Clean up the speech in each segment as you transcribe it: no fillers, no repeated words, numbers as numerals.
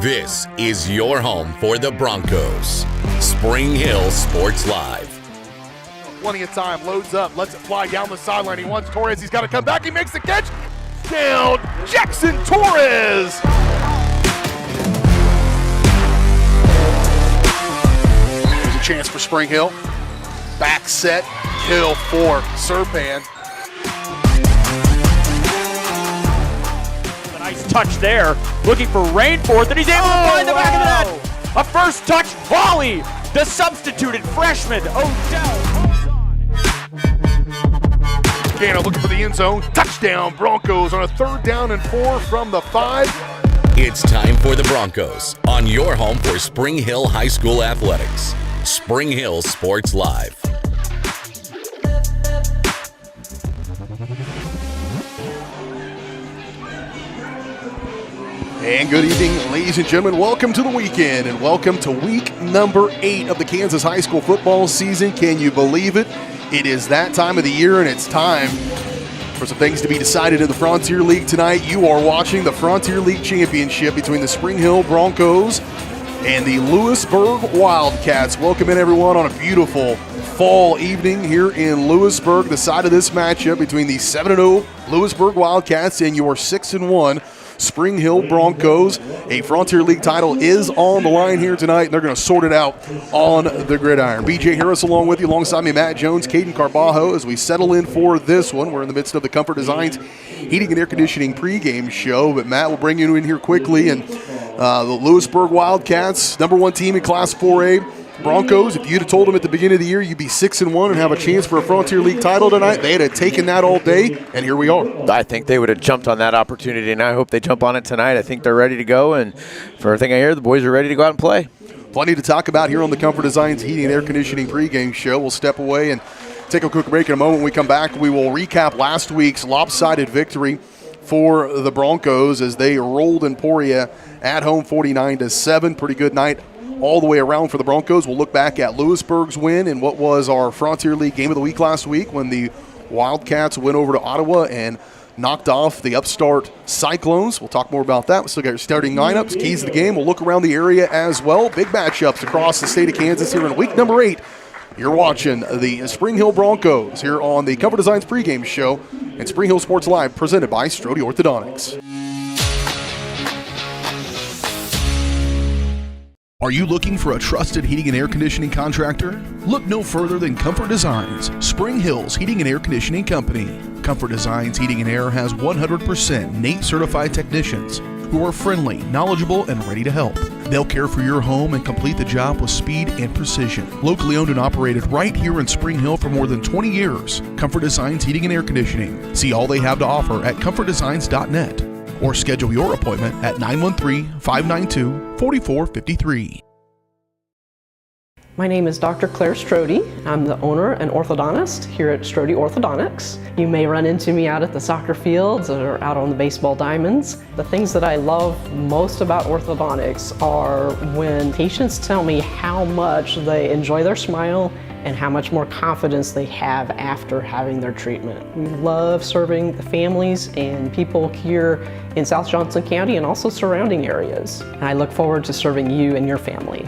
This is your home for the Broncos. Spring Hill Sports Live. Plenty of time, loads up, lets it fly down the sideline. He wants Torres, he's got to come back, he makes the catch. Down, Jackson Torres. There's a chance for Spring Hill. Back set, kill for Serpan. A nice touch there, looking for Rainforth, and he's able to find the back of the net. A first touch volley. The substituted freshman, Odell. Gano looking for the end zone. Touchdown, Broncos on a 3rd down and 4 from the 5. It's time for the Broncos on your home for Spring Hill High School athletics. Spring Hill Sports Live. And good evening, ladies and gentlemen. Welcome to the weekend and welcome to week number 8 of the Kansas high school football season. Can you believe it? It is that time of the year, and it's time for some things to be decided in the Frontier League tonight. You are watching the Frontier League Championship between the Spring Hill Broncos and the Lewisburg Wildcats. Welcome in, everyone, on a beautiful fall evening here in Lewisburg. The side of this matchup between the 7-0 Lewisburg Wildcats and your 6-1 Spring Hill Broncos. A Frontier League title is on the line here tonight, and they're going to sort it out on the gridiron. BJ Harris along with you, alongside me Matt Jones, Caden Carbajo, as we settle in for this one. We're in the midst of the Comfort Designs Heating and Air Conditioning pregame show, but Matt will bring you in here quickly. And the Lewisburg Wildcats, #1 team in Class 4A. Broncos, if you'd have told them at the beginning of the year you'd be 6-1 and have a chance for a Frontier League title tonight, they'd have taken that all day, and here we are. I think they would have jumped on that opportunity, and I hope they jump on it tonight. I think they're ready to go, and for everything I hear, the boys are ready to go out and play. Plenty to talk about here on the Comfort Designs Heating and Air Conditioning pregame show. We'll step away and take a quick break in a moment. When we come back, we will recap last week's lopsided victory for the Broncos as they rolled Emporia at home 49-7. Pretty good night all the way around for the Broncos. We'll look back at Lewisburg's win and what was our Frontier League game of the week last week when the Wildcats went over to Ottawa and knocked off the upstart Cyclones. We'll talk more about that. We still got your starting lineups, keys to the game. We'll look around the area as well. Big matchups across the state of Kansas here in week number 8. You're watching the Spring Hill Broncos here on the Comfort Designs pregame show and Spring Hill Sports Live, presented by Strode Orthodontics. Are you looking for a trusted heating and air conditioning contractor? Look no further than Comfort Designs, Spring Hill's heating and air conditioning company. Comfort Designs Heating and Air has 100% NATE certified technicians who are friendly, knowledgeable, and ready to help. They'll care for your home and complete the job with speed and precision. Locally owned and operated right here in Spring Hill for more than 20 years. Comfort Designs Heating and Air Conditioning. See all they have to offer at comfortdesigns.net. Or schedule your appointment at 913-592-4453. My name is Dr. Claire Strode. I'm the owner and orthodontist here at Strode Orthodontics. You may run into me out at the soccer fields or out on the baseball diamonds. The things that I love most about orthodontics are when patients tell me how much they enjoy their smile and how much more confidence they have after having their treatment. We love serving the families and people here in South Johnson County and also surrounding areas. And I look forward to serving you and your family.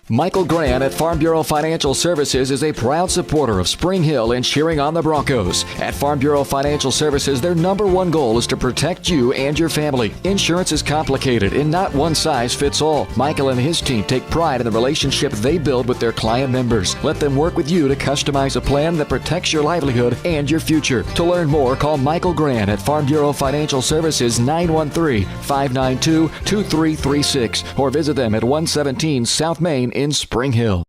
Michael Grant at Farm Bureau Financial Services is a proud supporter of Spring Hill and cheering on the Broncos. At Farm Bureau Financial Services, their #1 goal is to protect you and your family. Insurance is complicated and not one size fits all. Michael and his team take pride in the relationship they build with their client members. Let them work with you to customize a plan that protects your livelihood and your future. To learn more, call Michael Grant at Farm Bureau Financial Services 913-592-2336 or visit them at 117 South Main in Spring Hill.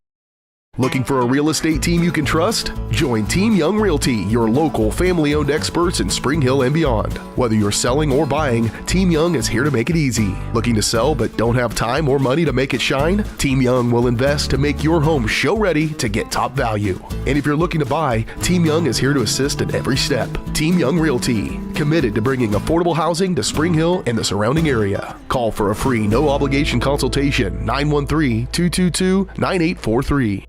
Looking for a real estate team you can trust? Join Team Young Realty, your local family-owned experts in Spring Hill and beyond. Whether you're selling or buying, Team Young is here to make it easy. Looking to sell but don't have time or money to make it shine? Team Young will invest to make your home show-ready to get top value. And if you're looking to buy, Team Young is here to assist in every step. Team Young Realty, committed to bringing affordable housing to Spring Hill and the surrounding area. Call for a free, no-obligation consultation, 913-222-9843.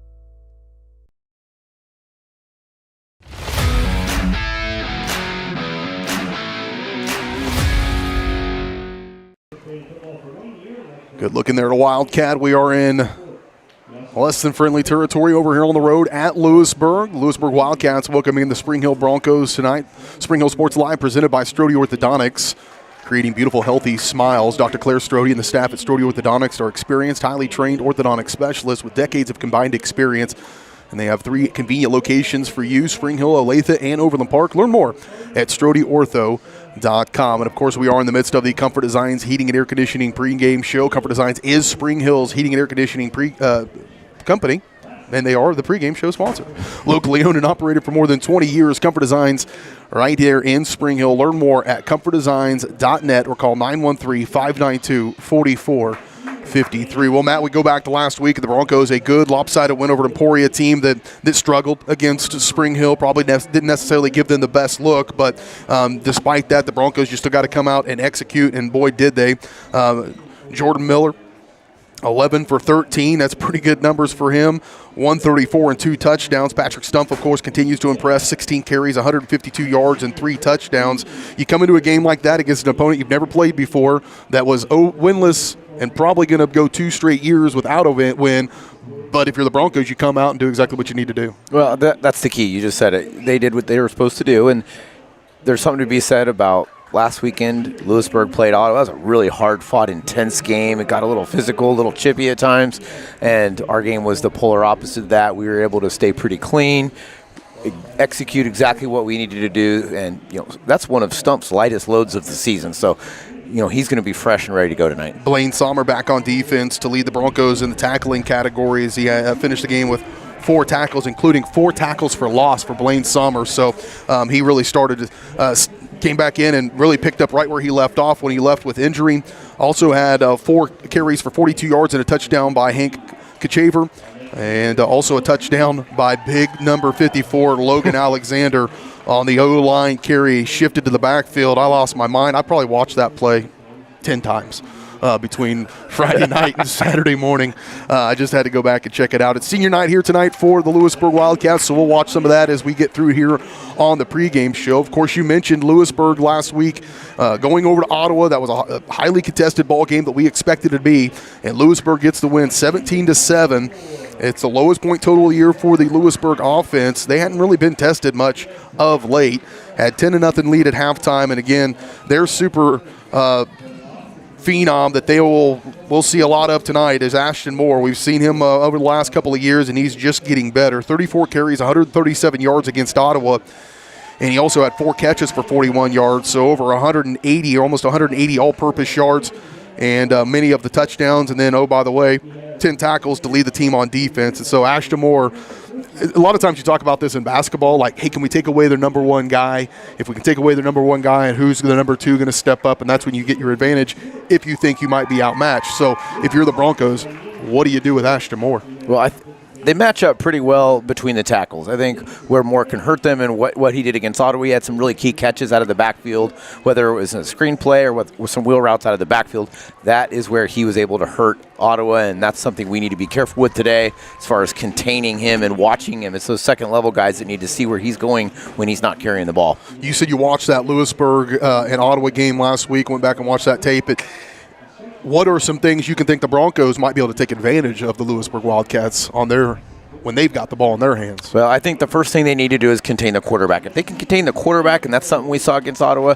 Good looking there to Wildcat. We are in less than friendly territory over here on the road at Lewisburg. Lewisburg Wildcats welcoming the Spring Hill Broncos tonight. Spring Hill Sports Live presented by Strode Orthodontics, creating beautiful, healthy smiles. Dr. Claire Strode and the staff at Strode Orthodontics are experienced, highly trained orthodontic specialists with decades of combined experience. And they have 3 convenient locations for you: Spring Hill, Olathe, and Overland Park. Learn more at StrodeOrtho.com. And, of course, we are in the midst of the Comfort Designs Heating and Air Conditioning pregame show. Comfort Designs is Spring Hill's heating and air conditioning company, and they are the pregame show sponsor. Locally owned and operated for more than 20 years, Comfort Designs right here in Spring Hill. Learn more at comfortdesigns.net or call 913-592-4453. Well, Matt, we go back to last week. The Broncos, a good lopsided win over an Emporia team that struggled against Spring Hill. Probably didn't necessarily give them the best look, but despite that, the Broncos just still got to come out and execute, and boy, did they. Jordan Miller, 11 for 13. That's pretty good numbers for him. 134 and 2 touchdowns. Patrick Stumpf, of course, continues to impress. 16 carries, 152 yards, and 3 touchdowns. You come into a game like that against an opponent you've never played before that was winless and probably going to go 2 straight years without a win. But if you're the Broncos, you come out and do exactly what you need to do. Well, that's the key. You just said it. They did what they were supposed to do, and there's something to be said about last weekend. Lewisburg played Ottawa. That was a really hard-fought, intense game. It got a little physical, a little chippy at times, and our game was the polar opposite of that. We were able to stay pretty clean, execute exactly what we needed to do, and that's one of Stump's lightest loads of the season. So he's going to be fresh and ready to go tonight. Blaine Sommer back on defense to lead the Broncos in the tackling category as he finished the game with 4 tackles, including 4 tackles for loss for Blaine Sommer. So he really came back in and really picked up right where he left off when he left with injury. Also had 4 carries for 42 yards and a touchdown by Hank Kachaver, and also a touchdown by big number 54, Logan Alexander, on the O-line carry. Shifted to the backfield. I lost my mind. I probably watched that play 10 times between Friday night and Saturday morning. I just had to go back and check it out. It's senior night here tonight for the Lewisburg Wildcats, so we'll watch some of that as we get through here on the pregame show. Of course, you mentioned Lewisburg last week going over to Ottawa. That was a highly contested ball game that we expected it to be, and Lewisburg gets the win 17-7. It's the lowest point total of the year for the Lewisburg offense. They hadn't really been tested much of late. Had 10-0 lead at halftime, and again, they're super phenom that we'll see a lot of tonight is Ashton Moore. We've seen him over the last couple of years, and he's just getting better. 34 carries, 137 yards against Ottawa, and he also had 4 catches for 41 yards, so over 180, almost 180 all-purpose yards, and many of the touchdowns. And then, oh, by the way, 10 tackles to lead the team on defense. And so Ashton Moore, a lot of times you talk about this in basketball, like, hey, can we take away their number 1 guy? If we can take away their number 1 guy, and who's the number 2 going to step up? And that's when you get your advantage if you think you might be outmatched. So if you're the Broncos, what do you do with Ashton Moore? Well, they match up pretty well between the tackles. I think where Moore can hurt them and what he did against Ottawa, he had some really key catches out of the backfield, whether it was in a screen play or with some wheel routes out of the backfield. That is where he was able to hurt Ottawa, and that's something we need to be careful with today as far as containing him and watching him. It's those second-level guys that need to see where he's going when he's not carrying the ball. You said you watched that Lewisburg and Ottawa game last week, went back and watched that tape. What are some things you can think the Broncos might be able to take advantage of the Lewisburg Wildcats when they've got the ball in their hands? Well, I think the first thing they need to do is contain the quarterback. If they can contain the quarterback, and that's something we saw against Ottawa,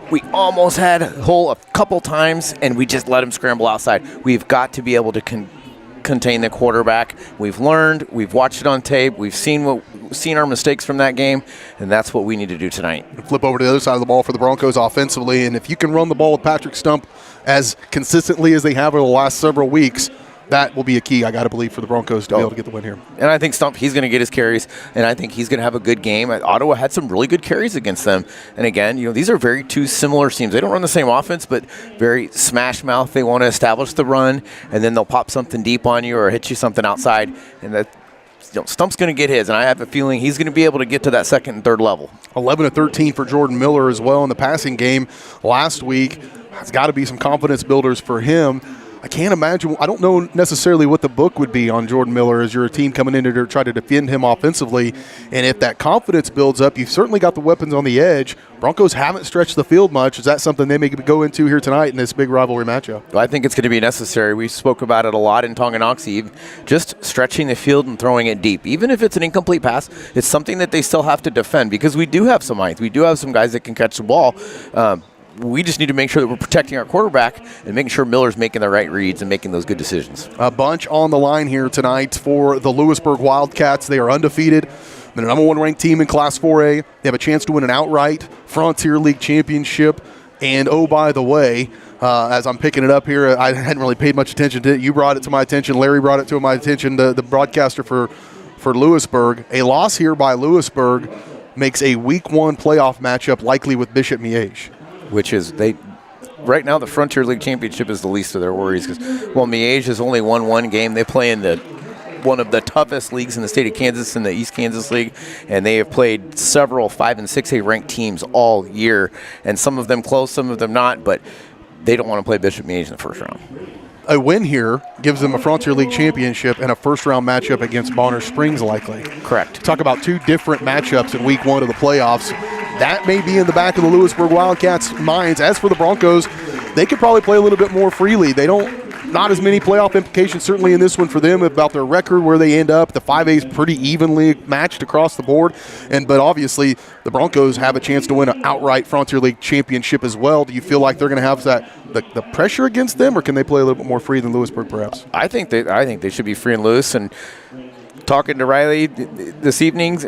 we almost had Hull a couple times, and we just let him scramble outside. We've got to be able to contain the quarterback. We've learned. We've watched it on tape. We've seen our mistakes from that game, and that's what we need to do tonight. Flip over to the other side of the ball for the Broncos offensively, and if you can run the ball with Patrick Stumpf as consistently as they have over the last several weeks, that will be a key, I got to believe, for the Broncos to be able to get the win here. And I think Stumpf, he's going to get his carries, and I think he's going to have a good game. Ottawa had some really good carries against them. And again, these are very 2 similar teams. They don't run the same offense, but very smash mouth. They want to establish the run, and then they'll pop something deep on you or hit you something outside. And that Stump's going to get his, and I have a feeling he's going to be able to get to that second and third level. 11 of 13 for Jordan Miller as well in the passing game last week. It's got to be some confidence builders for him. I can't imagine. I don't know necessarily what the book would be on Jordan Miller as your team coming in to try to defend him offensively. And if that confidence builds up, you've certainly got the weapons on the edge. Broncos haven't stretched the field much. Is that something they may go into here tonight in this big rivalry matchup? Well, I think it's going to be necessary. We spoke about it a lot in Tonganoxie, just stretching the field and throwing it deep. Even if it's an incomplete pass, it's something that they still have to defend because we do have some height. We do have some guys that can catch the ball. We just need to make sure that we're protecting our quarterback and making sure Miller's making the right reads and making those good decisions. A bunch on the line here tonight for the Lewisburg Wildcats. They are undefeated. They're the number one ranked team in Class 4A. They have a chance to win an outright Frontier League championship. And, oh, by the way, as I'm picking it up here, I hadn't really paid much attention to it. You brought it to my attention. Larry brought it to my attention, the broadcaster for Lewisburg. A loss here by Lewisburg makes a Week 1 playoff matchup likely with Bishop Miege. Which is right now the Frontier League Championship is the least of their worries because while Miege has only won one game, they play in one of the toughest leagues in the state of Kansas, in the East Kansas League, and they have played several 5 and 6A ranked teams all year, and some of them close, some of them not, but they don't want to play Bishop Miege in the first round. A win here gives them a Frontier League championship and a first-round matchup against Bonner Springs likely. Correct. Talk about two different matchups in Week 1 of the playoffs. That may be in the back of the Lewisburg Wildcats' minds. As for the Broncos, they could probably play a little bit more freely. Not as many playoff implications certainly in this one for them about their record, where they end up. The 5A is pretty evenly matched across the board, but obviously the Broncos have a chance to win an outright Frontier League championship as well. Do you feel like they're going to have the pressure against them, or can they play a little bit more free than Lewisburg perhaps? I think they should be free and loose. And talking to Riley this evening,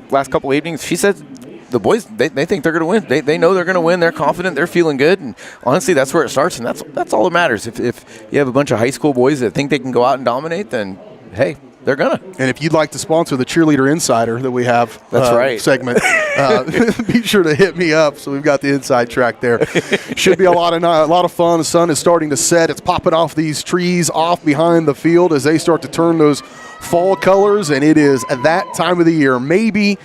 last couple evenings, she said the boys, they think they're going to win. They know they're going to win. They're confident. They're feeling good. And honestly, that's where it starts, and that's all that matters. If you have a bunch of high school boys that think they can go out and dominate, then, hey, they're going to. And if you'd like to sponsor the Cheerleader Insider that we have segment, be sure to hit me up. So we've got the inside track there. Should be a lot of fun. The sun is starting to set. It's popping off these trees off behind the field as they start to turn those fall colors, and it is at that time of the year, maybe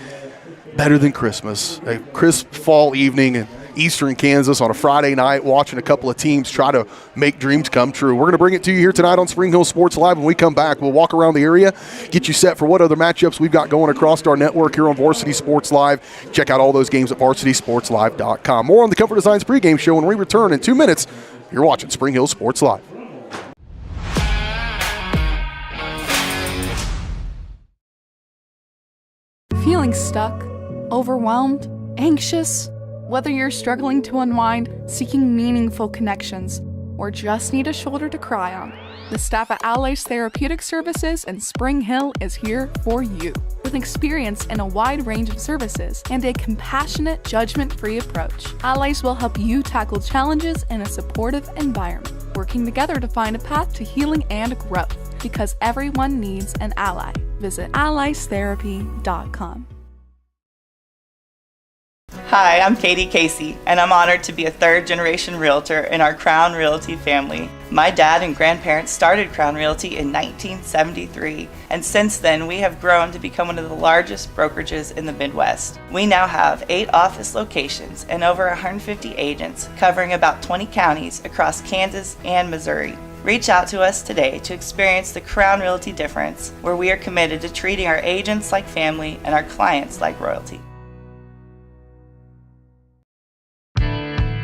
better than Christmas. A crisp fall evening in eastern Kansas on a Friday night, watching a couple of teams try to make dreams come true. We're going to bring it to you here tonight on Spring Hill Sports Live. When we come back, we'll walk around the area, get you set for what other matchups we've got going across our network here on Varsity Sports Live. Check out all those games at varsitysportslive.com. More on the Comfort Designs pregame show when we return in 2 minutes. You're watching Spring Hill Sports Live. Feeling stuck, overwhelmed, anxious? Whether you're struggling to unwind, seeking meaningful connections, or just need a shoulder to cry on, the staff at Allies Therapeutic Services in Spring Hill is here for you. With experience in a wide range of services and a compassionate, judgment-free approach, Allies will help you tackle challenges in a supportive environment, working together to find a path to healing and growth, because everyone needs an ally. Visit alliestherapy.com. Hi, I'm Katie Casey, and I'm honored to be a third-generation realtor in our Crown Realty family. My dad and grandparents started Crown Realty in 1973, and since then we have grown to become one of the largest brokerages in the Midwest. We now have 8 office locations and over 150 agents covering about 20 counties across Kansas and Missouri. Reach out to us today to experience the Crown Realty difference, where we are committed to treating our agents like family and our clients like royalty.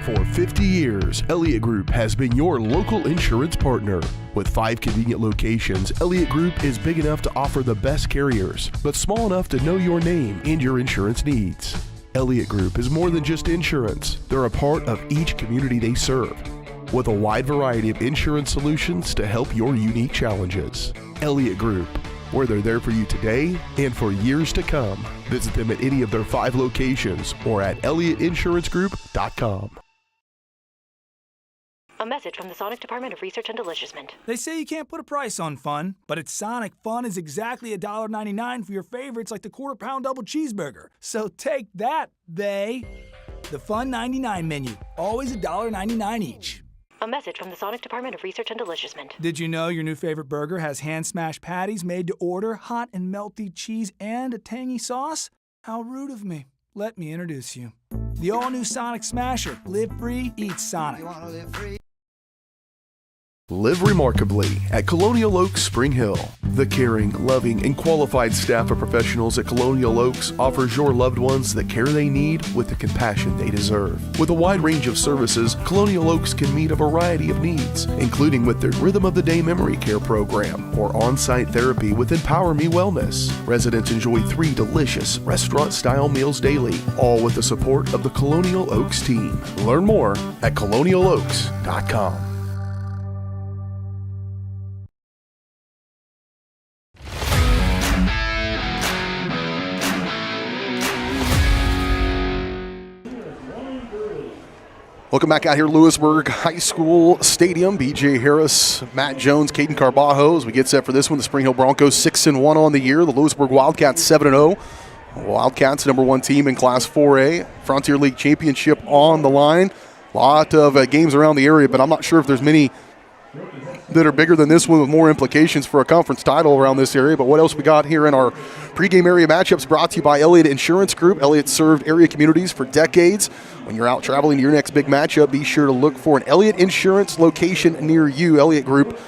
For 50 years, Elliott Group has been your local insurance partner. With 5 convenient locations, Elliott Group is big enough to offer the best carriers, but small enough to know your name and your insurance needs. Elliott Group is more than just insurance. They're a part of each community they serve, with a wide variety of insurance solutions to help your unique challenges. Elliott Group, where they're there for you today and for years to come. Visit them at any of their 5 locations or at ElliottInsuranceGroup.com. A message from the Sonic Department of Research and Deliciousment. They say you can't put a price on fun, but at Sonic, fun is exactly $1.99 for your favorites like the quarter-pound double cheeseburger. So take that, they. The Fun 99 menu, always $1.99 each. A message from the Sonic Department of Research and Deliciousment. Did you know your new favorite burger has hand-smashed patties made to order, hot and melty cheese, and a tangy sauce? How rude of me. Let me introduce you. The all-new Sonic Smasher. Live free, eat Sonic. Live remarkably at Colonial Oaks Spring Hill. The caring, loving, and qualified staff of professionals at Colonial Oaks offers your loved ones the care they need with the compassion they deserve. With a wide range of services, Colonial Oaks can meet a variety of needs, including with their Rhythm of the Day Memory Care program or on-site therapy with Empower Me Wellness. Residents enjoy 3 delicious restaurant-style meals daily, all with the support of the Colonial Oaks team. Learn more at colonialoaks.com. Welcome back out here, Lewisburg High School Stadium. B.J. Harris, Matt Jones, Caden Carbajo as we get set for this one. The Spring Hill Broncos 6-1 on the year. The Lewisburg Wildcats 7-0. Wildcats, number 1 team in Class 4A. Frontier League Championship on the line. A lot of games around the area, but I'm not sure if there's many that are bigger than this one with more implications for a conference title around this area. But what else we got here in our pregame area matchups brought to you by Elliott Insurance Group. Elliott served area communities for decades. When you're out traveling to your next big matchup, be sure to look for an Elliott Insurance location near you. Elliott Group.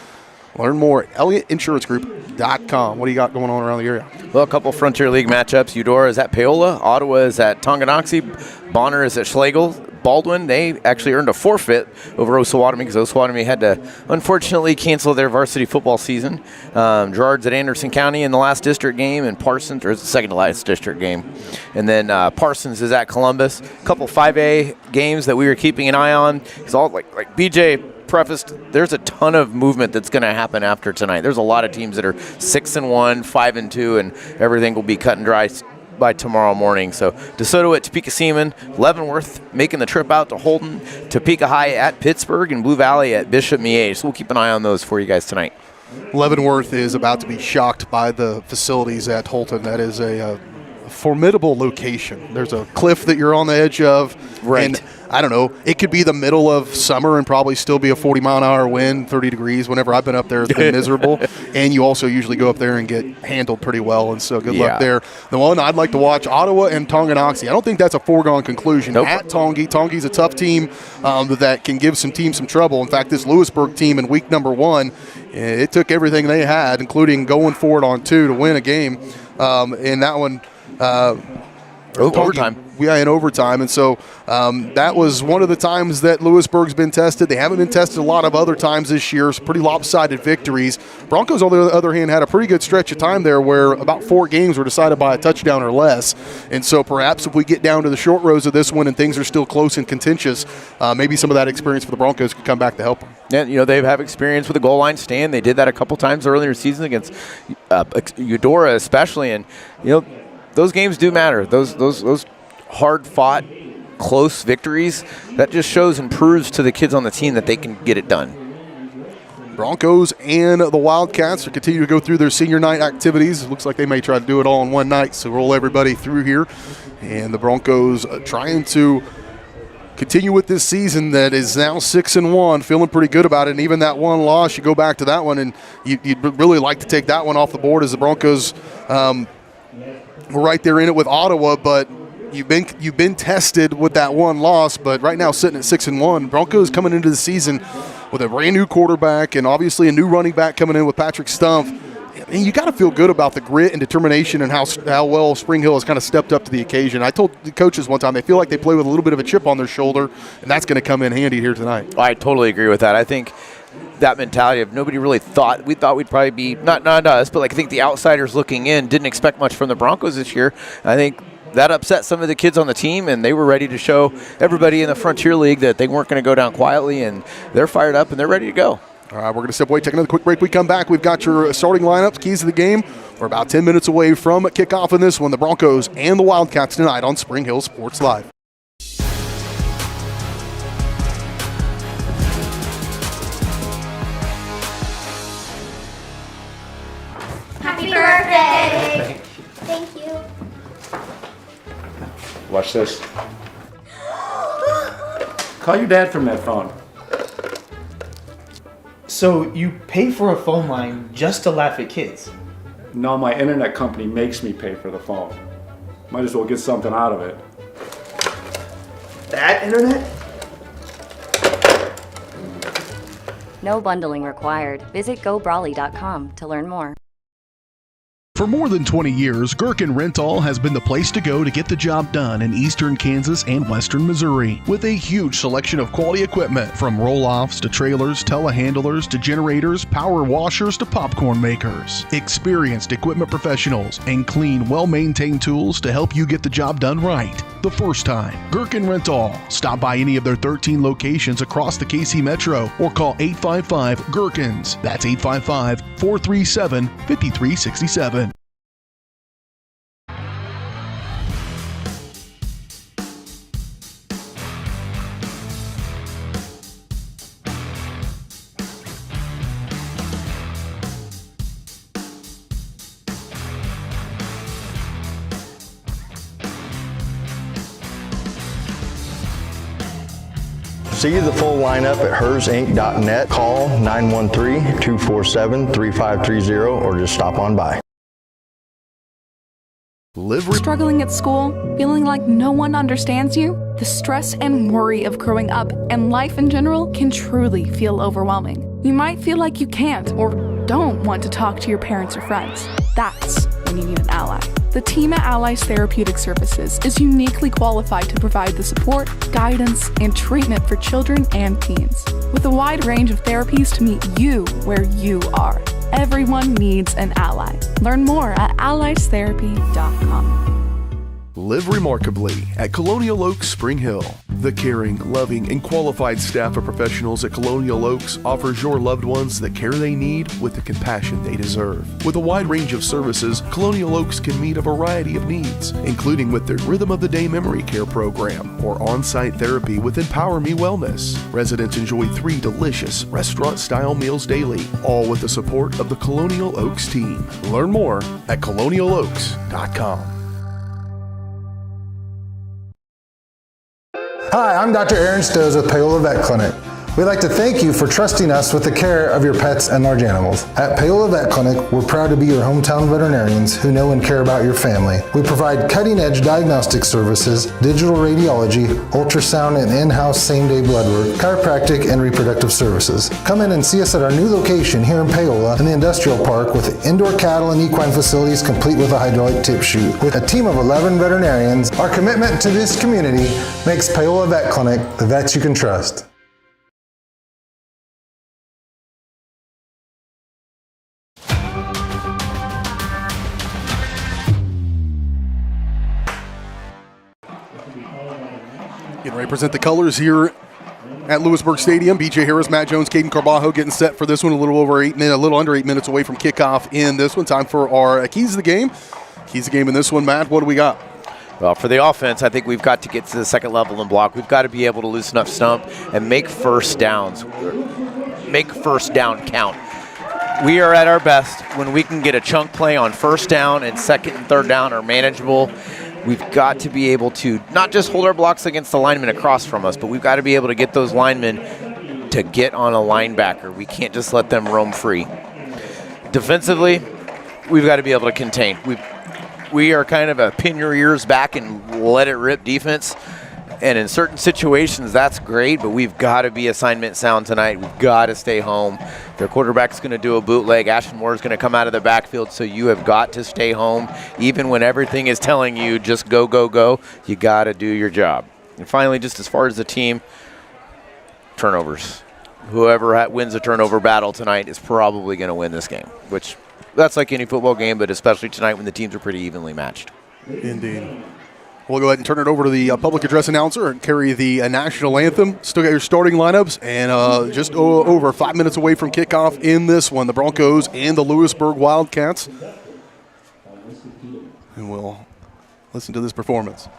Learn more at ElliottInsuranceGroup.com. What do you got going on around the area? Well, a couple Frontier League matchups. Eudora is at Paola. Ottawa is at Tonganoxie. Bonner is at Schlegel. Baldwin, they actually earned a forfeit over Osawatomie because Osawatomie had to, unfortunately, cancel their varsity football season. Girard's at Anderson County in the last district game, and Parsons, or it's the second to last district game. And then Parsons is at Columbus. A couple 5A games that we were keeping an eye on. It's all like BJ prefaced, there's a ton of movement that's going to happen after tonight. There's a lot of teams that are 6-1, 5-2, and everything will be cut and dry by tomorrow morning. So DeSoto at Topeka Seaman, Leavenworth making the trip out to Holton, Topeka High at Pittsburgh, and Blue Valley at Bishop Miege. So we'll keep an eye on those for you guys tonight. Leavenworth is about to be shocked by the facilities at Holton. That is a formidable location. There's a cliff that you're on the edge of. Right. And I don't know, it could be the middle of summer and probably still be a 40-mile-an-hour wind, 30 degrees. Whenever I've been up there, it's been miserable. And you also usually go up there and get handled pretty well, and so good luck there. The one I'd like to watch, Ottawa and Tonganoxie. I don't think that's a foregone conclusion. Nope. At Tongi, Tongi's a tough team that can give some teams some trouble. In fact, this Lewisburg team in week number 1, it took everything they had, including going for it on 2 to win a game. In that one, overtime. Yeah, in overtime. And so that was one of the times that Lewisburg's been tested. They haven't been tested a lot of other times this year. Some pretty lopsided victories. Broncos, on the other hand, had a pretty good stretch of time there where about 4 games were decided by a touchdown or less. And so perhaps if we get down to the short rows of this one and things are still close and contentious, maybe some of that experience for the Broncos could come back to help them. Yeah, they have experience with a goal line stand. They did that a couple times earlier in the season against Eudora especially. And, those games do matter. Those hard-fought, close victories, that just shows and proves to the kids on the team that they can get it done. Broncos and the Wildcats are continue to go through their senior night activities. It looks like they may try to do it all in one night, so roll everybody through here. And the Broncos trying to continue with this season that is now 6-1, feeling pretty good about it. And even that one loss, you go back to that one, and you'd really like to take that one off the board as the Broncos we're right there in it with Ottawa, but you've been tested with that one loss. But right now, sitting at 6-1, Broncos coming into the season with a brand new quarterback and obviously a new running back coming in with Patrick Stumpf. I mean, you got to feel good about the grit and determination and how well Spring Hill has kind of stepped up to the occasion. I told the coaches one time they feel like they play with a little bit of a chip on their shoulder, and that's going to come in handy here tonight. I totally agree with that. I think that mentality of nobody really thought we'd probably be not us, but I think the outsiders looking in didn't expect much from the Broncos this year. I think that upset some of the kids on the team, and they were ready to show everybody in the Frontier League that they weren't going to go down quietly, and they're fired up and they're ready to go. All right, we're going to step away, take another quick break. We come back, we've got your starting lineups, keys to the game. We're about 10 minutes away from kickoff in this one. The Broncos and the Wildcats tonight on Spring Hill Sports Live. Happy birthday! Thank you. Watch this. Call your dad from that phone. So you pay for a phone line just to laugh at kids? No, my internet company makes me pay for the phone. Might as well get something out of it. That internet? No bundling required. Visit gobrawley.com to learn more. For more than 20 years, Gherkin Rental has been the place to go to get the job done in eastern Kansas and western Missouri. With a huge selection of quality equipment, from roll-offs to trailers, telehandlers to generators, power washers to popcorn makers. Experienced equipment professionals and clean, well-maintained tools to help you get the job done right the first time. Gherkin Rental. Stop by any of their 13 locations across the KC Metro or call 855-GHERKINS. That's 855-437-5367. See the full lineup at hersinc.net. Call 913-247-3530 or just stop on by. Struggling at school? Feeling like no one understands you? The stress and worry of growing up and life in general can truly feel overwhelming. You might feel like you can't or don't want to talk to your parents or friends. That's when you need an ally. The team at Allies Therapeutic Services is uniquely qualified to provide the support, guidance, and treatment for children and teens. With a wide range of therapies to meet you where you are. Everyone needs an ally. Learn more at alliestherapy.com. Live remarkably at Colonial Oaks Spring Hill. The caring, loving, and qualified staff of professionals at Colonial Oaks offers your loved ones the care they need with the compassion they deserve. With a wide range of services, Colonial Oaks can meet a variety of needs, including with their Rhythm of the Day Memory Care program or on-site therapy with Empower Me Wellness. Residents enjoy 3 delicious restaurant-style meals daily, all with the support of the Colonial Oaks team. Learn more at colonialoaks.com. Hi, I'm Dr. Aaron Stowe with Paola Vet Clinic. We'd like to thank you for trusting us with the care of your pets and large animals. At Paola Vet Clinic, we're proud to be your hometown veterinarians who know and care about your family. We provide cutting-edge diagnostic services, digital radiology, ultrasound, and in-house same-day blood work, chiropractic, and reproductive services. Come in and see us at our new location here in Paola in the Industrial Park with indoor cattle and equine facilities complete with a hydraulic tip chute. With a team of 11 veterinarians, our commitment to this community makes Paola Vet Clinic the vets you can trust. Getting ready to present the colors here at Lewisburg Stadium. B.J. Harris, Matt Jones, Caden Carbajo getting set for this one. A little under 8 minutes away from kickoff in this one. Time for our keys of the game. Keys of the game in this one, Matt. What do we got? Well, for the offense, I think we've got to get to the second level and block. We've got to be able to loosen up stump and make first downs. Make first down count. We are at our best when we can get a chunk play on first down and second and third down are manageable. We've got to be able to not just hold our blocks against the linemen across from us, but we've got to be able to get those linemen to get on a linebacker. We can't just let them roam free. Defensively, we've got to be able to contain. We are kind of a pin your ears back and let it rip defense. And in certain situations, that's great, but we've got to be assignment sound tonight. We've got to stay home. Their quarterback's going to do a bootleg. Ashton Moore is going to come out of the backfield, so you have got to stay home. Even when everything is telling you just go, go, go, you got to do your job. And finally, just as far as the team, turnovers. Whoever wins a turnover battle tonight is probably going to win this game, which that's like any football game, but especially tonight when the teams are pretty evenly matched. Indeed. We'll go ahead and turn it over to the public address announcer and carry the national anthem. Still got your starting lineups, and just over 5 minutes away from kickoff in this one, the Broncos and the Lewisburg Wildcats. And we'll listen to this performance.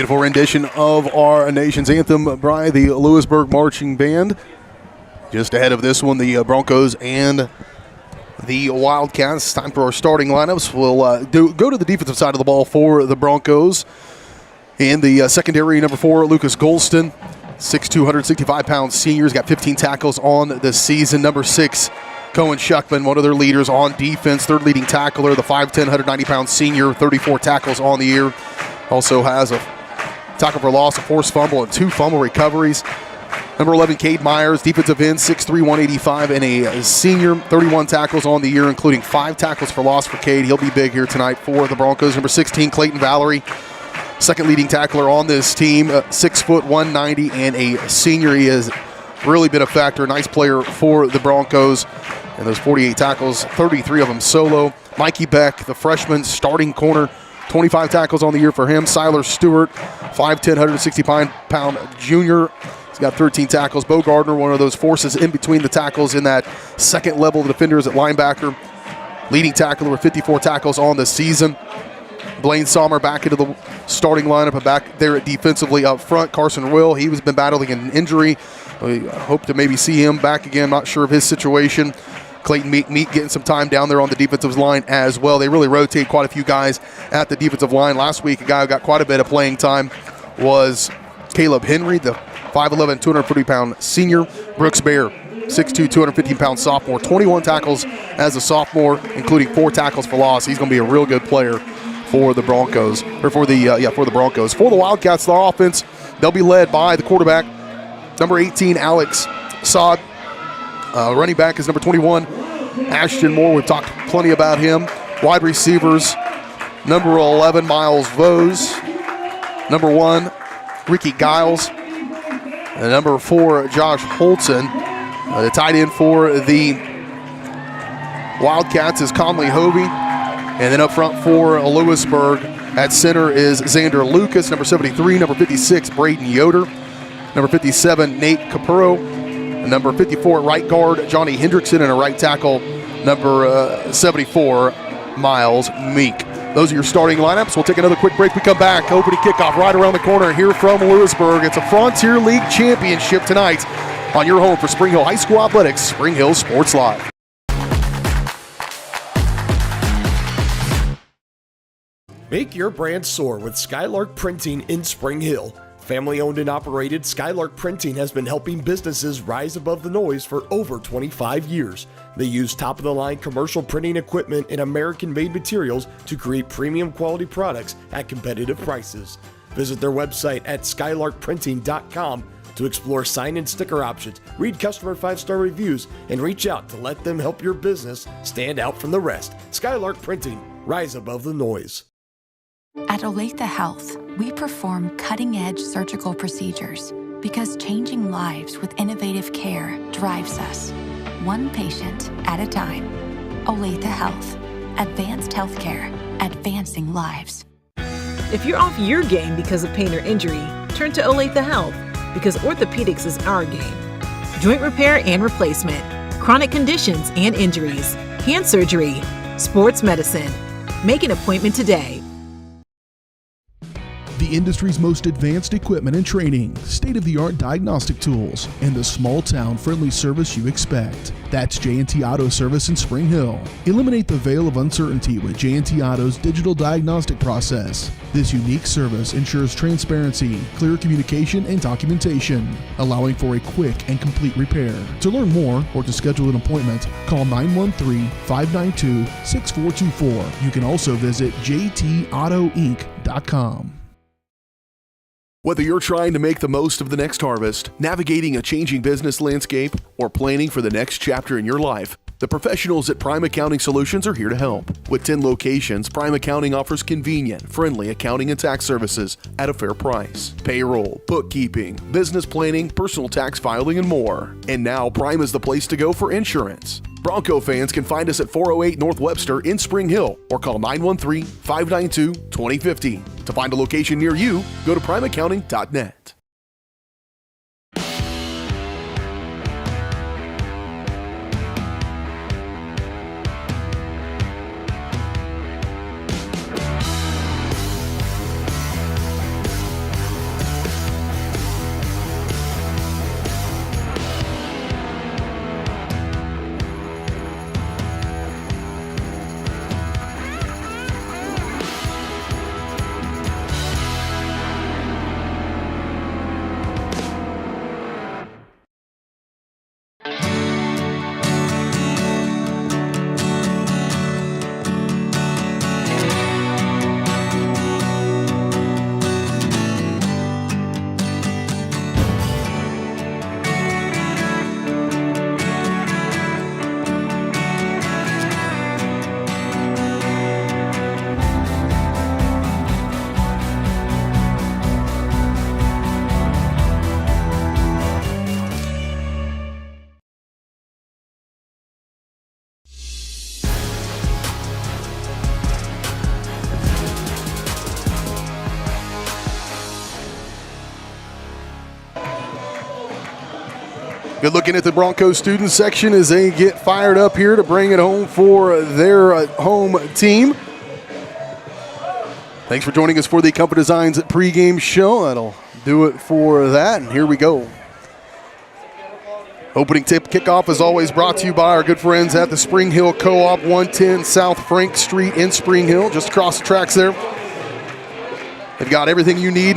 Beautiful rendition of our nation's anthem by the Lewisburg Marching Band. Just ahead of this one, the Broncos and the Wildcats. Time for our starting lineups. We'll go to the defensive side of the ball for the Broncos. In the secondary, number 4, Lucas Golston, 6'2", 165-pound senior. He's got 15 tackles on the season. Number 6, Cohen Shuckman, one of their leaders on defense, third leading tackler, the 5'10", 190-pound senior, 34 tackles on the year. Also has a tackle for loss, a forced fumble, and 2 fumble recoveries. Number 11, Cade Myers, defensive end, 6'3", 185, and a senior, 31 tackles on the year, including 5 tackles for loss for Cade. He'll be big here tonight for the Broncos. Number 16, Clayton Valerie, second leading tackler on this team, 6 foot, 190, and a senior. He has really been a factor, a nice player for the Broncos. And those 48 tackles, 33 of them solo. Mikey Beck, the freshman starting corner, 25 tackles on the year for him. Siler Stewart, 5'10", 160-pound junior. He's got 13 tackles. Bo Gardner, one of those forces in between the tackles in that second level of defenders at linebacker. Leading tackler with 54 tackles on the season. Blaine Sommer back into the starting lineup and back there at defensively up front. Carson Royal, he has been battling an injury. We hope to maybe see him back again. Not sure of his situation. Clayton Meek getting some time down there on the defensive line as well. They really rotate quite a few guys at the defensive line. Last week, a guy who got quite a bit of playing time was Caleb Henry, the 5'11", 240-pound senior. Brooks Bear, 6'2", 215-pound sophomore. 21 tackles as a sophomore, including 4 tackles for loss. He's going to be a real good player for the Broncos, or for the Broncos. For the Wildcats, the offense, they'll be led by the quarterback, number 18, Alex Saad. Running back is number 21, Ashton Moore. We've talked plenty about him. Wide receivers, number 11, Miles Vose. Number 1, Ricky Giles. And number 4, Josh Holton. The tight end for the Wildcats is Conley Hovey. And then up front for Lewisburg at center is Xander Lucas. Number 73, number 56, Braden Yoder. Number 57, Nate Capurro. Number 54, right guard, Johnny Hendrickson, and a right tackle, number 74, Miles Meek. Those are your starting lineups. We'll take another quick break. We come back. Opening kickoff right around the corner here from Lewisburg. It's a Frontier League Championship tonight on your home for Spring Hill High School Athletics, Spring Hill Sports Live. Make your brand soar with Skylark Printing in Spring Hill. Family owned and operated, Skylark Printing has been helping businesses rise above the noise for over 25 years. They use top-of-the-line commercial printing equipment and American-made materials to create premium quality products at competitive prices. Visit their website at skylarkprinting.com to explore sign and sticker options, read customer 5-star reviews, and reach out to let them help your business stand out from the rest. Skylark Printing, rise above the noise. At Olathe Health, we perform cutting-edge surgical procedures because changing lives with innovative care drives us, one patient at a time. Olathe Health, advanced healthcare, advancing lives. If you're off your game because of pain or injury, turn to Olathe Health because orthopedics is our game. Joint repair and replacement, chronic conditions and injuries, hand surgery, sports medicine. Make an appointment today. The industry's most advanced equipment and training, state-of-the-art diagnostic tools, and the small-town friendly service you expect. That's J&T Auto Service in Spring Hill. Eliminate the veil of uncertainty with J&T Auto's digital diagnostic process. This unique service ensures transparency, clear communication, and documentation, allowing for a quick and complete repair. To learn more or to schedule an appointment, call 913-592-6424. You can also visit jtautoinc.com. Whether you're trying to make the most of the next harvest, navigating a changing business landscape, or planning for the next chapter in your life, the professionals at Prime Accounting Solutions are here to help. With 10 locations, Prime Accounting offers convenient, friendly accounting and tax services at a fair price. Payroll, bookkeeping, business planning, personal tax filing, and more. And now Prime is the place to go for insurance. Bronco fans can find us at 408 North Webster in Spring Hill or call 913-592-2050. To find a location near you, go to primeaccounting.net. Good looking at the Broncos student section as they get fired up here to bring it home for their home team. Thanks for joining us for the Comfort Designs pregame show. That'll do it for that, and here we go. Opening tip kickoff is always brought to you by our good friends at the Spring Hill Co-op, 110 South Frank Street in Spring Hill, just across the tracks there. They've got everything you need,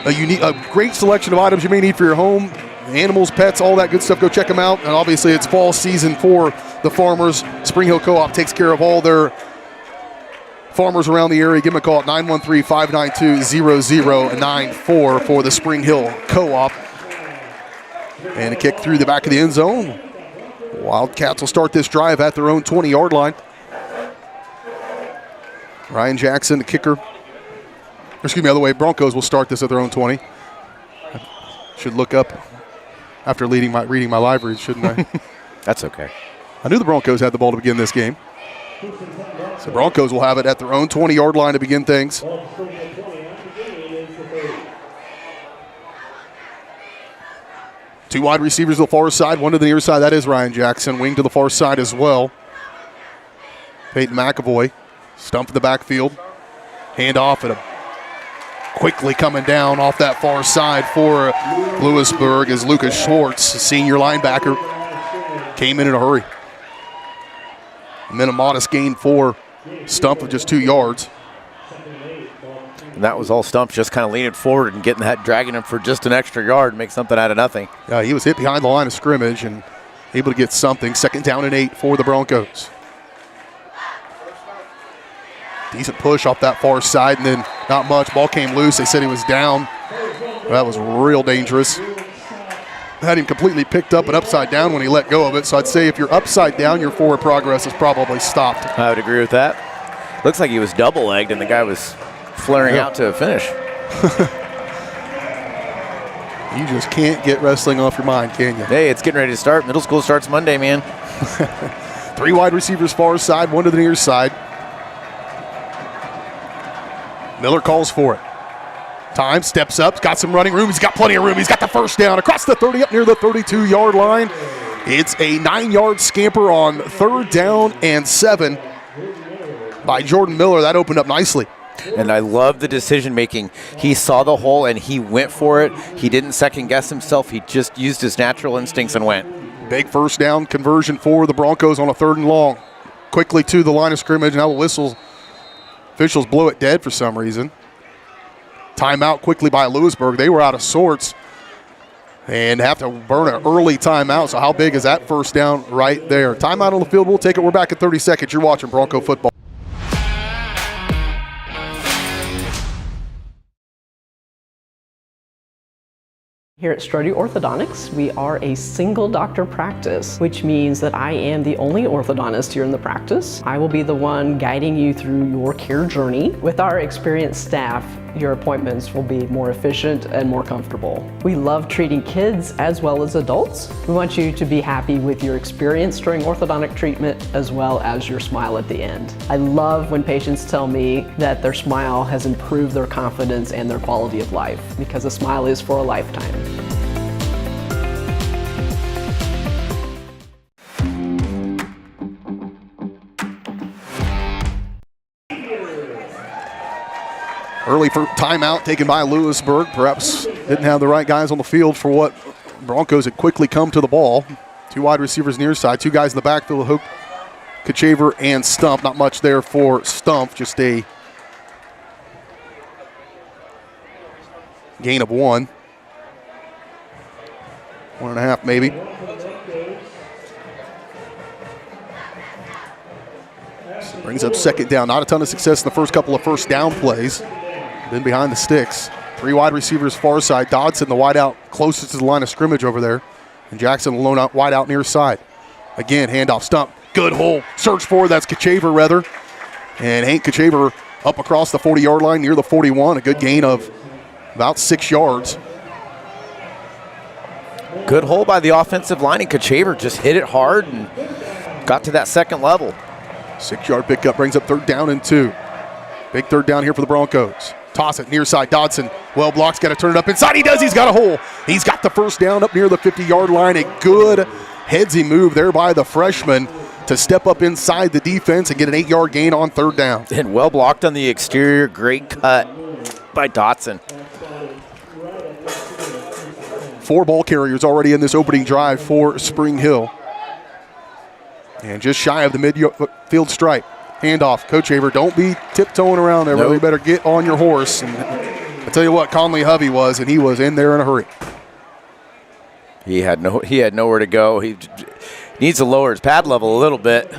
a great selection of items you may need for your home, animals, pets, all that good stuff. Go check them out. And obviously it's fall season for the farmers. Spring Hill Co-op takes care of all their farmers around the area. Give them a call at 913-592-0094 for the Spring Hill Co-op. And a kick through the back of the end zone. Wildcats will start this drive at their own 20-yard line. Ryan Jackson, the kicker. Excuse me, other way, Broncos will start this at their own 20. Should look up after reading my live reads, shouldn't I? That's okay. I knew the Broncos had the ball to begin this game. So Broncos will have it at their own 20-yard line to begin things. Two wide receivers to the far side, one to the near side. That is Ryan Jackson. Wing to the far side as well. Peyton McAvoy. Stump in the backfield. Hand off at a quickly coming down off that far side for Lewisburg is Lucas Schwartz, a senior linebacker. Came in a hurry. And then a modest gain for Stump of just 2 yards. And that was all Stump just kind of leaning forward and getting that, dragging him for just an extra yard, make something out of nothing. Yeah, he was hit behind the line of scrimmage and able to get something. 2nd down and 8 for the Broncos. Decent push off that far side, and then not much. Ball came loose. They said he was down. That was real dangerous. Had him completely picked up and upside down when he let go of it. So I'd say if you're upside down, your forward progress is probably stopped. I would agree with that. Looks like he was double-legged, and the guy was flaring out to a finish. You just can't get wrestling off your mind, can you? Hey, it's getting ready to start. Middle school starts Monday, man. 3 wide receivers far side, 1 to the near side. Miller calls for it. Time, steps up, got some running room. He's got plenty of room. He's got the 1st down across the 30 up near the 32-yard line. It's a 9-yard scamper on 3rd down and 7 by Jordan Miller. That opened up nicely. And I love the decision-making. He saw the hole, and he went for it. He didn't second-guess himself. He just used his natural instincts and went. Big 1st down conversion for the Broncos on a 3rd and long. Quickly to the line of scrimmage. Now the whistles. Officials blew it dead for some reason. Timeout quickly by Lewisburg. They were out of sorts and have to burn an early timeout. So how big is that 1st down right there? Timeout on the field. We'll take it. We're back in 30 seconds. You're watching Bronco football. Here at Strode Orthodontics, we are a single doctor practice, which means that I am the only orthodontist here in the practice. I will be the one guiding you through your care journey. With our experienced staff, your appointments will be more efficient and more comfortable. We love treating kids as well as adults. We want you to be happy with your experience during orthodontic treatment as well as your smile at the end. I love when patients tell me that their smile has improved their confidence and their quality of life, because a smile is for a lifetime. Early for timeout taken by Lewisburg. Perhaps didn't have the right guys on the field for what Broncos had quickly come to the ball. 2 wide receivers near side, 2 guys in the backfield, Hope, Kachaver, and Stump. Not much there for Stump, just a gain of 1. 1.5 maybe. So brings up 2nd down. Not a ton of success in the first couple of 1st down plays. Then behind the sticks. 3 wide receivers far side. Dodson, the wide out closest to the line of scrimmage over there. And Jackson alone out wide out near side. Again, handoff, Stump. Good hole. Search for, that's Kachaver rather. And Hank Kachaver up across the 40-yard line near the 41. A good gain of about 6 yards. Good hole by the offensive line, and Kachaver just hit it hard and got to that 2nd level. 6-yard pickup brings up 3rd down and 2. Big 3rd down here for the Broncos. Toss it near side. Dodson, well blocked, got to turn it up inside. He does. He's got a hole. He's got the first down up near the 50-yard line. A good headsy move there by the freshman to step up inside the defense and get an 8-yard gain on third down. And well blocked on the exterior. Great cut by Dotson. 4 ball carriers already in this opening drive for Spring Hill. And just shy of the midfield stripe. Handoff. Coach Haver, don't be tiptoeing around there. Nope. You better get on your horse. And I tell you what, Conley Hovey was, and he was in there in a hurry. He had nowhere to go. He needs to lower his pad level a little bit.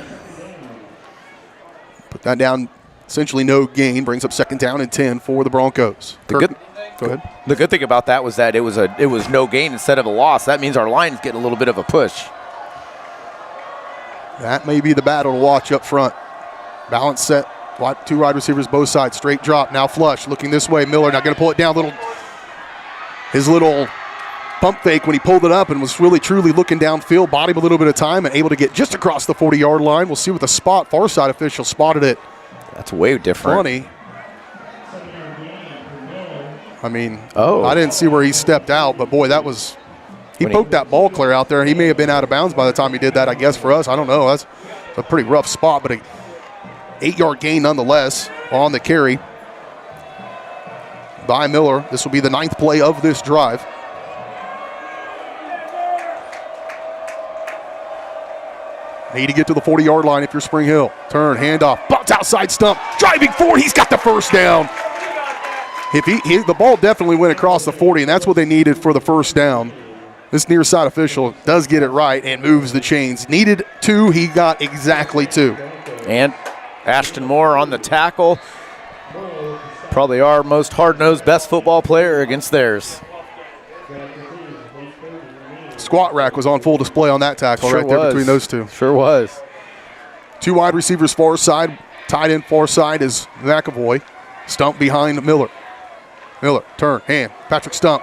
Put that down, essentially no gain. Brings up 2nd down and 10 for the Broncos. Go ahead. The good thing about that was that it was no gain instead of a loss. That means our line's getting a little bit of a push. That may be the battle to watch up front. Balance set. 2 wide receivers both sides. Straight drop. Now flush. Looking this way. Miller not going to pull it down. His little pump fake when he pulled it up and was really truly looking downfield. Bought him a little bit of time and able to get just across the 40-yard line. We'll see what the far side official spotted it. That's way different. 20. I mean, I didn't see where he stepped out, but boy, that was – he poked that ball clear out there. He may have been out of bounds by the time he did that, I guess, for us. I don't know. That's a pretty rough spot, but a 8-yard gain nonetheless on the carry by Miller. This will be the 9th play of this drive. Need to get to the 40-yard line if you're Spring Hill. Turn, handoff, bounce outside stump, driving forward. He's got the first down. The ball definitely went across the 40, and that's what they needed for the first down. This near side official does get it right and moves the chains. Needed 2, he got exactly 2. And Ashton Moore on the tackle. Probably our most hard-nosed, best football player against theirs. Squat rack was on full display on that tackle there between those two. Sure was. 2 wide receivers far side. Tight end far side is McAvoy. Stump behind Miller. Miller, turn, hand. Patrick Stump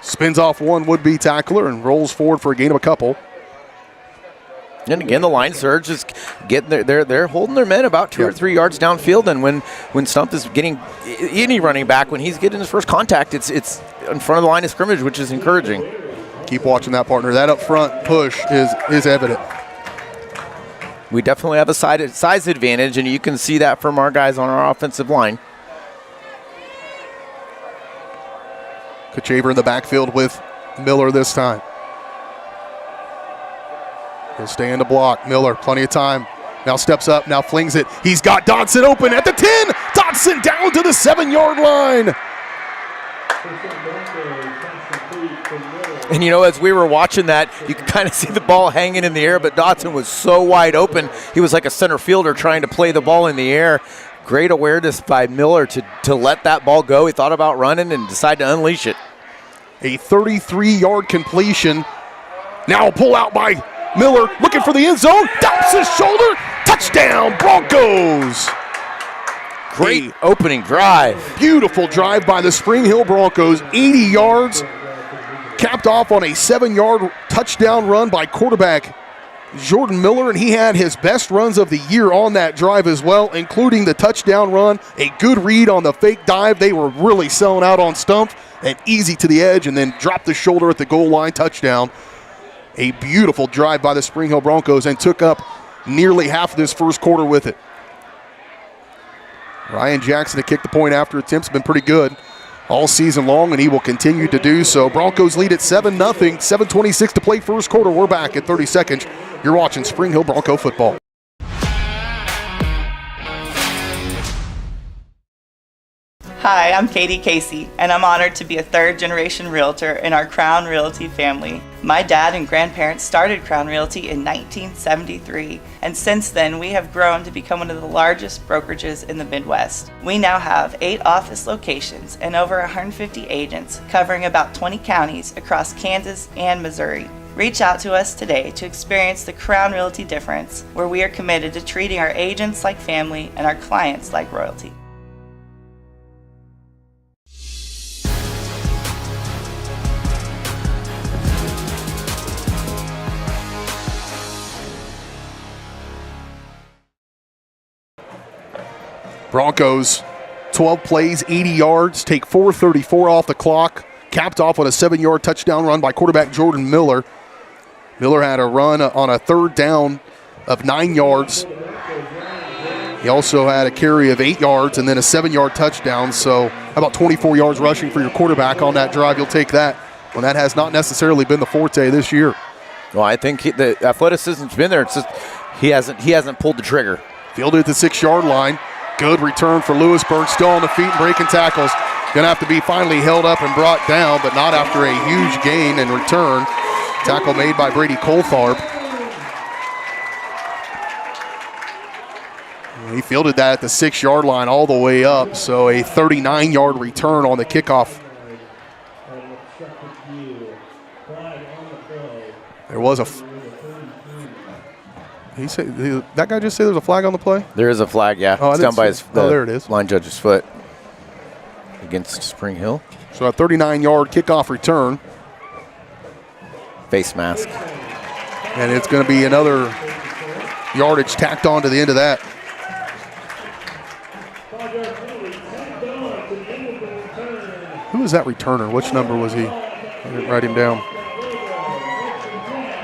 spins off one would-be tackler and rolls forward for a gain of a couple. And again, the line surge is getting they're holding their men about 2 or 3 yards downfield. And when Stump is getting any running back, when he's getting his first contact, it's in front of the line of scrimmage, which is encouraging. Keep watching that, partner. That up front push is evident. We definitely have a size advantage, and you can see that from our guys on our offensive line. Kachaver in the backfield with Miller this time. He'll stay in the block. Miller, plenty of time. Now steps up, now flings it. He's got Dodson open at the 10. Dodson down to the 7-yard line. And, as we were watching that, you could kind of see the ball hanging in the air, but Dodson was so wide open. He was like a center fielder trying to play the ball in the air. Great awareness by Miller to let that ball go. He thought about running and decided to unleash it. A 33-yard completion. Now a pull out by Miller, looking for the end zone. Dumps his shoulder. Touchdown, Broncos. Great opening drive. Beautiful drive by the Spring Hill Broncos. 80 yards. Capped off on a 7-yard touchdown run by quarterback Jordan Miller, and he had his best runs of the year on that drive as well, including the touchdown run, a good read on the fake dive. They were really selling out on Stump, and easy to the edge, and then dropped the shoulder at the goal line, touchdown. A beautiful drive by the Spring Hill Broncos, and took up nearly half of this first quarter with it. Ryan Jackson to kick the point after attempts been pretty good all season long, and he will continue to do so. Broncos lead at 7-0, 7:26 to play first quarter. We're back at 30 seconds. You're watching Spring Hill Bronco football. Hi, I'm Katie Casey, and I'm honored to be a third-generation realtor in our Crown Realty family. My dad and grandparents started Crown Realty in 1973, and since then we have grown to become one of the largest brokerages in the Midwest. We now have 8 office locations and over 150 agents covering about 20 counties across Kansas and Missouri. Reach out to us today to experience the Crown Realty difference, where we are committed to treating our agents like family and our clients like royalty. Broncos 12 plays, 80 yards, take 4:34 off the clock. Capped off with a 7-yard touchdown run by quarterback Jordan Miller. Miller had a run on a 3rd down of 9 yards. He also had a carry of 8 yards and then a 7-yard touchdown. So about 24 yards rushing for your quarterback on that drive. You'll take that when that has not necessarily been the forte this year. Well, I think the athleticism's been there. It's just he hasn't pulled the trigger. Fielded at the 6-yard line. Good return for Lewisburg. Still on the feet and breaking tackles. Going to have to be finally held up and brought down, but not after a huge gain and return. Tackle made by Brady Coltharp. He fielded that at the 6-yard line all the way up, so a 39-yard return on the kickoff. There was he said that guy just said there's a flag on the play? There is a flag, yeah. Oh, it's down by there it is. Line judge's foot against Spring Hill. So a 39-yard kickoff return. Face mask. And it's going to be another yardage tacked on to the end of that. Who was that returner? Which number was he? I didn't write him down.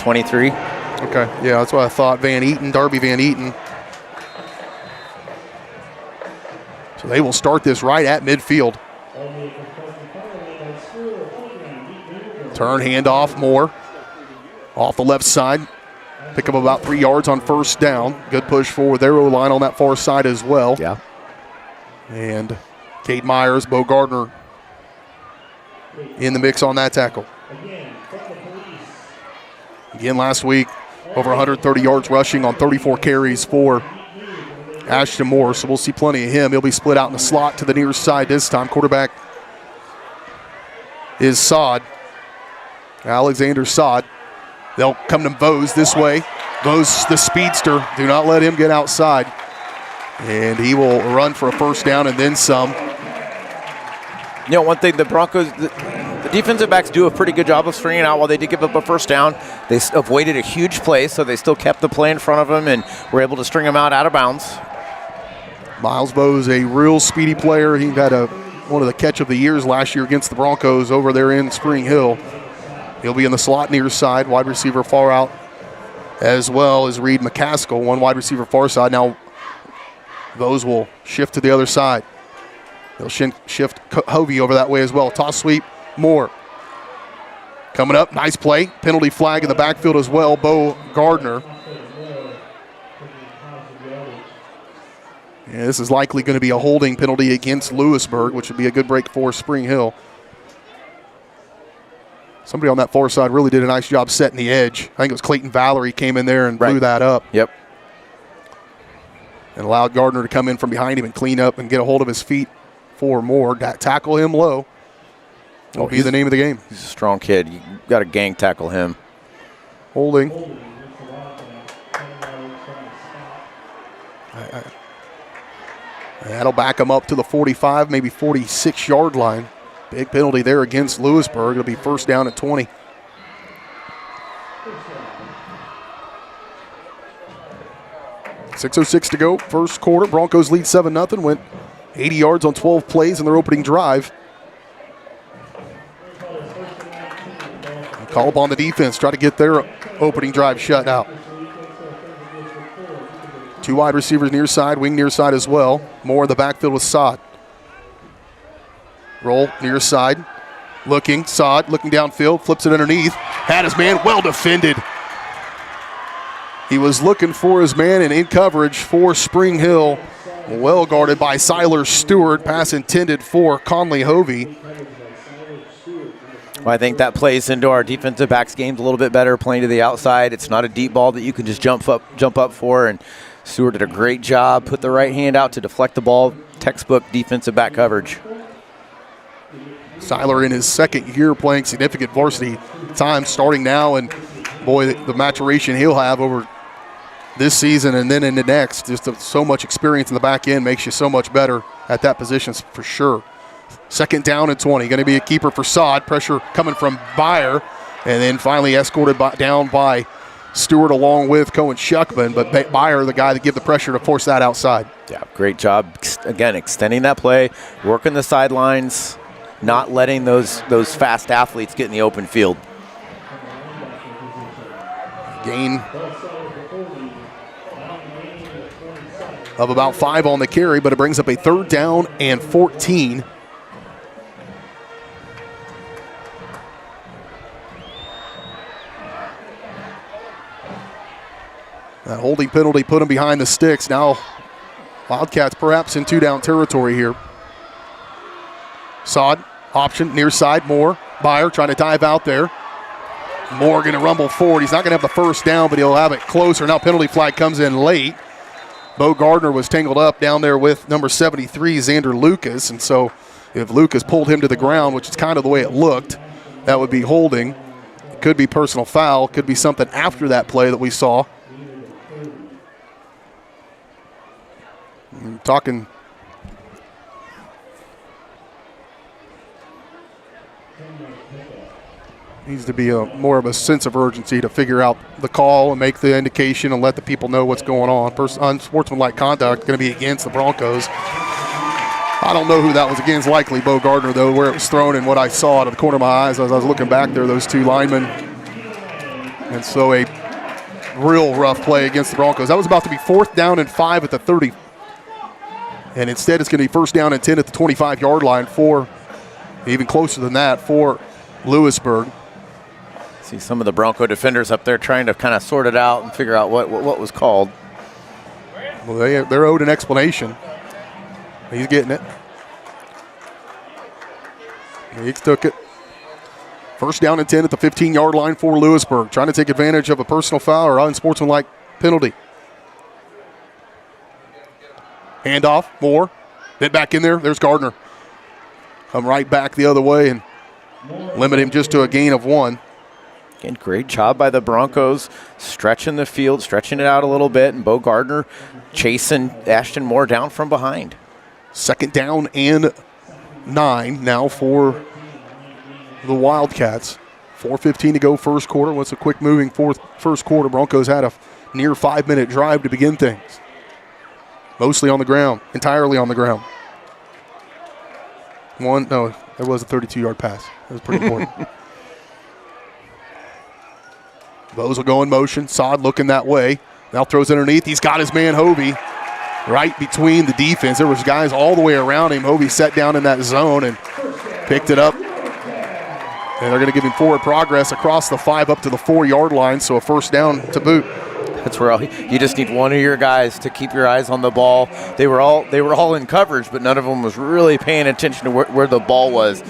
23. Okay, yeah, that's what I thought. Darby Van Eaton. So they will start this right at midfield. Turn, handoff, Moore. Off the left side. Pick up about 3 yards on 1st down. Good push forward their O-line on that far side as well. Yeah. And Cade Myers, Bo Gardner in the mix on that tackle. Again, last week, over 130 yards rushing on 34 carries for Ashton Moore, so we'll see plenty of him. He'll be split out in the slot to the near side this time. Quarterback is Sod, Alexander Sod. They'll come to Vose this way. Vose, the speedster. Do not let him get outside. And he will run for a 1st down and then some. You know, one thing, the Broncos, the defensive backs do a pretty good job of stringing out. While they did give up a 1st down, they avoided a huge play, so they still kept the play in front of them and were able to string them out of bounds. Miles Vose, a real speedy player. He had one of the catch of the years last year against the Broncos over there in Spring Hill. He'll be in the slot near side, wide receiver far out, as well as Reed McCaskill, one wide receiver far side. Now those will shift to the other side. They'll shift Hovey over that way as well. Toss sweep, Moore. Coming up, nice play. Penalty flag in the backfield as well, Bo Gardner. Yeah, this is likely going to be a holding penalty against Lewisburg, which would be a good break for Spring Hill. Somebody on that far side really did a nice job setting the edge. I think it was Clayton Valerie came in there and blew that up. Yep. And allowed Gardner to come in from behind him and clean up and get a hold of his feet for Moore. Tackle him low. That'll be the name of the game. He's a strong kid. You got to gang tackle him. Holding. That'll back him up to the 45, maybe 46-yard line. Big penalty there against Lewisburg. It'll be 1st down at 20. .606 to go, 1st quarter. Broncos lead 7-0. Went 80 yards on 12 plays in their opening drive. Call upon the defense, try to get their opening drive shut out. 2 wide receivers near side, wing near side as well. More in the backfield with Sod. Roll near side, Sod looking downfield, flips it underneath. Had his man well defended. He was looking for his man and in coverage for Spring Hill. Well guarded by Siler Stewart. Pass intended for Conley Hovey. Well, I think that plays into our defensive backs games a little bit better, playing to the outside. It's not a deep ball that you can just jump up for, and Stewart did a great job, put the right hand out to deflect the ball. Textbook defensive back coverage. Siler in his 2nd year playing significant varsity time, starting now, and boy, the maturation he'll have over this season and then into next. Just so much experience in the back end makes you so much better at that position for sure. 2nd down and 20. Going to be a keeper for Sod. Pressure coming from Byer, and then finally escorted down by Stewart along with Cohen Shuckman, but Byer, the guy that give the pressure to force that outside. Yeah, great job. Again, extending that play, working the sidelines, not letting those fast athletes get in the open field. Gain of about 5 on the carry, but it brings up a 3rd down and 14. That holding penalty put him behind the sticks. Now Wildcats perhaps in 2-down territory here. Sod, option, near side, Moore. Byer trying to dive out there. Moore going to rumble forward. He's not going to have the first down, but he'll have it closer. Now penalty flag comes in late. Bo Gardner was tangled up down there with number 73, Xander Lucas. And so if Lucas pulled him to the ground, which is kind of the way it looked, that would be holding. It could be personal foul. Could be something after that play that we saw. I'm talking needs to be more of a sense of urgency to figure out the call and make the indication and let the people know what's going on. Unsportsmanlike conduct going to be against the Broncos. I don't know who that was against. Likely Bo Gardner, though, where it was thrown and what I saw out of the corner of my eyes as I was looking back there, those 2 linemen. And so a real rough play against the Broncos. That was about to be 4th down and 5 at the 30. And instead it's going to be 1st down and 10 at the 25-yard line for, even closer than that, for Lewisburg. See some of the Bronco defenders up there trying to kind of sort it out and figure out what was called. Well, they're owed an explanation. He's getting it. He took it. 1st down and 10 at the 15-yard line for Lewisburg, trying to take advantage of a personal foul or unsportsmanlike penalty. Handoff, Moore. Then back in there. There's Gardner. Come right back the other way and limit him just to a gain of 1. Again, great job by the Broncos, stretching the field, stretching it out a little bit, and Bo Gardner chasing Ashton Moore down from behind. 2nd down and 9 now for the Wildcats. 4:15 to go first quarter. What's a quick moving first quarter? Broncos had a near 5-minute drive to begin things. Mostly on the ground, entirely on the ground. There was a 32-yard pass. That was pretty important. Bose will go in motion. Sod looking that way. Now throws underneath. He's got his man Hovey right between the defense. There was guys all the way around him. Hovey sat down in that zone and picked it up. And they're going to give him forward progress across the 5 up to the 4-yard line, so a 1st down to boot. That's where you just need one of your guys to keep your eyes on the ball. They were all in coverage, but none of them was really paying attention to where the ball was.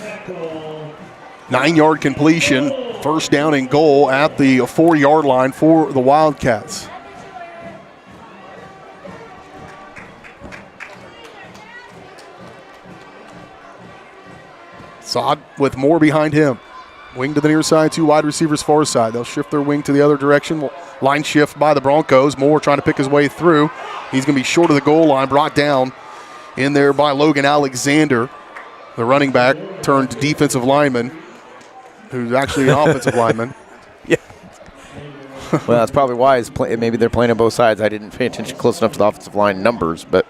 9-yard completion, 1st down and goal at the 4-yard line for the Wildcats. Sod with Moore behind him. Wing to the near side, 2 wide receivers far side. They'll shift their wing to the other direction. Line shift by the Broncos. Moore trying to pick his way through. He's going to be short of the goal line, brought down in there by Logan Alexander, the running back turned defensive lineman, who's actually an offensive lineman. Yeah. Well, that's probably why maybe they're playing on both sides. I didn't pay attention close enough to the offensive line numbers, but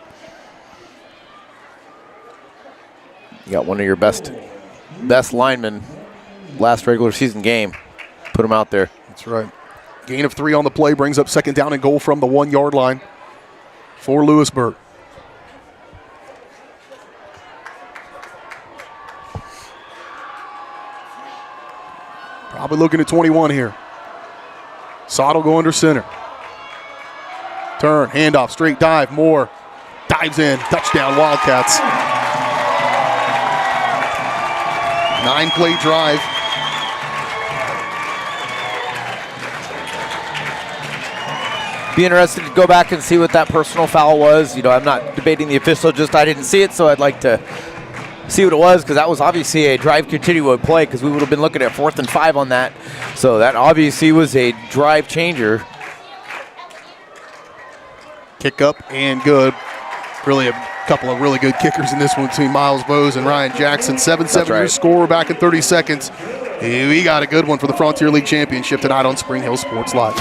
you got one of your best linemen last regular season game. Put him out there. That's right. Gain of 3 on the play brings up 2nd down and goal from the 1-yard line for Lewisburg. Probably looking at 21 here. Sod will go under center. Turn, handoff, straight dive. Moore dives in. Touchdown, Wildcats. 9-play drive. Be interested to go back and see what that personal foul was. You know, I'm not debating the official, just I didn't see it, so I'd like to see what it was, because that was obviously a drive continuing play, because we would have been looking at 4th and 5 on that. So that obviously was a drive changer. Kick up and good. Really a couple of really good kickers in this one between Miles Bose and Ryan Jackson. 7-7 your score back in 30 seconds. We got a good one for the Frontier League Championship tonight on Spring Hill Sports Live.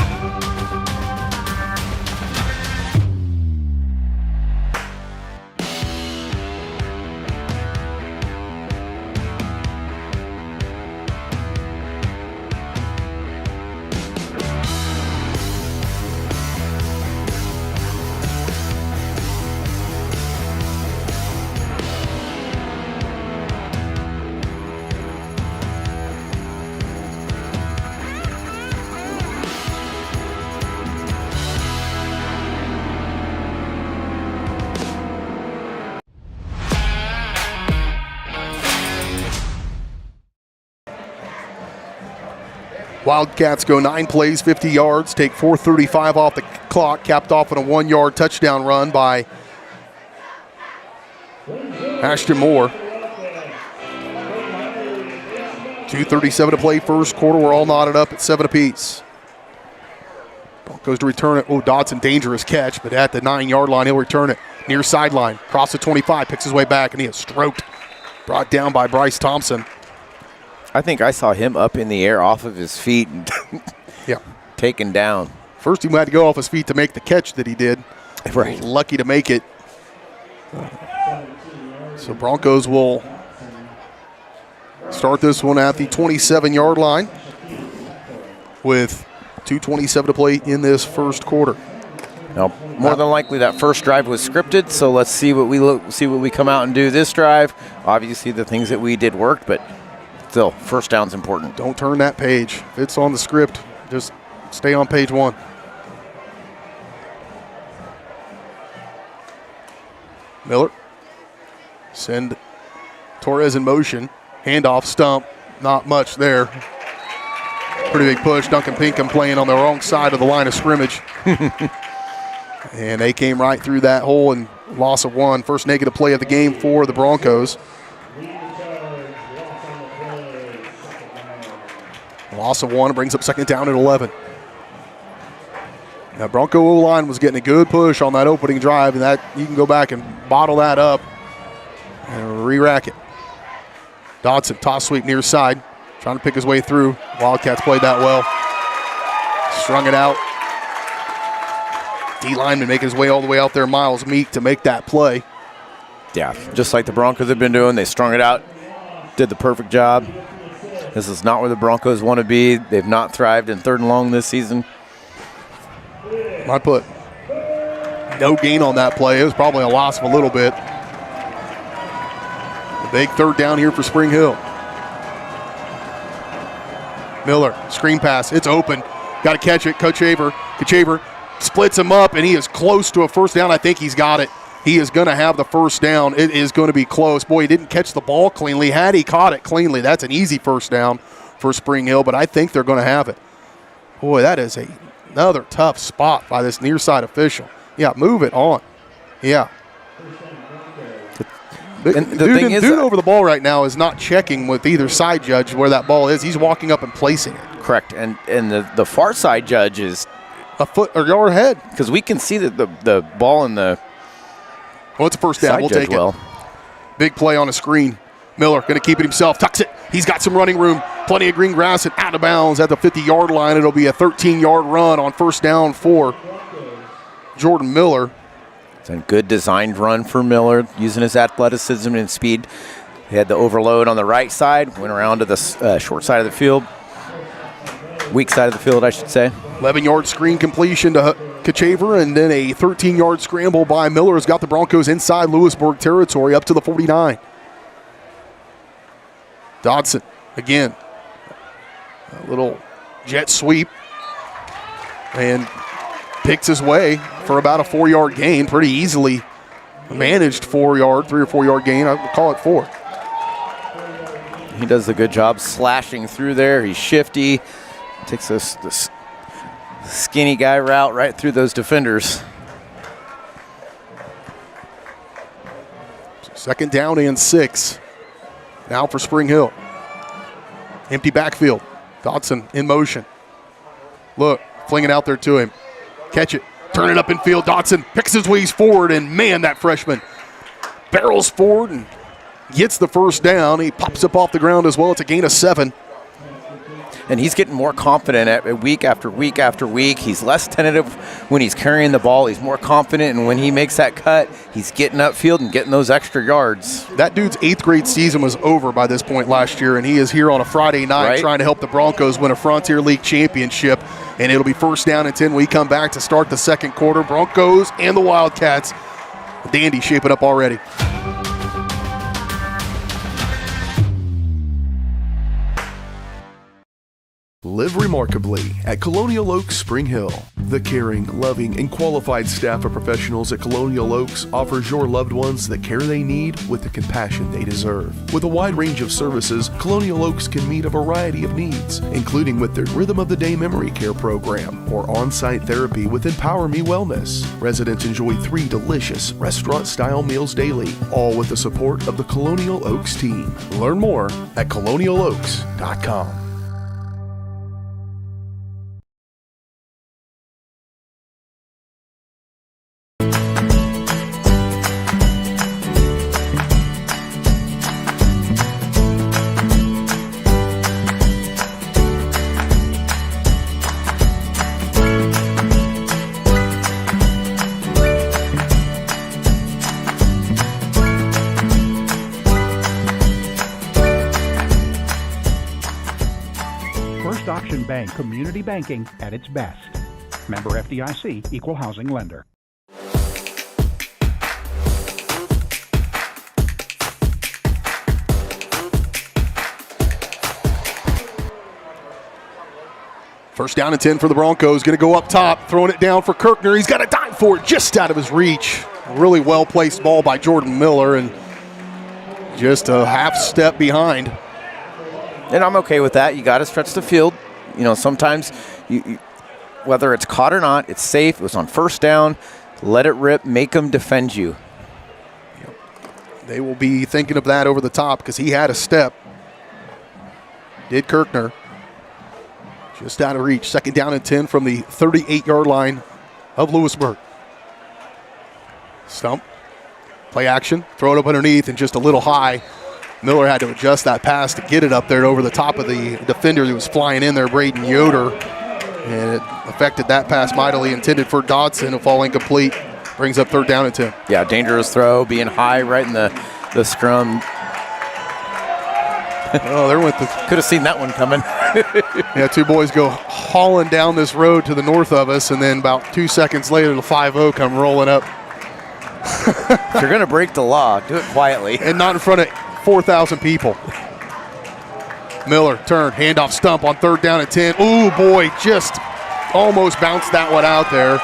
Wildcats go 9 plays, 50 yards, take 4:35 off the clock, capped off on a 1-yard touchdown run by Ashton Moore. 2:37 to play first quarter. We're all knotted up at 7 apiece. Broncos to return it. Oh, Dodson, dangerous catch, but at the 9-yard line, he'll return it. Near sideline, cross the 25, picks his way back, and he is stroked. Brought down by Bryce Thompson. I think I saw him up in the air off of his feet and yeah, taken down. First, he had to go off his feet to make the catch that he did. Right. Lucky to make it. So Broncos will start this one at the 27-yard line with 2:27 to play in this first quarter. Now, more than likely that first drive was scripted, so let's see what we come out and do this drive. Obviously, the things that we did worked, but still, first down's important. Don't turn that page. If it's on the script, just stay on page 1. Miller. Send Torres in motion. Handoff, stump. Not much there. Pretty big push. Duncan Pinkham playing on the wrong side of the line of scrimmage. And they came right through that hole and loss of 1. First negative play of the game for the Broncos. Loss of 1 brings up second down at 11. Now Bronco O-line was getting a good push on that opening drive, and that you can go back and bottle that up and re-rack it. Dodson, toss sweep near side, trying to pick his way through. Wildcats played that well. Strung it out. D-lineman making his way all the way out there, Miles Meek, to make that play. Yeah, just like the Broncos have been doing. They strung it out, did the perfect job. This is not where the Broncos want to be. They've not thrived in 3rd and long this season. I put no gain on that play. It was probably a loss of a little bit. A big 3rd down here for Spring Hill. Miller, screen pass. It's open. Got to catch it. Kachaver splits him up, and he is close to a first down. I think he's got it. He is going to have the first down. It is going to be close. Boy, he didn't catch the ball cleanly. Had he caught it cleanly, that's an easy first down for Spring Hill, but I think they're going to have it. Boy, that is another tough spot by this near side official. Yeah, move it on. Yeah. Dude over the ball right now is not checking with either side judge where that ball is. He's walking up and placing it. Correct. And the far side judge is a foot or yard ahead. Because we can see that the ball in the it's a first down. We'll take it. Big play on a screen. Miller going to keep it himself. Tucks it. He's got some running room. Plenty of green grass and out of bounds at the 50-yard line. It'll be a 13-yard run on first down for Jordan Miller. It's a good designed run for Miller, using his athleticism and speed. He had the overload on the right side, went around to the short side of the field. Weak side of the field, I should say. 11-yard screen completion to Kachaver, and then a 13-yard scramble by Miller has got the Broncos inside Lewisburg territory up to the 49. Dodson again. A little jet sweep. And picks his way for about a 4-yard gain. Pretty easily managed 3 or 4 yard gain. I would call it 4. He does a good job slashing through there. He's shifty. Takes this skinny guy route right through those defenders. Second down and 6. Now for Spring Hill. Empty backfield. Dodson in motion. Look, fling it out there to him. Catch it. Turn it up in field. Dodson picks his ways forward, and man, that freshman barrels forward and gets the first down. He pops up off the ground as well. It's a gain of 7. And he's getting more confident at week after week after week. He's less tentative when he's carrying the ball. He's more confident, and when he makes that cut, he's getting upfield and getting those extra yards. That dude's 8th grade season was over by this point last year, and he is here on a Friday night trying to help the Broncos win a Frontier League championship. And it'll be first down and 10. We come back to start the second quarter. Broncos and the Wildcats. Dandy shaping up already. live remarkably at Colonial Oaks Spring Hill. The caring, loving, and qualified staff of professionals at Colonial Oaks offers your loved ones the care they need with the compassion they deserve. With a wide range of services, Colonial Oaks can meet a variety of needs, including with their Rhythm of the Day Memory Care program or on-site therapy with Empower Me Wellness. Residents enjoy 3 delicious restaurant-style meals daily, all with the support of the Colonial Oaks team. Learn more at colonialoaks.com. Auction Bank, community banking at its best. Member FDIC, equal housing lender. First down and 10 for the Broncos. Going to go up top, throwing it down for Kirkner. He's got a dive for it just out of his reach. Really well-placed ball by Jordan Miller, and just a half step behind. And I'm okay with that. You got to stretch the field. You know, sometimes, whether it's caught or not, it's safe. It was on first down. Let it rip. Make them defend you. They will be thinking of that over the top because he had a step. Did Kirkner. Just out of reach. Second down and 10 from the 38-yard line of Lewisburg. Stump. Play action. Throw it up underneath and just a little high. Miller had to adjust that pass to get it up there over the top of the defender who was flying in there, Braden Yoder. And it affected that pass mightily, intended for Dodson, a fall incomplete. Brings up third down and 10. Yeah, dangerous throw, being high right in the scrum. Oh, there went the... Could have seen that one coming. Yeah, two boys go hauling down this road to the north of us, and then about 2 seconds later, the 5-0 come rolling up. If you're going to break the law, do it quietly. And not in front of 4,000 people. Miller, turn, handoff, Stump on third down and 10. Ooh, boy, just almost bounced that one out there.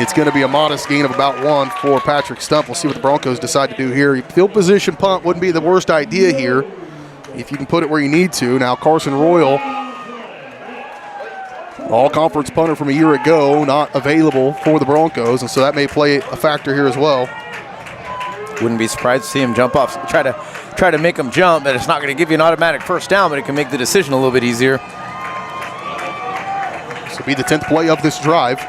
It's going to be a modest gain of about 1 for Patrick Stump. We'll see what the Broncos decide to do here. Field position punt wouldn't be the worst idea here if you can put it where you need to. Now Carson Royal, all-conference punter from a year ago, not available for the Broncos, and so that may play a factor here as well. Wouldn't be surprised to see him jump off. Try to make him jump, but it's not going to give you an automatic first down, but it can make the decision a little bit easier. This will be the 10th play of this drive.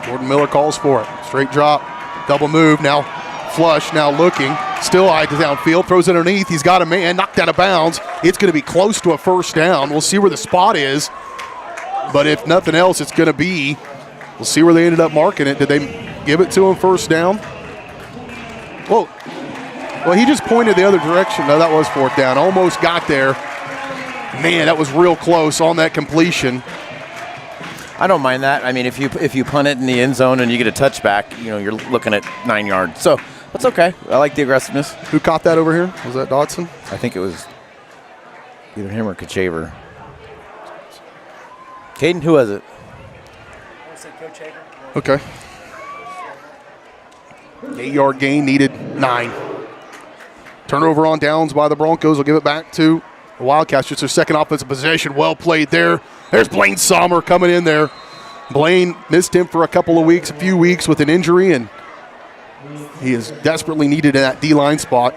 Jordan Miller calls for it. Straight drop, double move, now flush, now looking. Still high downfield, throws it underneath. He's got a man, knocked out of bounds. It's going to be close to a first down. We'll see where the spot is. But if nothing else, it's going to be, we'll see where they ended up marking it. Did they give it to him first down? Whoa. Well, he just pointed the other direction. No, that was fourth down. Almost got there. Man, that was real close on that completion. I don't mind that. I mean, if you punt it in the end zone and you get a touchback, you know, you're looking at 9 yards. So that's okay. I like the aggressiveness. Who caught that over here? Was that Dodson? I think it was either him or Kachaver. Caden, who was it? I would say Coach Hager. Okay. 8-yard gain, needed 9. Turnover on downs by the Broncos. Will give it back to the Wildcats. Just their second offensive possession. Well played there. There's Blaine Sommer coming in there. Blaine missed him for a few weeks with an injury, and he is desperately needed in that D-line spot.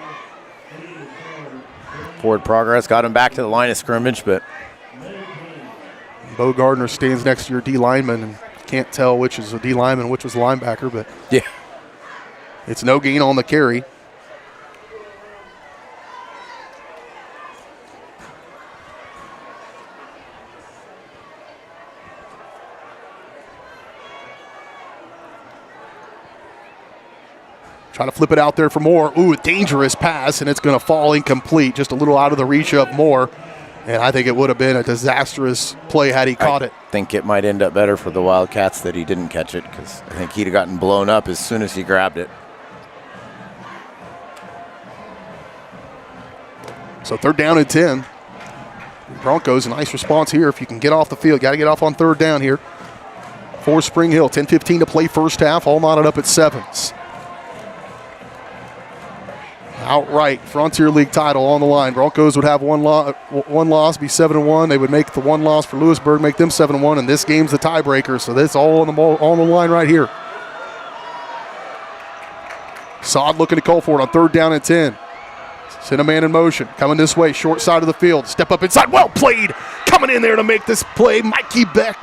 Forward progress got him back to the line of scrimmage, but Bo Gardner stands next to your D lineman and can't tell which is a D lineman, which was a linebacker, but yeah, it's no gain on the carry. Trying to flip it out there for Moore. Ooh, a dangerous pass, and it's going to fall incomplete, just a little out of the reach of Moore. And I think it would have been a disastrous play had he caught it. I think it might end up better for the Wildcats that he didn't catch it, because I think he'd have gotten blown up as soon as he grabbed it. So 3rd down and 10. Broncos, a nice response here. If you can get off the field, got to get off on 3rd down here for Spring Hill. 10:15 to play first half, all knotted up at 7s. Outright Frontier League title on the line. Broncos would have one loss, be 7-1. They would make the one loss for Lewisburg, make them 7-1, and this game's the tiebreaker. So this all on the line right here. Sod looking to call for it on 3rd down and 10. Send a man in motion, coming this way, short side of the field. Step up inside, well played. Coming in there to make this play, Mikey Beck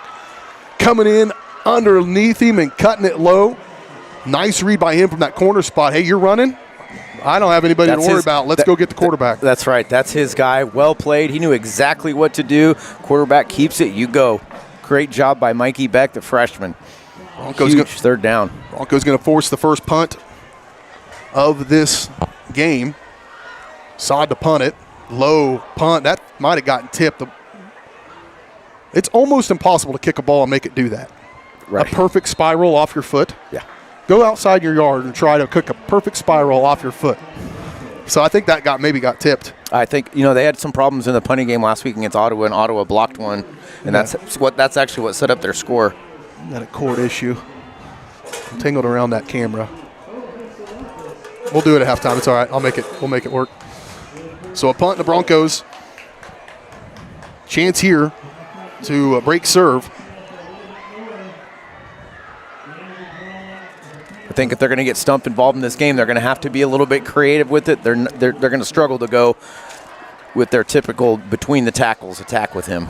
coming in underneath him and cutting it low. Nice read by him from that corner spot. Hey, you're running? I don't have anybody to worry about. Let's go get the quarterback. That's right. That's his guy. Well played. He knew exactly what to do. Quarterback keeps it. You go. Great job by Mikey Beck, the freshman. Broncos Huge 3rd down. Broncos going to force the first punt of this game. Sod to punt it. Low punt. That might have gotten tipped. It's almost impossible to kick a ball and make it do that. Right. A perfect spiral off your foot. Yeah. Go outside your yard and try to cook a perfect spiral off your foot. So I think that maybe got tipped. I think, they had some problems in the punting game last week against Ottawa, and Ottawa blocked one, and that's actually what set up their score. Not a cord issue. I'm tangled around that camera. We'll do it at halftime. It's all right. We'll make it work. So a punt, the Broncos. Chance here to break serve. I think if they're going to get Stump involved in this game, they're going to have to be a little bit creative with it. They're going to struggle to go with their typical between the tackles attack with him.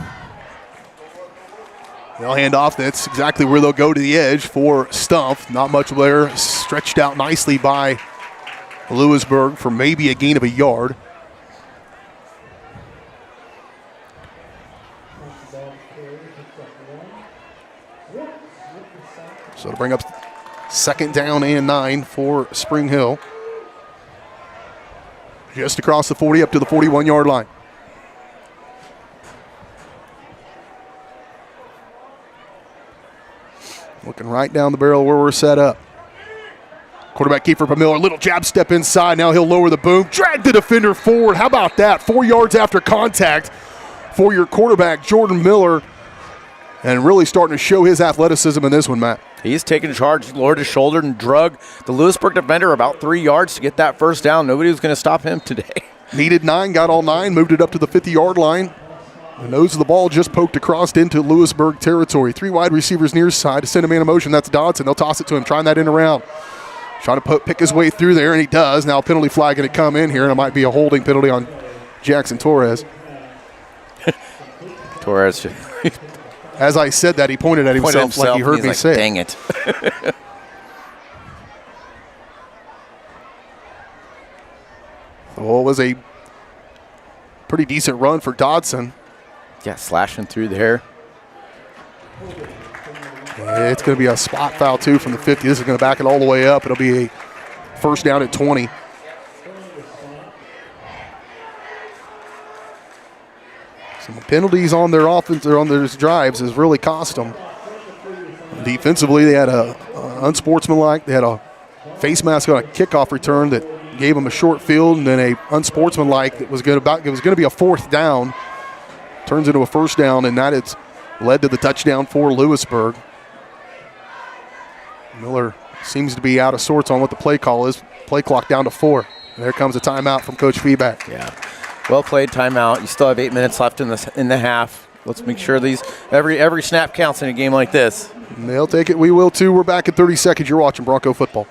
They'll hand off. That's exactly where they'll go to the edge for Stump. Not much there. Stretched out nicely by Lewisburg for maybe a gain of a yard. So to bring up 2nd down and 9 for Spring Hill. Just across the 40 up to the 41-yard line. Looking right down the barrel where we're set up. Quarterback Kiefer Miller, little jab step inside. Now he'll lower the boom, drag the defender forward. How about that? 4 yards after contact for your quarterback, Jordan Miller. And really starting to show his athleticism in this one, Matt. He's taking charge, lowered his shoulder, and drug the Lewisburg defender about 3 yards to get that first down. Nobody was going to stop him today. Needed 9, got all 9, moved it up to the 50-yard line. The nose of the ball just poked across into Lewisburg territory. 3 wide receivers near side to send a man in motion. That's Dodson. They'll toss it to him, trying that in around. Trying to pick his way through there, and he does. Now a penalty flag going to come in here, and it might be a holding penalty on Jackson Torres. Torres. As I said that, he pointed at himself like he heard me say. Dang it. Well, it was a pretty decent run for Dodson. Yeah, slashing through there. It's going to be a spot foul, too, from the 50. This is going to back it all the way up. It'll be a 1st down at 20. Some penalties on their offense or on their drives has really cost them. Defensively, they had a unsportsmanlike. They had a face mask on a kickoff return that gave them a short field, and then a unsportsmanlike that was going to be a 4th down. Turns into a 1st down, and that it's led to the touchdown for Lewisburg. Miller seems to be out of sorts on what the play call is. Play clock down to 4. And there comes a timeout from Coach Feedback. Yeah. Well played, timeout. You still have 8 minutes left in the half. Let's make sure every snap counts in a game like this. And they'll take it. We will too. We're back in 30 seconds. You're watching Bronco football.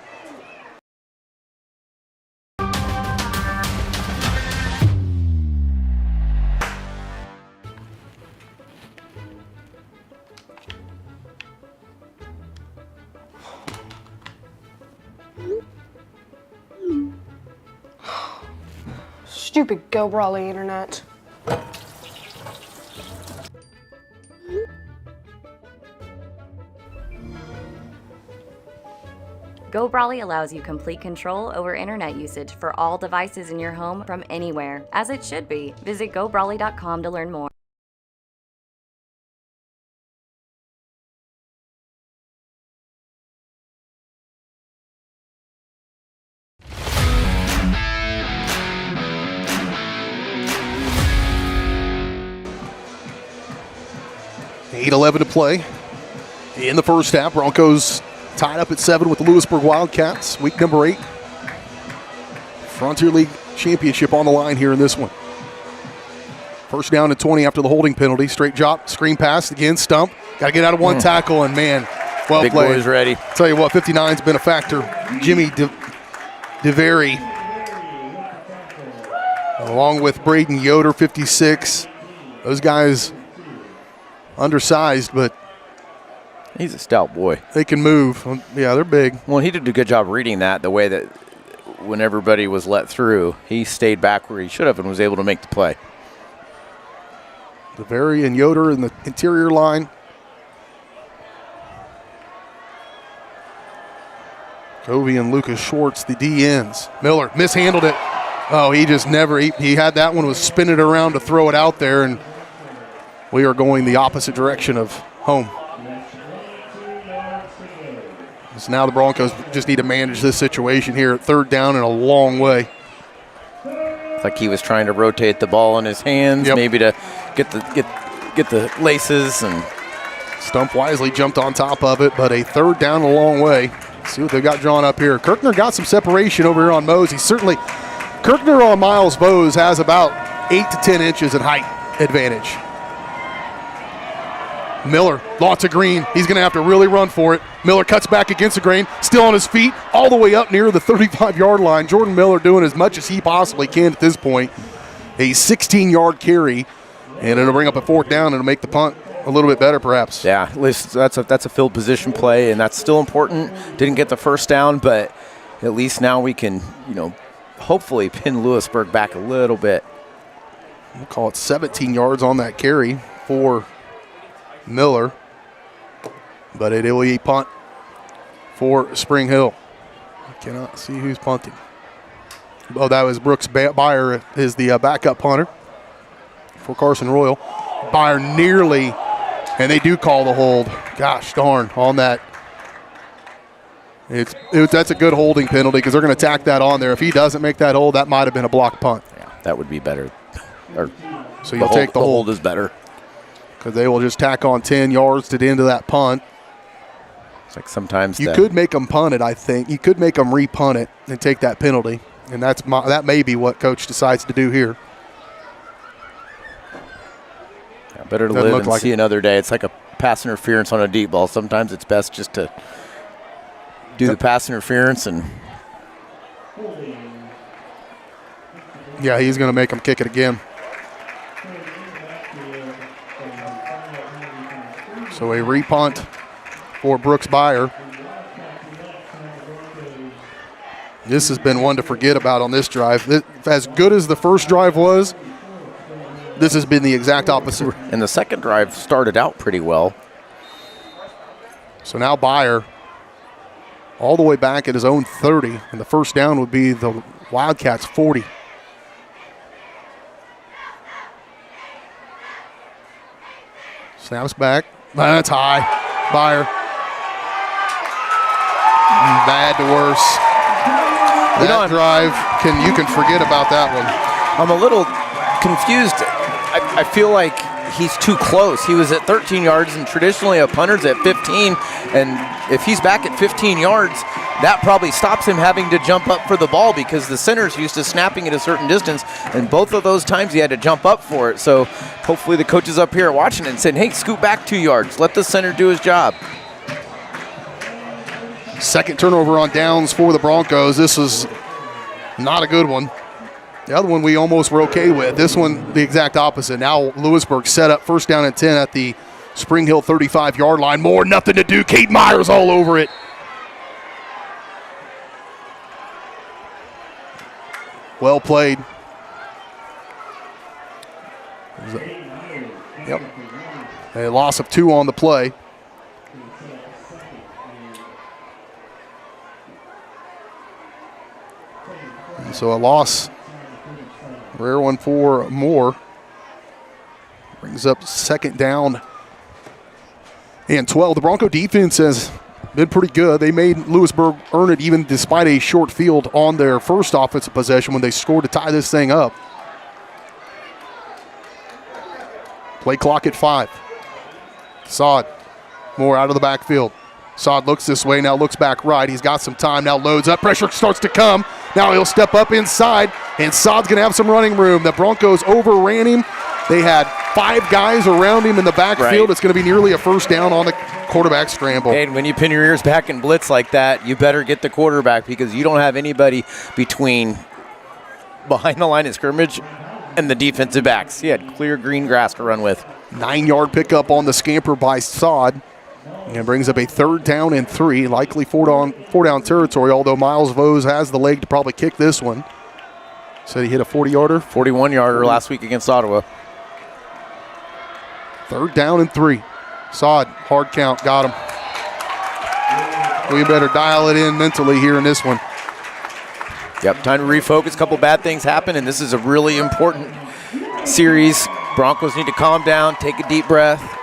Stupid Go Brawley internet. Go Brawley allows you complete control over internet usage for all devices in your home from anywhere, as it should be. Visit GoBrawley.com to learn more. 8:11 to play in the first half. Broncos tied up at 7 with the Lewisburg Wildcats. Week number 8. Frontier League Championship on the line here in this one. First down and 20 after the holding penalty. Straight drop, screen pass again, stump. Got to get out of one tackle, and man, well Big played. boy's ready. Tell you what, 59's been a factor. Jimmy DeVary, along with Braden Yoder, 56. Those guys undersized, but he's a stout boy. They can move. Yeah, they're big. Well, he did a good job reading that, the way that when everybody was let through, he stayed back where he should have and was able to make the play. DeVary and Yoder in the interior line. Covey and Lucas Schwartz, the DNs. Miller mishandled it. Oh, he just never, he had that one, was spinning around to throw it out there, and we are going the opposite direction of home. So now the Broncos just need to manage this situation here at third down in a long way. Like he was trying to rotate the ball in his hands, maybe to get the laces, and Stump wisely jumped on top of it, but a third down a long way. Let's see what they got drawn up here. Kirkner got some separation over here on Mose. Kirkner on Miles Bose has about 8 to 10 inches in height advantage. Miller, lots of green. He's going to have to really run for it. Miller cuts back against the grain, still on his feet, all the way up near the 35-yard line. Jordan Miller doing as much as he possibly can at this point. A 16-yard carry, and it'll bring up a fourth down and it'll make the punt a little bit better, perhaps. Yeah, at least that's a field position play, and that's still important. Didn't get the first down, but at least now we can, hopefully pin Lewisburg back a little bit. We'll call it 17 yards on that carry for Miller, but it will be a punt for Spring Hill. I cannot see who's punting. Oh, that was Brooks Byer is the backup punter for Carson Royal. Byer nearly, and they do call the hold. Gosh darn on that. That's a good holding penalty because they're going to tack that on there. If he doesn't make that hold, that might have been a block punt. Yeah, that would be better. So you'll take the hold is better. Because they will just tack on 10 yards to the end of that punt. It's like sometimes you could make them punt it, I think. You could make them re-punt it and take that penalty. And that may be what Coach decides to do here. Yeah, better to live and see another day. It's like a pass interference on a deep ball. Sometimes it's best just to do the pass interference. And yeah, he's going to make them kick it again. So a repunt for Brooks Byer. This has been one to forget about on this drive. As good as the first drive was, this has been the exact opposite. And the second drive started out pretty well. So now Byer all the way back at his own 30, and the first down would be the Wildcats 40. Snaps back. That's high. Byer. Bad to worse. That drive, you can forget about that one. I'm a little confused. I feel like he's too close. He was at 13 yards, and traditionally a punter's at 15. And if he's back at 15 yards, that probably stops him having to jump up for the ball because the center's used to snapping at a certain distance. And both of those times he had to jump up for it. So hopefully the coaches up here are watching it and saying, hey, scoot back 2 yards. Let the center do his job. Second turnover on downs for the Broncos. This is not a good one. The other one we almost were okay with. This one, the exact opposite. Now Lewisburg set up first down and 10 at the Spring Hill 35-yard line. More, nothing to do. Kate Myers all over it. Well played. Yep. A loss of 2 on the play. And so a loss, rare one for Moore. Brings up second down and 12. The Bronco defense has been pretty good. They made Lewisburg earn it even despite a short field on their first offensive possession when they scored to tie this thing up. Play clock at 5. Saad, more out of the backfield. Saad looks this way, now looks back right. He's got some time, now loads up. Pressure starts to come. Now he'll step up inside, and Saad's going to have some running room. The Broncos overran him. They had 5 guys around him in the backfield. Right. It's going to be nearly a first down on the quarterback scramble. And when you pin your ears back and blitz like that, you better get the quarterback because you don't have anybody behind the line of scrimmage and the defensive backs. He had clear green grass to run with. 9-yard pickup on the scamper by Saad. And brings up a 3rd down and 3, likely four down territory, although Miles Vose has the leg to probably kick this one. Said he hit a 40-yarder. 41-yarder last week against Ottawa. 3rd down and 3. Saad, hard count, got him. We better dial it in mentally here in this one. Yep, time to refocus. A couple bad things happen, and this is a really important series. Broncos need to calm down, take a deep breath.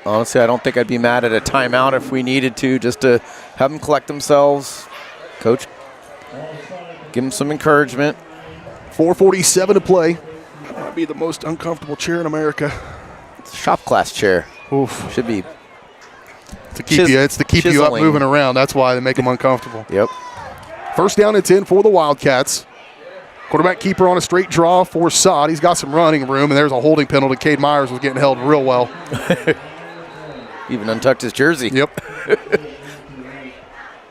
Honestly, I don't think I'd be mad at a timeout if we needed to, just to have them collect themselves. Coach, give them some encouragement. 4:47 to play. That might be the most uncomfortable chair in America. It's a shop class chair. Oof. Should be. To keep it's to keep you up moving around. That's why they make them uncomfortable. Yep. 1st down and 10 for the Wildcats. Quarterback keeper on a straight draw for Saad. He's got some running room, and there's a holding penalty. Cade Myers was getting held real well. Even untucked his jersey. Yep.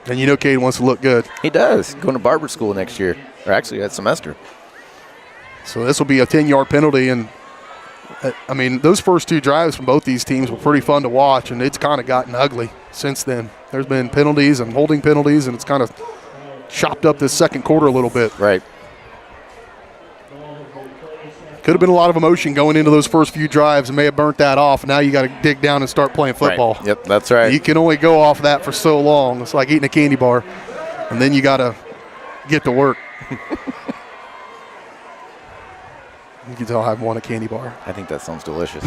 And you know Cade wants to look good. He does. Going to barber school next year. Or actually that semester. So this will be a 10-yard penalty. And, I mean, those first 2 drives from both these teams were pretty fun to watch, and it's kind of gotten ugly since then. There's been penalties and holding penalties, and it's kind of chopped up this second quarter a little bit. Right. Could have been a lot of emotion going into those first few drives and may have burnt that off. Now you got to dig down and start playing football. Right. Yep, that's right. You can only go off that for so long. It's like eating a candy bar. And then you got to get to work. You can tell I haven't won a candy bar. I think that sounds delicious.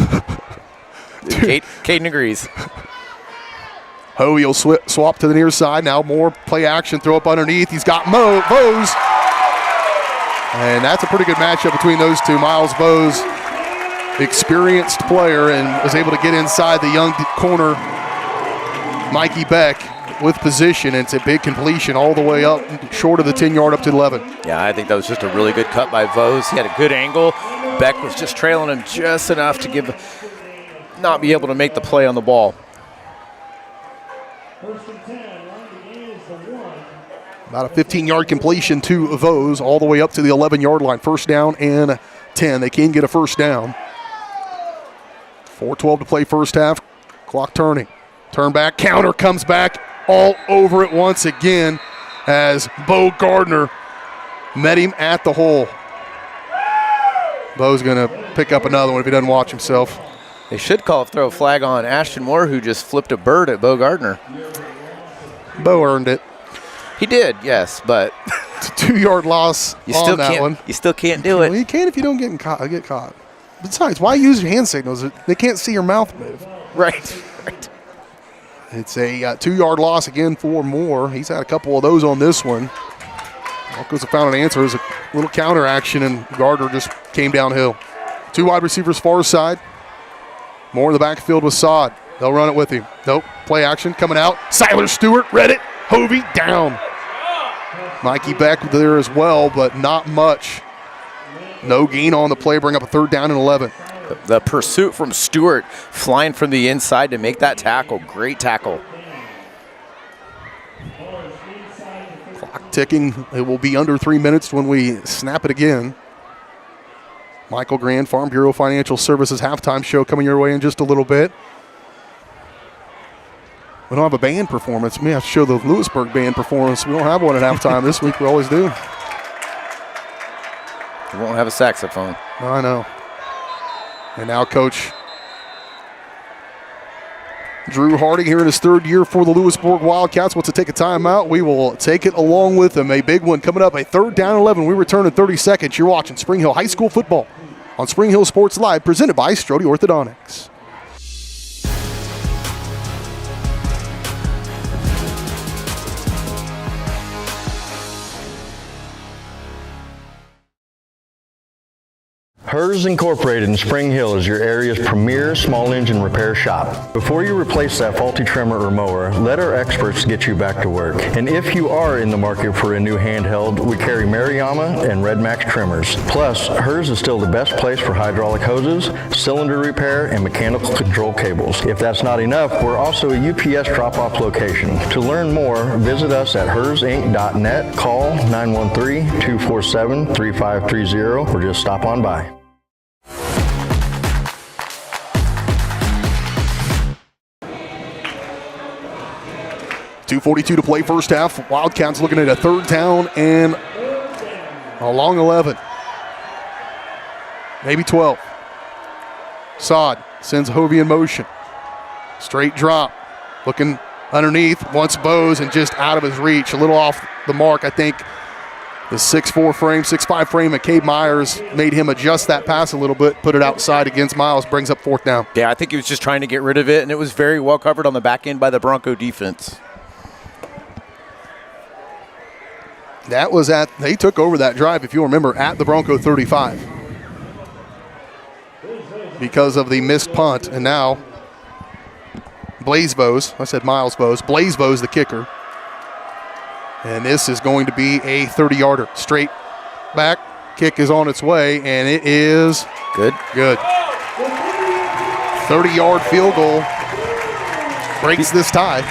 Caden agrees. Hoey will swap to the near side. Now more play action, throw up underneath. He's got Vose. And that's a pretty good matchup between those two. Miles Vose, experienced player, and was able to get inside the young corner, Mikey Beck, with position. And it's a big completion all the way up, short of the 10-yard up to 11. Yeah, I think that was just a really good cut by Vose. He had a good angle. Beck was just trailing him just enough to not be able to make the play on the ball. About a 15-yard completion to Vose all the way up to the 11-yard line. 1st down and 10. They can get a 1st down. 4:12 to play first half. Clock turning. Turn back. Counter comes back all over it once again as Bo Gardner met him at the hole. Bo's going to pick up another one if he doesn't watch himself. They should throw a flag on Ashton Moore, who just flipped a bird at Bo Gardner. Bo earned it. He did, yes, but it's a 2-yard loss on that one. You still can't do it. Well, you can if you don't get caught. Besides, why use your hand signals? They can't see your mouth move. Right. It's a 2-yard loss again for Moore. He's had a couple of those on this one. Broncos have found an answer. It was a little counter action, and Gardner just came downhill. 2 wide receivers far side. Moore in the backfield with Saad. They'll run it with him. Nope. Play action coming out. Siler Stewart read it. Hovey down. Mikey Beck there as well, but not much. No gain on the play. Bring up a 3rd down and 11. The pursuit from Stewart, flying from the inside to make that tackle. Great tackle. Clock ticking. It will be under 3 minutes when we snap it again. Michael Grand, Farm Bureau Financial Services halftime show coming your way in just a little bit. We don't have a band performance. We have to show the Lewisburg band performance. We don't have one at halftime this week. We always do. We won't have a saxophone. I know. And now Coach Drew Harding here in his 3rd year for the Lewisburg Wildcats wants to take a timeout. We will take it along with him. A big one coming up, a 3rd down and 11. We return in 30 seconds. You're watching Spring Hill High School football on Spring Hill Sports Live, presented by Strode Orthodontics. Hers Incorporated in Spring Hill is your area's premier small engine repair shop. Before you replace that faulty trimmer or mower, let our experts get you back to work. And if you are in the market for a new handheld, we carry Maruyama and Red Max trimmers. Plus, Hers is still the best place for hydraulic hoses, cylinder repair, and mechanical control cables. If that's not enough, we're also a UPS drop-off location. To learn more, visit us at hersinc.net, call 913-247-3530, or just stop on by. 2:42 to play first half. Wildcats looking at a third down and a long 11. Maybe 12. Sod sends Hovey in motion. Straight drop. Looking underneath. Wants Bose and just out of his reach. A little off the mark, I think. The 6'4 frame, 6'5 frame of Cade Myers made him adjust that pass a little bit, put it outside against Miles, brings up fourth down. Yeah, I think he was just trying to get rid of it, and it was very well covered on the back end by the Bronco defense. That was they took over that drive, if you'll remember, at the Bronco 35 because of the missed punt. And now Blaze Bose, I said Miles Bose, Blaze Bose the kicker. And this is going to be a 30-yarder. Straight back, kick is on its way, and it is good. 30-yard field goal breaks this tie.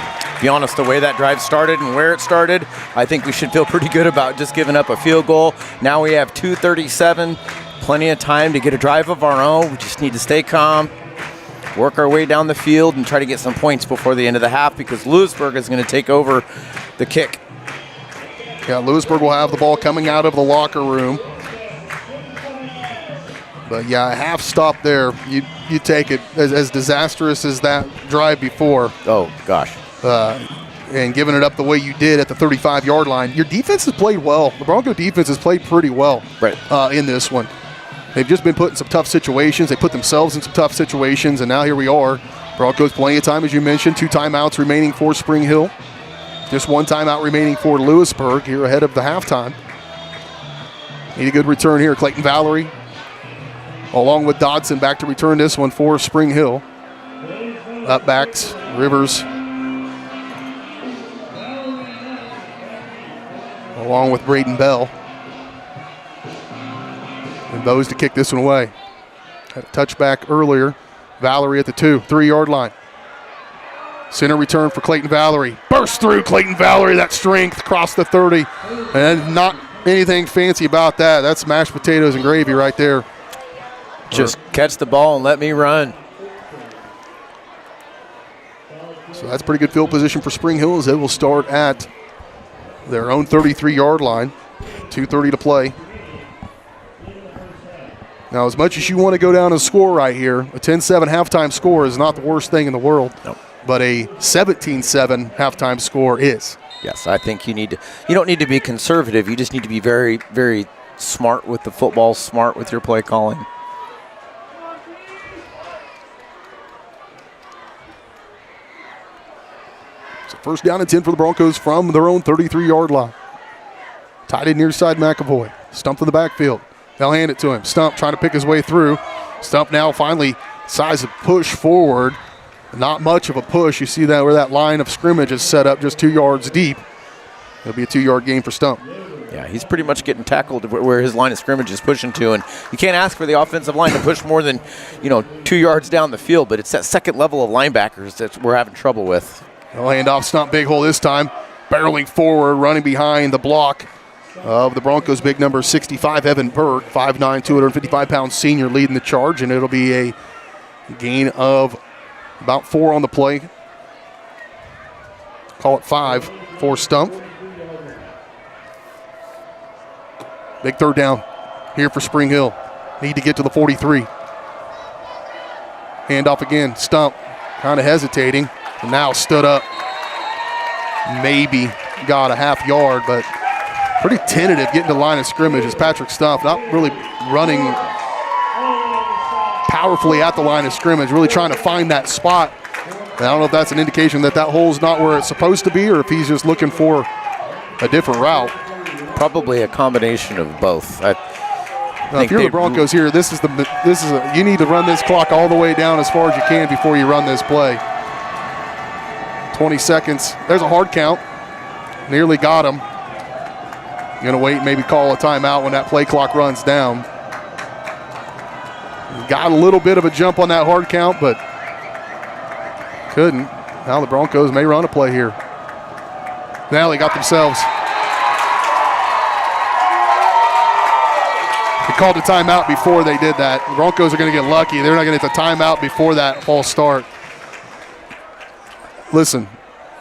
Be honest, the way that drive started and where it started, I think we should feel pretty good about just giving up a field goal. Now we have 2:37, plenty of time to get a drive of our own. We just need to stay calm, work our way down the field, and try to get some points before the end of the half because Lewisburg is going to take over the kick. Yeah, Lewisburg will have the ball coming out of the locker room. But yeah, a half stop there, you take it as disastrous as that drive before. Oh, gosh. And giving it up the way you did at the 35-yard line. Your defense has played well. The Bronco defense has played pretty well in this one. They've just been put in some tough situations. They put themselves in some tough situations, and now here we are. Broncos plenty of time, as you mentioned. 2 timeouts remaining for Spring Hill. Just 1 timeout remaining for Lewisburg here ahead of the halftime. Need a good return here. Clayton Valerie, along with Dodson, back to return this one for Spring Hill. Up backs, Rivers, along with Braden Bell. And Bose to kick this one away. Had a touchback earlier. Valerie at the 3-yard line. Center return for Clayton Valerie. Burst through Clayton Valerie, that strength across the 30. And not anything fancy about that. That's mashed potatoes and gravy right there. Just catch the ball and let me run. So that's pretty good field position for Spring Hill as they will start at their own 33-yard line. 2:30 to play. Now, as much as you want to go down and score right here, a 10-7 halftime score is not the worst thing in the world. No. But a 17-7 halftime score is. Yes, I think you don't need to be conservative. You just need to be very, very smart with the football, smart with your play calling. So first down and 10 for the Broncos from their own 33-yard line. Tied in near side McAvoy. Stump in the backfield. They'll hand it to him. Stump trying to pick his way through. Stump now finally decides to push forward. Not much of a push. You see that where that line of scrimmage is set up just 2 yards deep. It'll be a 2-yard gain for Stump. Yeah, he's pretty much getting tackled where his line of scrimmage is pushing to, and you can't ask for the offensive line to push more than 2 yards down the field, but it's that second level of linebackers that we're having trouble with. They'll hand off. Stump big hole this time. Barreling forward, running behind the block of the Broncos' big number 65, Evan Berg, 5'9", 255-pound senior leading the charge, and it'll be a gain of about 4 on the play. Call it 5 for Stump. Big third down here for Spring Hill. Need to get to the 43. Handoff again. Stump kind of hesitating, and now stood up. Maybe got a half yard, but pretty tentative getting to the line of scrimmage as Patrick Stump, not really running powerfully at the line of scrimmage, really trying to find that spot. And I don't know if that's an indication that that hole's not where it's supposed to be or if he's just looking for a different route. Probably a combination of both. If you're the Broncos here, you need to run this clock all the way down as far as you can before you run this play. 20 seconds. There's a hard count. Nearly got him. Going to wait and maybe call a timeout when that play clock runs down. Got a little bit of a jump on that hard count, but couldn't. Now the Broncos may run a play here. Now they got themselves. They called a timeout before they did that. The Broncos are going to get lucky. They're not going to get the timeout before that false start. Listen,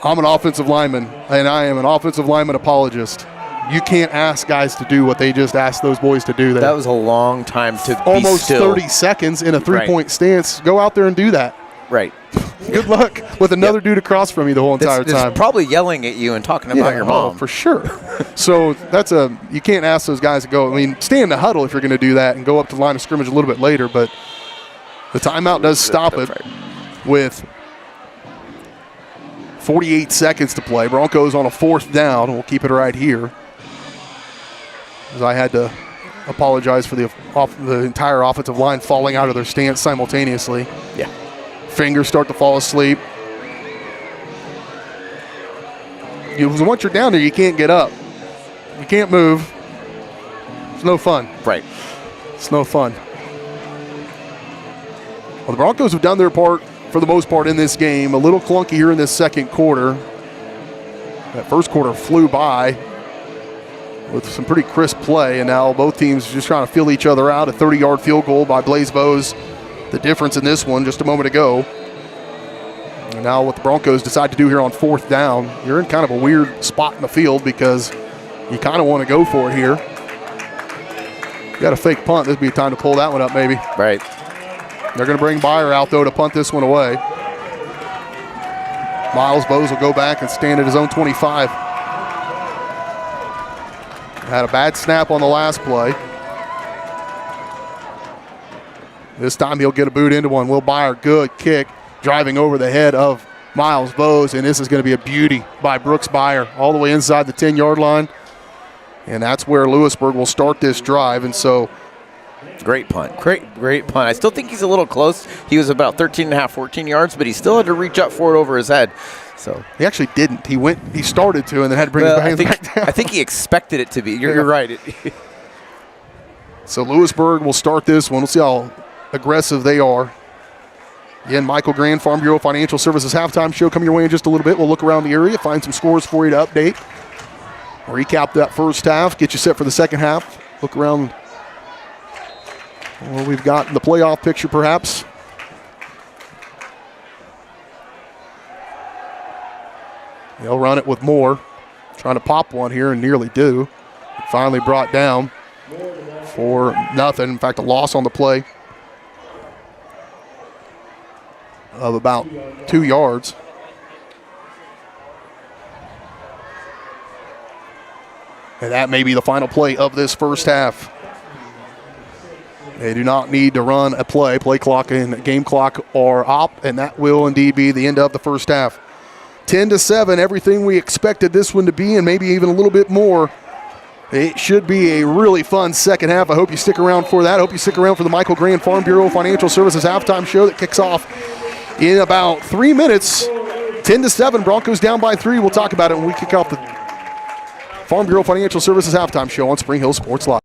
I'm an offensive lineman, and I am an offensive lineman apologist. You can't ask guys to do what they just asked those boys to do there. That was a long time to almost be still. 30 seconds in a three-point stance. Go out there and do that. Right. Good luck with another dude across from you the whole entire time. Probably yelling at you and talking about your mom. For sure. So you can't ask those guys to go. I mean, stay in the huddle if you're going to do that and go up to the line of scrimmage a little bit later, but the timeout does stop it with 48 seconds to play. Broncos on a 4th down. We'll keep it right here, as I had to apologize for the entire offensive line falling out of their stance simultaneously. Yeah. Fingers start to fall asleep. Once you're down there, you can't get up. You can't move. It's no fun. Right. It's no fun. Well, the Broncos have done their part for the most part in this game. A little clunky here in this second quarter. That first quarter flew by with some pretty crisp play, and now both teams just trying to feel each other out. A 30-yard field goal by Blaze Bowes. The difference in this one just a moment ago. And now what the Broncos decide to do here on 4th down, you're in kind of a weird spot in the field because you kind of want to go for it here. You got a fake punt. This would be time to pull that one up maybe. Right. They're going to bring Byer out, though, to punt this one away. Miles Bowes will go back and stand at his own 25. Had a bad snap on the last play. This time he'll get a boot into one. Will Byer, good kick, driving over the head of Miles Bowes, and this is going to be a beauty by Brooks Byer all the way inside the 10-yard line. And that's where Lewisburg will start this drive, and so great punt. Great punt. I still think he's a little close. He was about 13.5, 14 yards, but he still had to reach up for it over his head. So he actually didn't. He started to and then had to bring his hands back down. I think he expected it to be. You're right. So Lewisburg will start this one. We'll see how aggressive they are. Again, Michael Grand, Farm Bureau Financial Services halftime show coming your way in just a little bit. We'll look around the area, find some scores for you to update. Recap that first half, get you set for the second half. Look around what we've got in the playoff picture perhaps. They'll run it with Moore. Trying to pop one here and nearly do. Finally brought down for nothing. In fact, a loss on the play of about 2 yards. And that may be the final play of this first half. They do not need to run a play. Play clock and game clock are up, and that will indeed be the end of the first half. 10-7, everything we expected this one to be, and maybe even a little bit more. It should be a really fun second half. I hope you stick around for that. I hope you stick around for the Michael Grand Farm Bureau Financial Services halftime show that kicks off in about 3 minutes. 10-7, Broncos down by 3. We'll talk about it when we kick off the Farm Bureau Financial Services halftime show on Spring Hill Sports Live.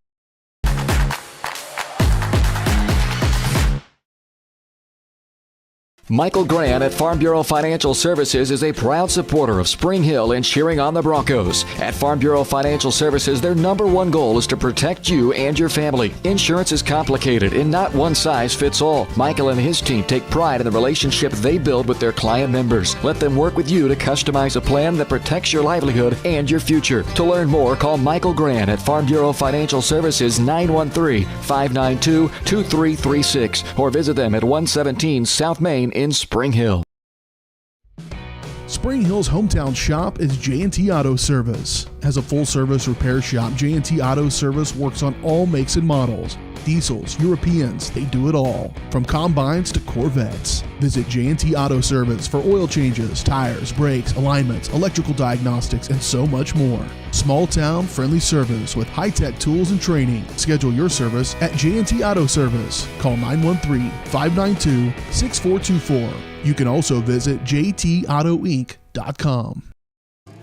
Michael Grant at Farm Bureau Financial Services is a proud supporter of Spring Hill and cheering on the Broncos. At Farm Bureau Financial Services, their #1 goal is to protect you and your family. Insurance is complicated and not one size fits all. Michael and his team take pride in the relationship they build with their client members. Let them work with you to customize a plan that protects your livelihood and your future. To learn more, call Michael Grant at Farm Bureau Financial Services 913-592-2336 or visit them at 117 South Main in Spring Hill. Spring Hill's hometown shop is J&T Auto Service. As a full-service repair shop, J&T Auto Service works on all makes and models. diesels, Europeans, they do it all. From combines to Corvettes. Visit J&T Auto Service for oil changes, tires, brakes, alignments, electrical diagnostics, and so much more. Small town, friendly service with high-tech tools and training. Schedule your service at J&T Auto Service. Call 913-592-6424. You can also visit jtautoinc.com.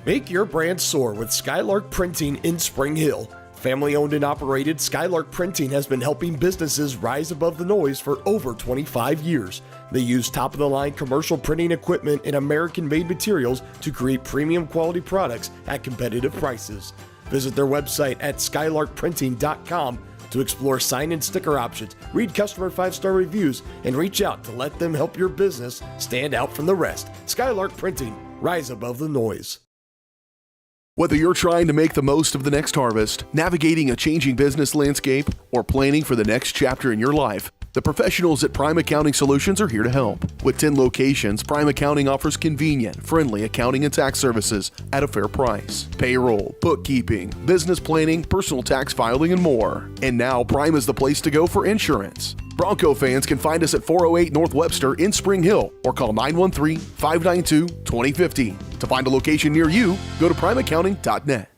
Make your brand soar with Skylark Printing in Spring Hill. Family owned and operated, Skylark Printing has been helping businesses rise above the noise for over 25 years. They use top-of-the-line commercial printing equipment and American-made materials to create premium quality products at competitive prices. Visit their website at skylarkprinting.com to explore sign and sticker options, read customer 5-star reviews, and reach out to let them help your business stand out from the rest. Skylark Printing, rise above the noise. Whether you're trying to make the most of the next harvest, navigating a changing business landscape, or planning for the next chapter in your life, the professionals at Prime Accounting Solutions are here to help. With 10 locations, Prime Accounting offers convenient, friendly accounting and tax services at a fair price. Payroll, bookkeeping, business planning, personal tax filing, and more. And now Prime is the place to go for insurance. Bronco fans can find us at 408 North Webster in Spring Hill or call 913-592-2050. To find a location near you, go to primeaccounting.net.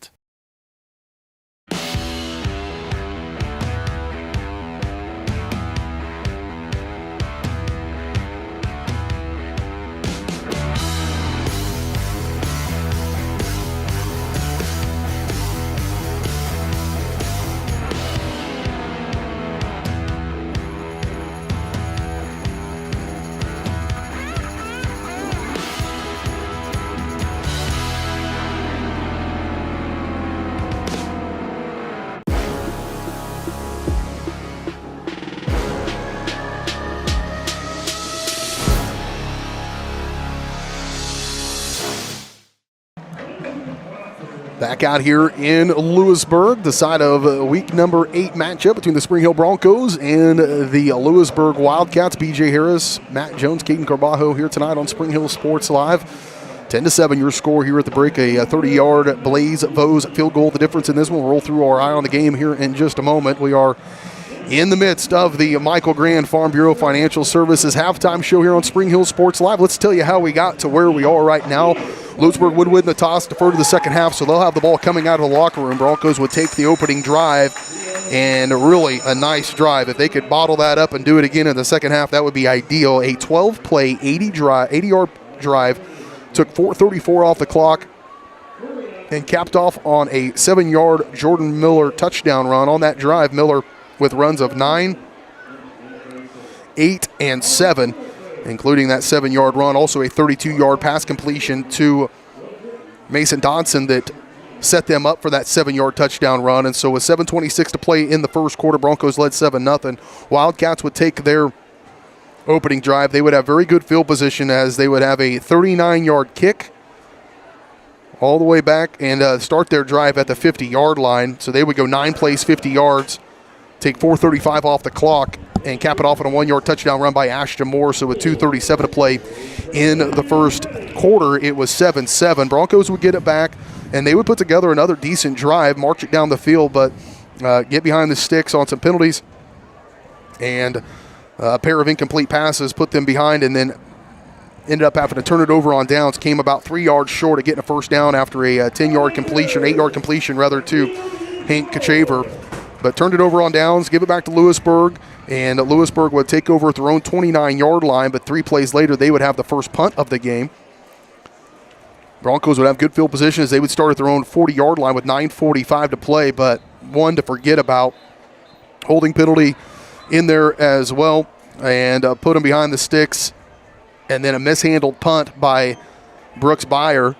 Back out here in Lewisburg, the side of week number 8 matchup between the Spring Hill Broncos and the Lewisburg Wildcats. BJ Harris, Matt Jones, Caden Carbajo here tonight on Spring Hill Sports Live. 10-7 your score here at the break. A 30-yard Blaze Vose field goal. The difference in this one. We'll roll through our eye on the game here in just a moment. We are in the midst of the Michael Grand Farm Bureau Financial Services halftime show here on Spring Hill Sports Live. Let's tell you how we got to where we are right now. Lewisburg would win the toss, defer to the second half, so they'll have the ball coming out of the locker room. Broncos would take the opening drive, and really a nice drive. If they could bottle that up and do it again in the second half, that would be ideal. A 12-play, 80-yard drive, took 4:34 off the clock, and capped off on a 7-yard Jordan Miller touchdown run. On that drive, Miller with runs of 9, 8, and 7. Including that 7-yard run, also a 32-yard pass completion to Mason Dodson that set them up for that 7-yard touchdown run. And so with 7:26 to play in the first quarter, Broncos led 7-0. Wildcats would take their opening drive. They would have very good field position as they would have a 39-yard kick all the way back and start their drive at the 50-yard line. So they would go 9 plays, 50 yards, take 4:35 off the clock, and cap it off on a 1-yard touchdown run by Ashton Moore. So with 2:37 to play in the first quarter, it was 7-7. Broncos would get it back, and they would put together another decent drive, march it down the field, but get behind the sticks on some penalties. And a pair of incomplete passes put them behind, and then ended up having to turn it over on downs. Came about 3 yards short of getting a first down after a 10-yard completion, 8-yard completion rather, to Hank Kachaver. But turned it over on downs, give it back to Lewisburg, and Lewisburg would take over at their own 29-yard line, but 3 plays later they would have the first punt of the game. Broncos would have good field position as they would start at their own 40-yard line with 9:45 to play, but one to forget about. Holding penalty in there as well, and put them behind the sticks, and then a mishandled punt by Brooks Byer.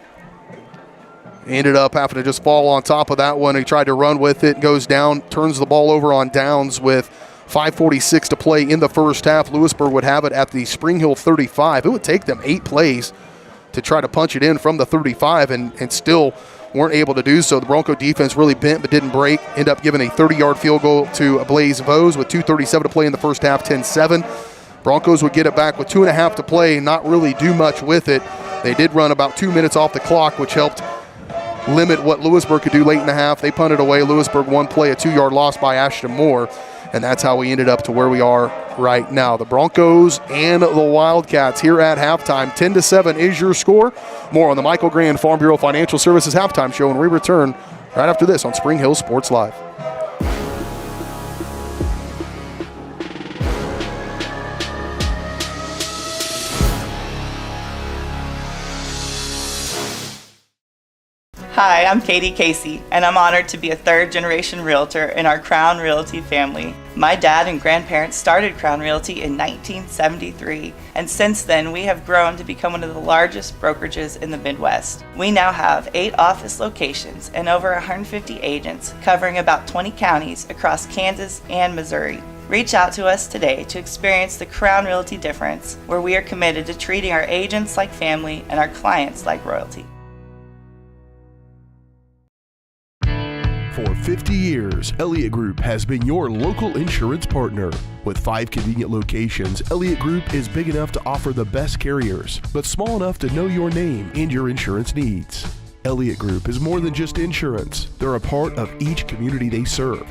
Ended up having to just fall on top of that one. He tried to run with it, goes down, turns the ball over on downs with 5:46 to play in the first half. Lewisburg would have it at the Spring Hill 35. It would take them 8 plays to try to punch it in from the 35 and still weren't able to do so. The Bronco defense really bent but didn't break. End up giving a 30-yard field goal to Blaze Vose with 2:37 to play in the first half, 10-7. Broncos would get it back with 2.5 to play and not really do much with it. They did run about 2 minutes off the clock, which helped limit what Lewisburg could do late in the half. They punted away. Lewisburg 1 play, a 2-yard loss by Ashton Moore. and that's how we ended up to where we are right now. The Broncos and the Wildcats here at halftime. 10-7 is your score. More on the Michael Grand Farm Bureau Financial Services halftime show when we return right after this on Spring Hill Sports Live. Hi, I'm Katie Casey, and I'm honored to be a third-generation realtor in our Crown Realty family. My dad and grandparents started Crown Realty in 1973, and since then we have grown to become one of the largest brokerages in the Midwest. We now have 8 office locations and over 150 agents covering about 20 counties across Kansas and Missouri. Reach out to us today to experience the Crown Realty difference, where we are committed to treating our agents like family and our clients like royalty. For 50 years, Elliott Group has been your local insurance partner. With 5 convenient locations, Elliott Group is big enough to offer the best carriers, but small enough to know your name and your insurance needs. Elliott Group is more than just insurance. They're a part of each community they serve,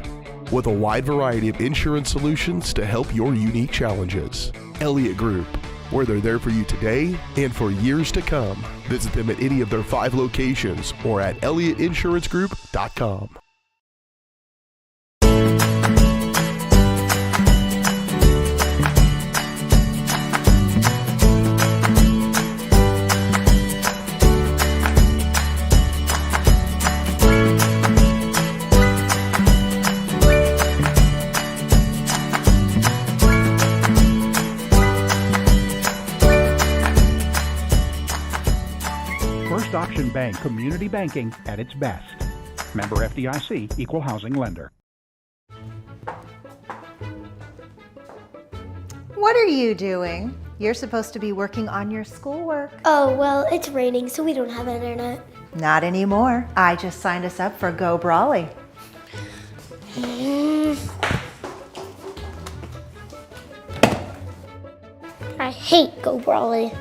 with a wide variety of insurance solutions to help your unique challenges. Elliott Group, where they're there for you today and for years to come. Visit them at any of their 5 locations or at ElliottInsuranceGroup.com. Option Bank community banking at its best. Member FDIC, equal housing lender. What are you doing? You're supposed to be working on your schoolwork. Oh, well, it's raining, so we don't have internet. Not anymore. I just signed us up for Go Brawley. I hate Go Brawley.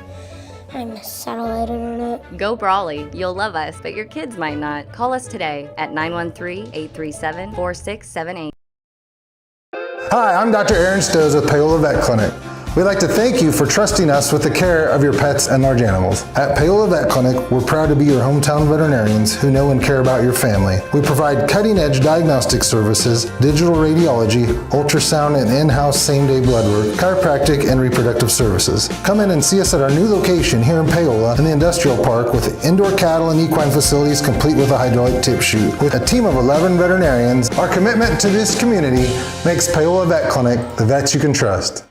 I miss satellite internet. Go Brawley. You'll love us, but your kids might not. Call us today at 913-837-4678. Hi, I'm Dr. Aaron Stowe with Paola Vet Clinic. We'd like to thank you for trusting us with the care of your pets and large animals. At Paola Vet Clinic, we're proud to be your hometown veterinarians who know and care about your family. We provide cutting-edge diagnostic services, digital radiology, ultrasound, and in-house same-day blood work, chiropractic, and reproductive services. Come in and see us at our new location here in Paola in the Industrial Park with indoor cattle and equine facilities complete with a hydraulic tip chute. With a team of 11 veterinarians, our commitment to this community makes Paola Vet Clinic the vets you can trust.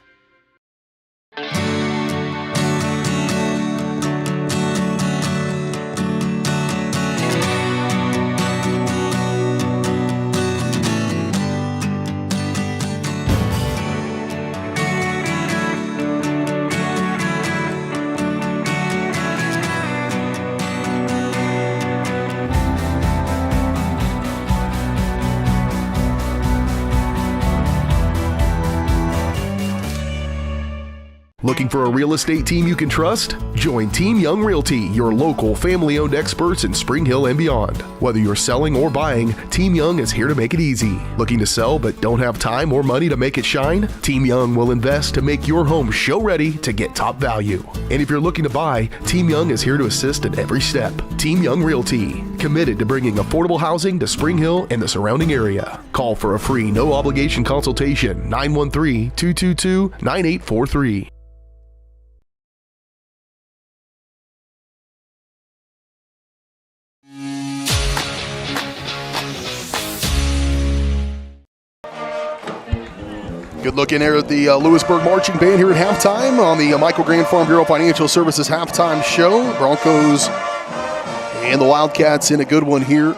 Looking for a real estate team you can trust? Join Team Young Realty, your local family-owned experts in Spring Hill and beyond. Whether you're selling or buying, Team Young is here to make it easy. Looking to sell but don't have time or money to make it shine? Team Young will invest to make your home show-ready to get top value. And if you're looking to buy, Team Young is here to assist in every step. Team Young Realty, committed to bringing affordable housing to Spring Hill and the surrounding area. Call for a free, no-obligation consultation, 913-222-9843. Good look in there at the Lewisburg Marching Band here at halftime on the Michael Grand Farm Bureau Financial Services halftime show. Broncos and the Wildcats in a good one here.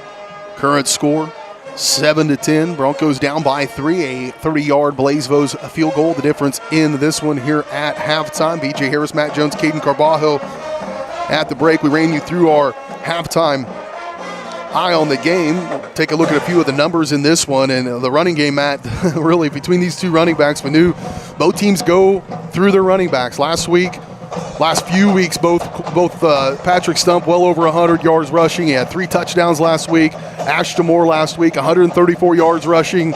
Current score 7-10. Broncos down by 3. A 30-yard Blazevos field goal. The difference in this one here at halftime. B.J. Harris, Matt Jones, Caden Carbajo at the break. We ran you through our halftime eye on the game. Take a look at a few of the numbers in this one, and the running game, Matt, really between these two running backs, we knew both teams go through their running backs. Last few weeks, both Patrick Stump well over 100 yards rushing. He had 3 touchdowns last week. Ashton Moore last week, 134 yards rushing,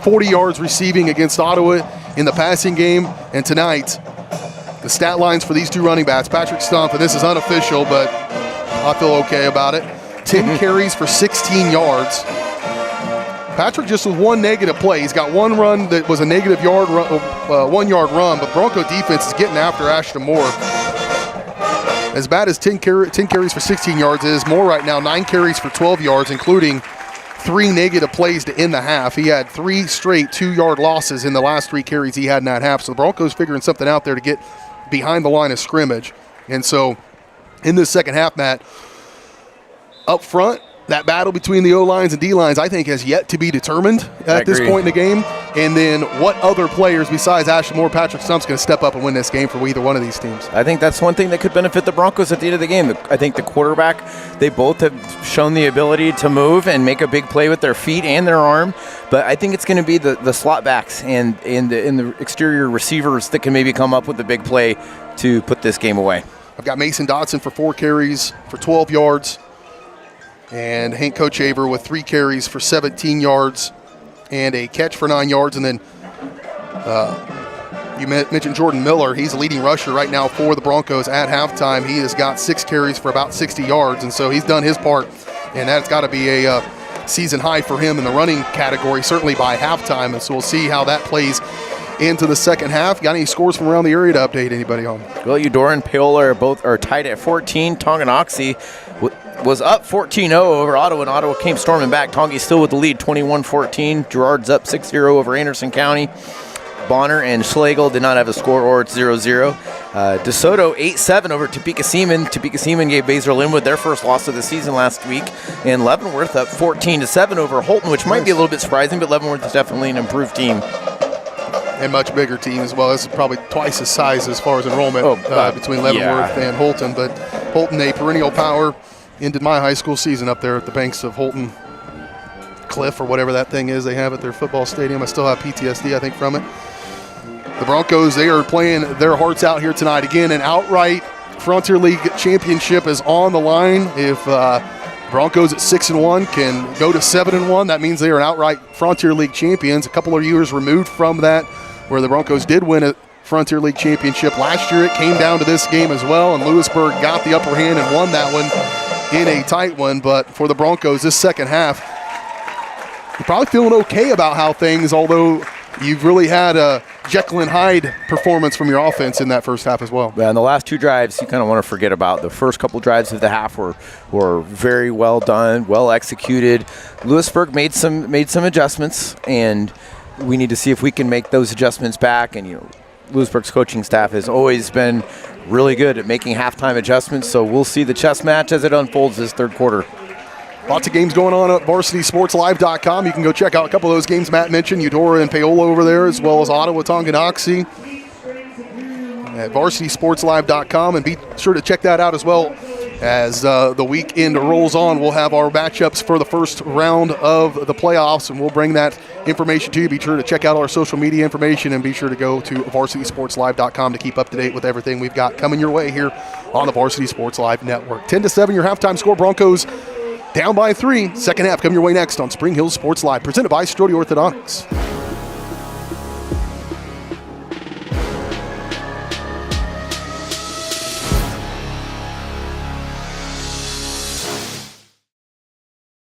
40 yards receiving against Ottawa in the passing game. And tonight, the stat lines for these two running backs, Patrick Stump, and this is unofficial, but I feel okay about it, 10 carries for 16 yards. Patrick just with one negative play. He's got one run that was a negative 1 yard run, but Bronco defense is getting after Ashton Moore. As bad as 10 carries for 16 yards is, Moore right now 9 carries for 12 yards, including 3 negative plays to end the half. He had 3 straight 2-yard losses in the last 3 carries he had in that half. So the Broncos figuring something out there to get behind the line of scrimmage. And so in this second half, Matt, up front, that battle between the O-lines and D-lines, I think, has yet to be determined at this point in the game. And then what other players besides Ashton Moore, Patrick Stump's going to step up and win this game for either one of these teams? I think that's one thing that could benefit the Broncos at the end of the game. I think the quarterback, they both have shown the ability to move and make a big play with their feet and their arm. But I think it's going to be the slot backs and the exterior receivers that can maybe come up with the big play to put this game away. I've got Mason Dotson for 4 carries for 12 yards. And Hank Kochaver with 3 carries for 17 yards and a catch for 9 yards. And then you mentioned Jordan Miller. He's the leading rusher right now for the Broncos at halftime. He has got 6 carries for about 60 yards. And so he's done his part. And that's got to be a season high for him in the running category, certainly by halftime. And so we'll see how that plays into the second half. Got any scores from around the area to update anybody on? Well, Eudora and Paola are tied at 14. Tonganoxie was up 14-0 over Ottawa, and Ottawa came storming back. Tongi still with the lead, 21-14. Girard's up 6-0 over Anderson County. Bonner and Schlegel did not have a score, or it's 0-0. DeSoto 8-7 over Topeka Seaman. Topeka Seaman gave Basel Linwood their first loss of the season last week. And Leavenworth up 14-7 over Holton, which might be a little bit surprising, but Leavenworth is definitely an improved team. And much bigger team as well. This is probably twice the size as far as enrollment between Leavenworth and Holton. But Holton, a perennial power, ended my high school season up there at the banks of Holton Cliff or whatever that thing is they have at their football stadium. I still have PTSD, I think, from it. The Broncos, they are playing their hearts out here tonight. Again, an outright Frontier League championship is on the line. If Broncos at 6-1 can go to 7-1, that means they are an outright Frontier League champions. A couple of years removed from that, where the Broncos did win a Frontier League championship last year. It came down to this game as well, and Lewisburg got the upper hand and won that one in a tight one. But for the Broncos, this second half, you're probably feeling okay about how things, although you've really had a Jekyll and Hyde performance from your offense in that first half as well. Yeah, and the last 2 drives, you kind of want to forget about. The first couple drives of the half were very well done, well executed. Lewisburg made some adjustments, and we need to see if we can make those adjustments back. And Lewisburg's coaching staff has always been really good at making halftime adjustments, so we'll see the chess match as it unfolds this third quarter. Lots of games going on at VarsitySportsLive.com. You can go check out a couple of those games Matt mentioned, Eudora and Paola over there, as well as Ottawa, Tonganoxie at VarsitySportsLive.com. And be sure to check that out as well as the weekend rolls on. We'll have our matchups for the first round of the playoffs, and we'll bring that information to you. Be sure to check out our social media information, and be sure to go to VarsitySportsLive.com to keep up to date with everything we've got coming your way here on the Varsity Sports Live Network. 10-7, your halftime score. Broncos down by 3. Second half coming your way next on Spring Hill Sports Live, presented by Strode Orthodontics.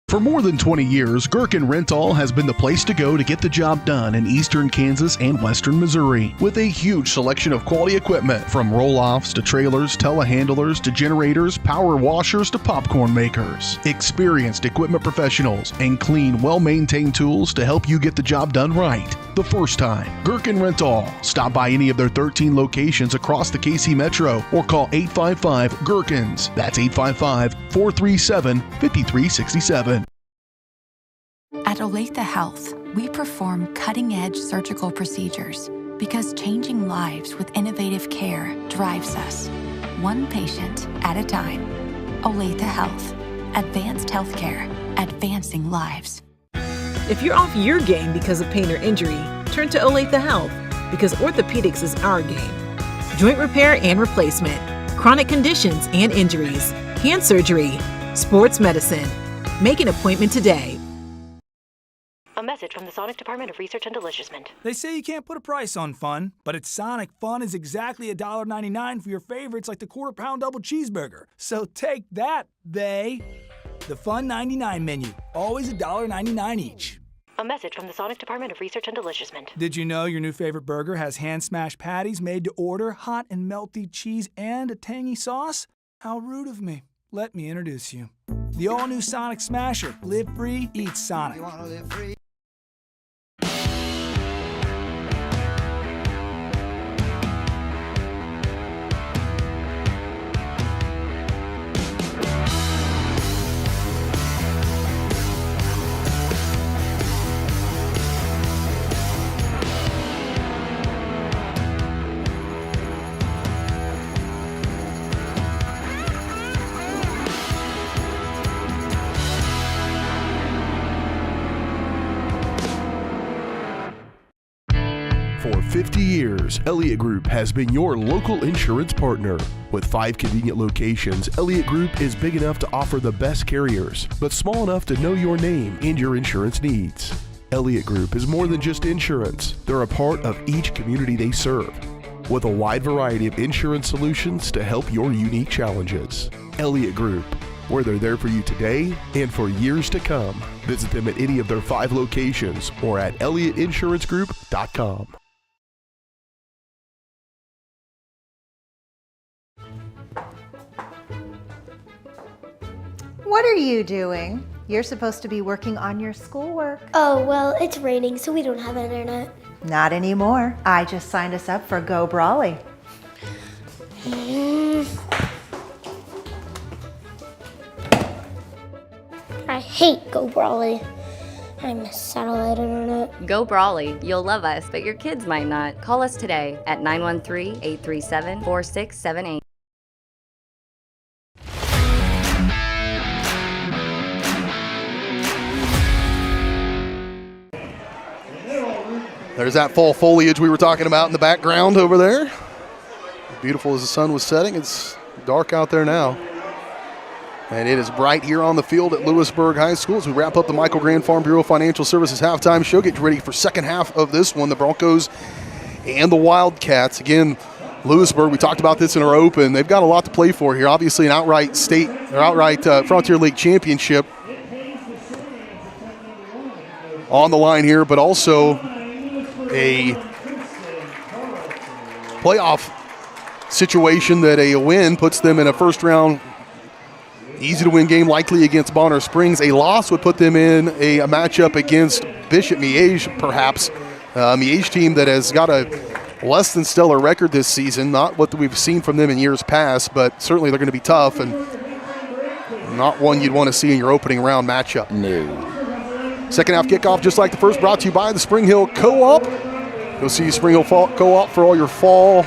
For more than 20 years, Gherkin Rental has been the place to go to get the job done in eastern Kansas and western Missouri. With a huge selection of quality equipment, from roll-offs to trailers, telehandlers to generators, power washers to popcorn makers. Experienced equipment professionals and clean, well-maintained tools to help you get the job done right the first time. Gherkin Rental. Stop by any of their 13 locations across the KC Metro or call 855-GHERKINS. That's 855-437-5367. At Olathe Health, we perform cutting-edge surgical procedures because changing lives with innovative care drives us, one patient at a time. Olathe Health. Advanced healthcare. Advancing lives. If you're off your game because of pain or injury, turn to Olathe Health, because orthopedics is our game. Joint repair and replacement, chronic conditions and injuries, hand surgery, sports medicine. Make an appointment today. A message from the Sonic Department of Research and Deliciousment. They say you can't put a price on fun, but at Sonic, fun is exactly $1.99 for your favorites like the quarter-pound double cheeseburger. So take that, they. The Fun 99 menu, always $1.99 each. A message from the Sonic Department of Research and Deliciousment. Did you know your new favorite burger has hand-smashed patties made to order, hot and melty cheese, and a tangy sauce? How rude of me. Let me introduce you. The all-new Sonic Smasher. Live free, eat Sonic. For 50 years, Elliott Group has been your local insurance partner. With 5 convenient locations, Elliott Group is big enough to offer the best carriers, but small enough to know your name and your insurance needs. Elliott Group is more than just insurance. They're a part of each community they serve, with a wide variety of insurance solutions to help your unique challenges. Elliott Group, where they're there for you today and for years to come. Visit them at any of their 5 locations or at ElliottInsuranceGroup.com. What are you doing? You're supposed to be working on your schoolwork. Oh, well, it's raining, so we don't have internet. Not anymore. I just signed us up for Go Brawley. I hate Go Brawley. I miss satellite internet. Go Brawley. You'll love us, but your kids might not. Call us today at 913-837-4678. There's that fall foliage we were talking about in the background over there. Beautiful as the sun was setting. It's dark out there now. And it is bright here on the field at Lewisburg High School as we wrap up the Michael Grand Farm Bureau Financial Services halftime show. Get ready for second half of this one, the Broncos and the Wildcats. Again, Lewisburg, we talked about this in our open. They've got a lot to play for here. Obviously an outright state or outright Frontier League championship on the line here, but also a playoff situation that a win puts them in a first round easy to win game, likely against Bonner Springs. A loss would put them in a matchup against Bishop Miege, perhaps. Miege team that has got a less than stellar record this season. Not what we've seen from them in years past, but certainly they're going to be tough and not one you'd want to see in your opening round matchup. No. Second half kickoff, just like the first, brought to you by the Spring Hill Co-op. You'll see Spring Hill Co-op for all your fall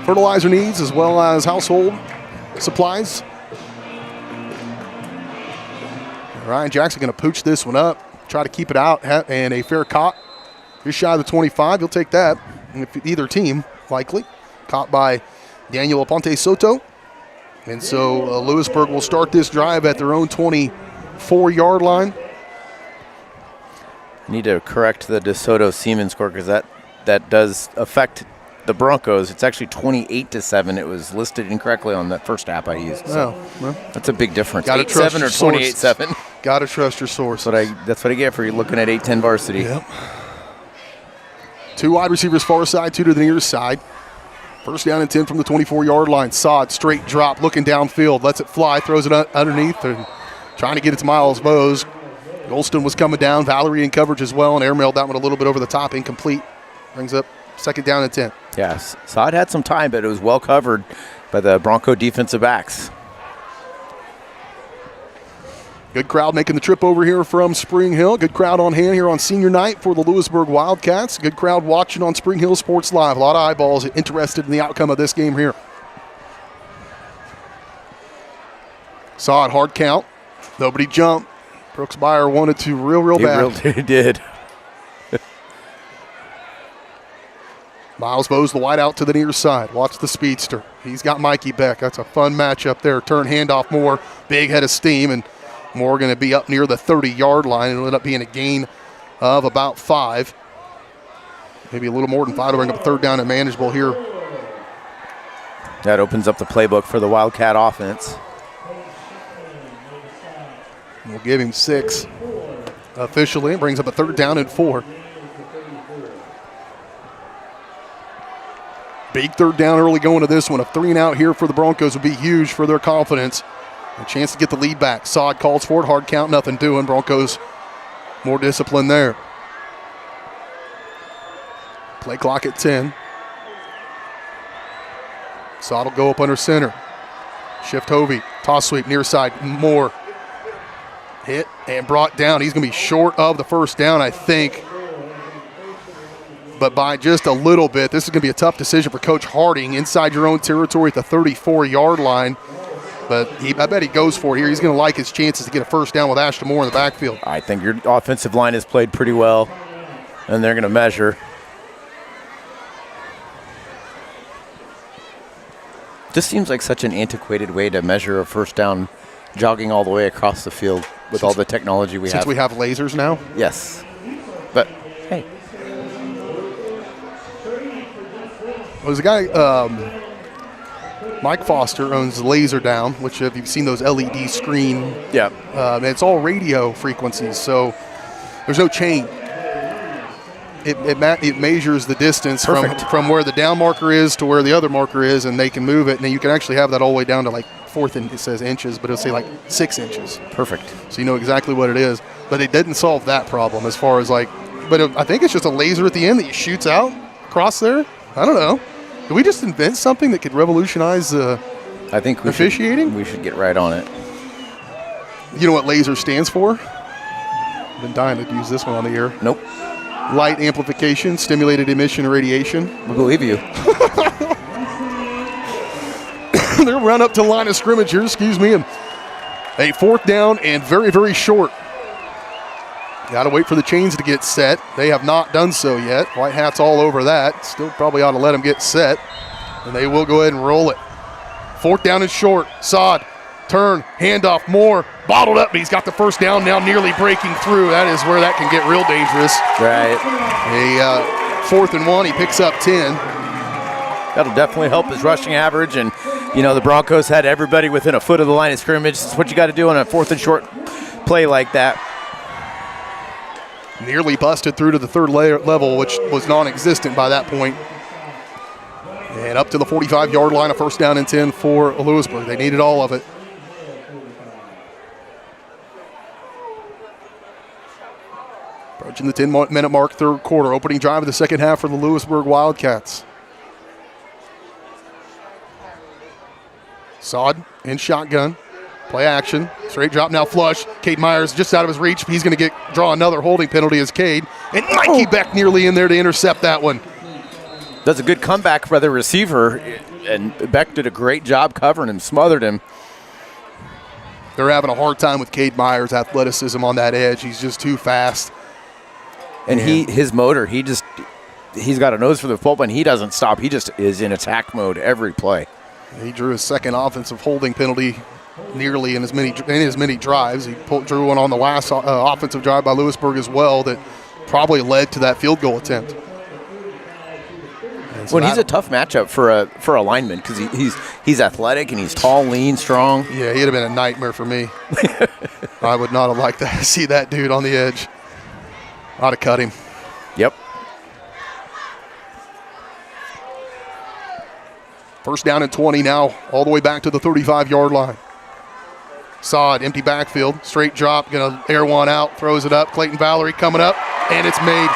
fertilizer needs as well as household supplies. Ryan Jackson going to pooch this one up, try to keep it out, and a fair caught. Just shy of the 25. You'll take that. And if either team, likely. Caught by Daniel Aponte Soto. And so Lewisburg will start this drive at their own 24-yard line. Need to correct the DeSoto Seaman score because that does affect the Broncos. It's actually 28-7. It was listed incorrectly on the first app I used. So well, that's a big difference. 8-7 or 28-7. Got to trust your source. That's what I get for looking at 8-10 varsity. Yep. 2 wide receivers far side, 2 to the near side. First down and 10 from the 24-yard line. Sod, straight drop, looking downfield, lets it fly, throws it underneath, and trying to get it to Miles Bowes. Golston was coming down, Valerie in coverage as well, and airmailed that one a little bit over the top, incomplete. Brings up second down and 10. Yes, Sod had some time, but it was well covered by the Bronco defensive backs. Good crowd making the trip over here from Spring Hill. Good crowd on hand here on senior night for the Lewisburg Wildcats. Good crowd watching on Spring Hill Sports Live. A lot of eyeballs interested in the outcome of this game here. Sod, hard count. Nobody jumped. Brooks Beyer wanted to real bad. He did. Miles Bowes, the wide out to the near side. Watch the speedster. He's got Mikey Beck. That's a fun matchup there. Turn handoff Moore. Big head of steam, and Moore going to be up near the 30-yard line. It'll end up being a gain of about 5. Maybe a little more than 5 to bring up 3rd down and manageable here. That opens up the playbook for the Wildcat offense. We'll give him 6 officially. It brings up a 3rd down and 4. Big 3rd down early going to this one. A 3 and out here for the Broncos would be huge for their confidence. A chance to get the lead back. Sod calls for it. Hard count, nothing doing. Broncos more discipline there. Play clock at 10. Sod will go up under center. Shift Hovey. Toss sweep near side. Moore. Hit and brought down. He's going to be short of the 1st down, I think. But by just a little bit. This is going to be a tough decision for Coach Harding inside your own territory at the 34-yard line. But I bet he goes for it here. He's going to like his chances to get a 1st down with Ashton Moore in the backfield. I think your offensive line has played pretty well, and they're going to measure. This seems like such an antiquated way to measure a 1st down, jogging all the way across the field with all the technology we have. Since we have lasers now? Yes. But, hey. There's a guy, Mike Foster owns Laser Down, which if you've seen those LED screen, it's all radio frequencies, so there's no chain. It measures the distance from where the down marker is to where the other marker is, and they can move it, and you can actually have that all the way down to like 4th, and it says inches, but it'll say like 6 inches. Perfect. So you know exactly what it is, but it didn't solve that problem as far as like, I think it's just a laser at the end that shoots out across there. I don't know. Did we just invent something that could revolutionize officiating? We should get right on it. You know what laser stands for? I've been dying to use this one on the air. Nope. Light amplification, stimulated emission radiation. We believe you. They'll run up to the line of scrimmage here, and a 4th down and very, very short. Got to wait for the chains to get set. They have not done so yet. White Hat's all over that. Still probably ought to let them get set. And they will go ahead and roll it. 4th down and short. Sod, turn, handoff, Moore. Bottled up, but he's got the 1st down now, nearly breaking through. That is where that can get real dangerous. Right. A 4th and 1, he picks up 10. That'll definitely help his rushing average. And, the Broncos had everybody within a foot of the line of scrimmage. That's what you got to do on a 4th and short play like that. Nearly busted through to the 3rd level, which was non-existent by that point. And up to the 45-yard line, a 1st down and 10 for Lewisburg. They needed all of it. Approaching the 10-minute mark, 3rd quarter. Opening drive of the 2nd half for the Lewisburg Wildcats. Sod in shotgun. Play action. Straight drop now flush. Cade Myers just out of his reach. He's going to draw another holding penalty as Cade. And Mikey Beck nearly in there to intercept that one. Does a good comeback for the receiver. And Beck did a great job covering him, smothered him. They're having a hard time with Cade Myers' athleticism on that edge. He's just too fast. And his motor, he's got a nose for the football, and he doesn't stop. He just is in attack mode every play. He drew his 2nd offensive holding penalty nearly in as many drives. He drew one on the last offensive drive by Lewisburg as well that probably led to that field goal attempt. So he's a tough matchup for a lineman because he's athletic and he's tall, lean, strong. Yeah, he'd have been a nightmare for me. I would not have liked to see that dude on the edge. I'd have cut him. Yep. 1st down and 20 now, all the way back to the 35-yard line. Sod, empty backfield, straight drop, gonna air one out, throws it up. Clayton Valerie coming up, and it's made.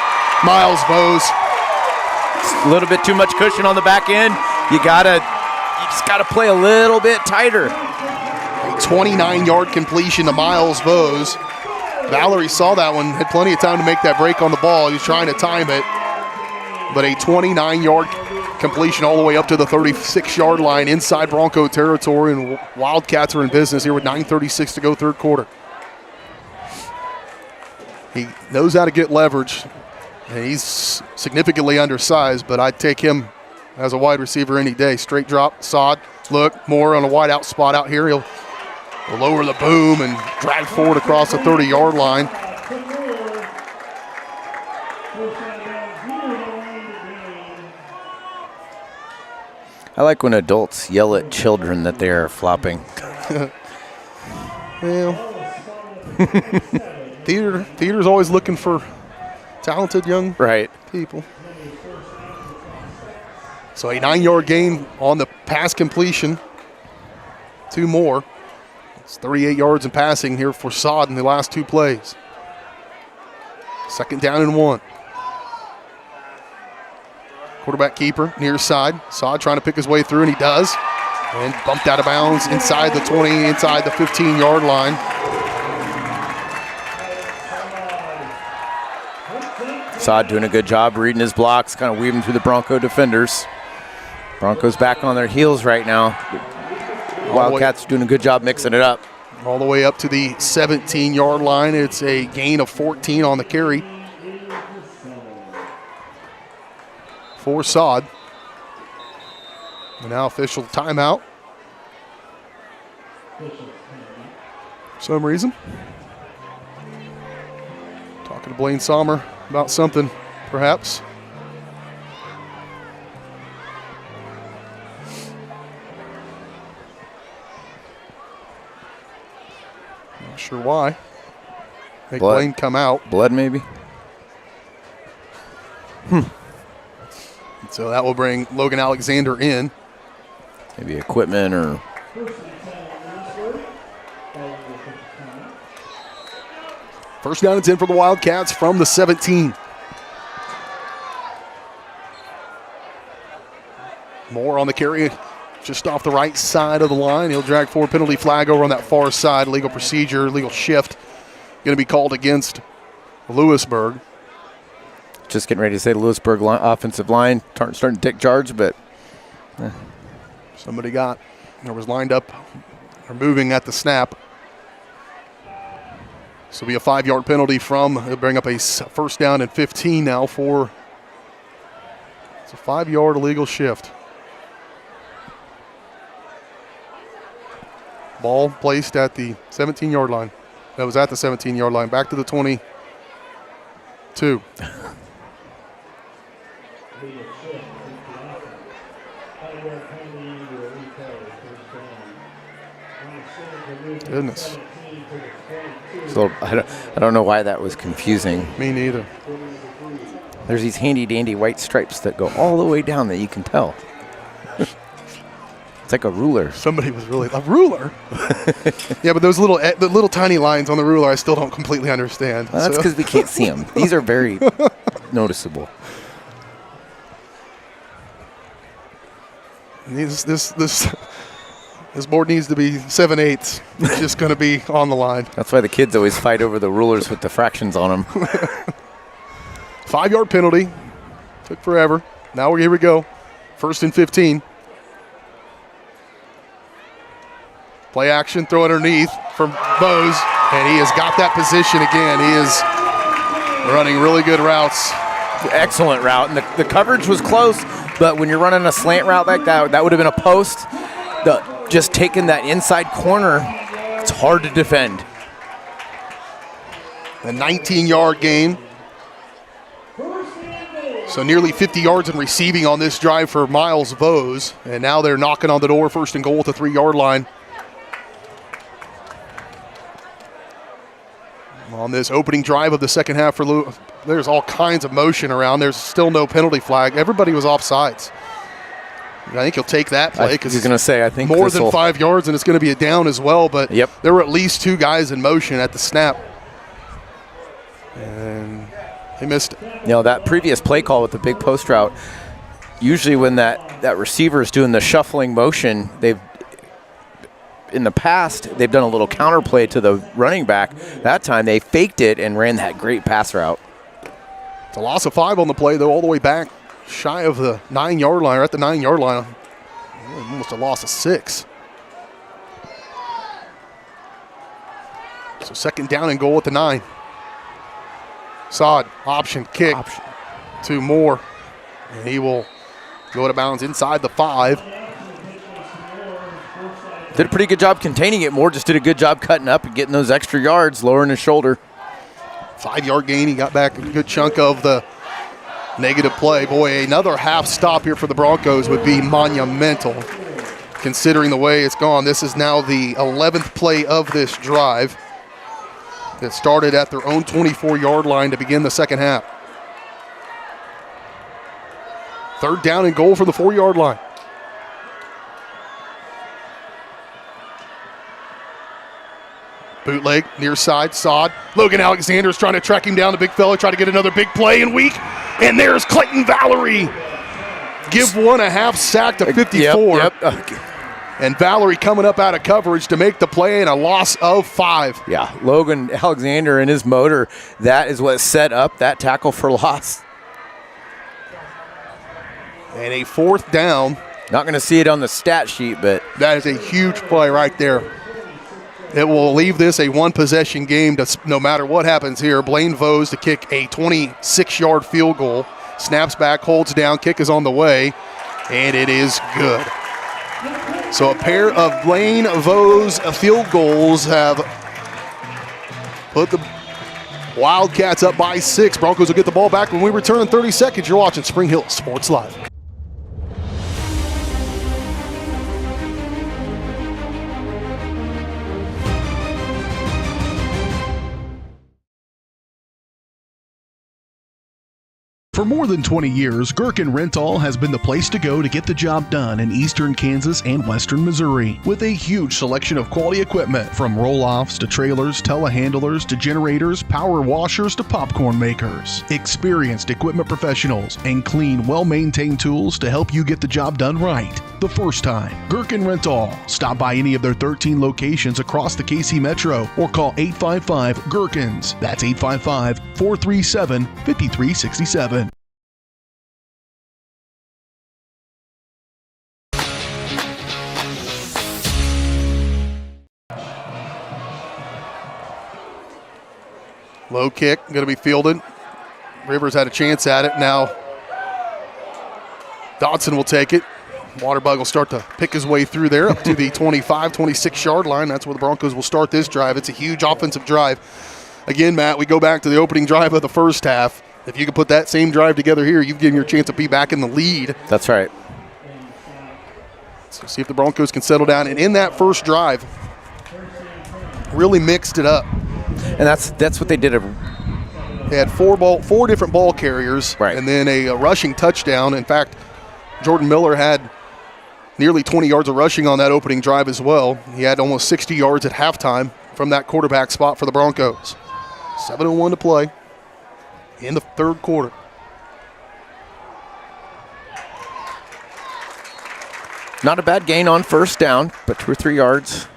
Miles Bose. A little bit too much cushion on the back end. You just gotta play a little bit tighter. A 29-yard completion to Miles Bose. Valerie saw that one, had plenty of time to make that break on the ball. He was trying to time it, but a 29-yard completion all the way up to the 36-yard line inside Bronco territory, and Wildcats are in business here with 9:36 to go, 3rd quarter. He knows how to get leverage, and he's significantly undersized, but I'd take him as a wide receiver any day. Straight drop, Sod, look, Moore on a wide out spot out here. He'll lower the boom and drag forward across the 30-yard line. I like when adults yell at children that they are flopping. Well, theater's always looking for talented young people. So a 9-yard gain on the pass completion. 2 more. It's 38 yards in passing here for Sod in the last 2 plays. 2nd down and 1. Quarterback keeper near side. Sod trying to pick his way through, and he does. And bumped out of bounds inside the 20, inside the 15-yard line. Sod doing a good job reading his blocks, kind of weaving through the Bronco defenders. Broncos back on their heels right now. Wildcats doing a good job mixing it up. All the way up to the 17-yard line. It's a gain of 14 on the carry for Sod. And now official timeout. For some reason. Talking to Blaine Sommer about something, perhaps. Not sure why. Make Blaine come out. Blood, maybe? So that will bring Logan Alexander in. Maybe equipment or... First down and 10 for the Wildcats from the 17. Moore on the carry, just off the right side of the line. He'll drag forward, penalty flag over on that far side. Legal procedure, legal shift going to be called against Lewisburg. Just getting ready to say the Lewisburg offensive line starting to take charge, but... Somebody was lined up or moving at the snap. So it'll be a 5-yard penalty it'll bring up a first down and 15 now it's a 5-yard illegal shift. Ball placed at the 17-yard line. That was at the 17-yard line. Back to the 22. Goodness. So I don't know why that was confusing. Me neither. There's these handy-dandy white stripes that go all the way down that you can tell. It's like a ruler. Somebody was really... A ruler? Yeah, but those the little tiny lines on the ruler I still don't completely understand. Well, that's because we can't see them. These are very noticeable. This board needs to be 7/8. It's just going to be on the line. That's why the kids always fight over the rulers with the fractions on them. 5-yard penalty. Took forever. Now here we go. 1st and 15. Play action, throw underneath from Bose, and he has got that position again. He is running really good routes. Excellent route, and the coverage was close, but when you're running a slant route like that, that would have been a post. Just taking that inside corner, it's hard to defend. A 19-yard gain. So nearly 50 yards in receiving on this drive for Miles Bose, and now they're knocking on the door, 1st and goal at the 3-yard line. On this opening drive of the second half for Lou, there's all kinds of motion around. There's still no penalty flag. Everybody was offsides. I think he'll take that play because he's going to say, I think more than 5 yards, and it's going to be a down as well. But there were at least 2 guys in motion at the snap, and he missed it. You know, that previous play call with the big post route, usually when that receiver is doing the shuffling motion, in the past, they've done a little counter play to the running back. That time, they faked it and ran that great pass route. It's a loss of 5 on the play, though, all the way back shy of the 9-yard line, or at the 9-yard line. Almost a loss of 6. So 2nd down and goal at the 9. Sod, option kick to Moore. And he will go out of bounds inside the 5. Did a pretty good job containing it. Moore just did a good job cutting up and getting those extra yards, lowering his shoulder. 5-yard gain. He got back a good chunk of the Negative play. Boy, another half stop here for the Broncos would be monumental, considering the way it's gone. This is now the 11th play of this drive that started at their own 24-yard line to begin the second half. 3rd down and goal for the 4-yard line. Bootleg, near side, Sod. Logan Alexander's trying to track him down, the big fella, try to get another big play and weak. And there's Clayton Valerie. Give one a half sack to 54. Yep. And Valerie coming up out of coverage to make the play and a loss of 5. Yeah, Logan Alexander and his motor, that is what set up that tackle for loss. And a 4th down. Not going to see it on the stat sheet, but that is a huge play right there. It will leave this a one-possession game no matter what happens here. Blaine Vose to kick a 26-yard field goal. Snaps back, holds down, kick is on the way, and it is good. So a pair of Blaine Vose field goals have put the Wildcats up by 6. Broncos will get the ball back when we return in 30 seconds. You're watching Spring Hill Sports Live. For more than 20 years, Gherkin Rental has been the place to go to get the job done in eastern Kansas and western Missouri. With a huge selection of quality equipment, from roll-offs to trailers, telehandlers to generators, power washers to popcorn makers. Experienced equipment professionals and clean, well-maintained tools to help you get the job done right the first time. Gherkin Rental. Stop by any of their 13 locations across the KC Metro or call 855-GHERKINS. That's 855-437-5367. Low kick, going to be fielded. Rivers had a chance at it. Now Dodson will take it. Waterbug will start to pick his way through there up to the 25, 26-yard line. That's where the Broncos will start this drive. It's a huge offensive drive. Again, Matt, we go back to the opening drive of the first half. If you can put that same drive together here, you've given your chance to be back in the lead. That's right. So see if the Broncos can settle down. And in that first drive, really mixed it up. And that's what they did. They had four different ball carriers, right, and then a rushing touchdown. In fact, Jordan Miller had nearly 20 yards of rushing on that opening drive as well. He had almost 60 yards at halftime from that quarterback spot for the Broncos. 7:01 to play in the third quarter. Not a bad gain on first down, but 2 or 3 yards.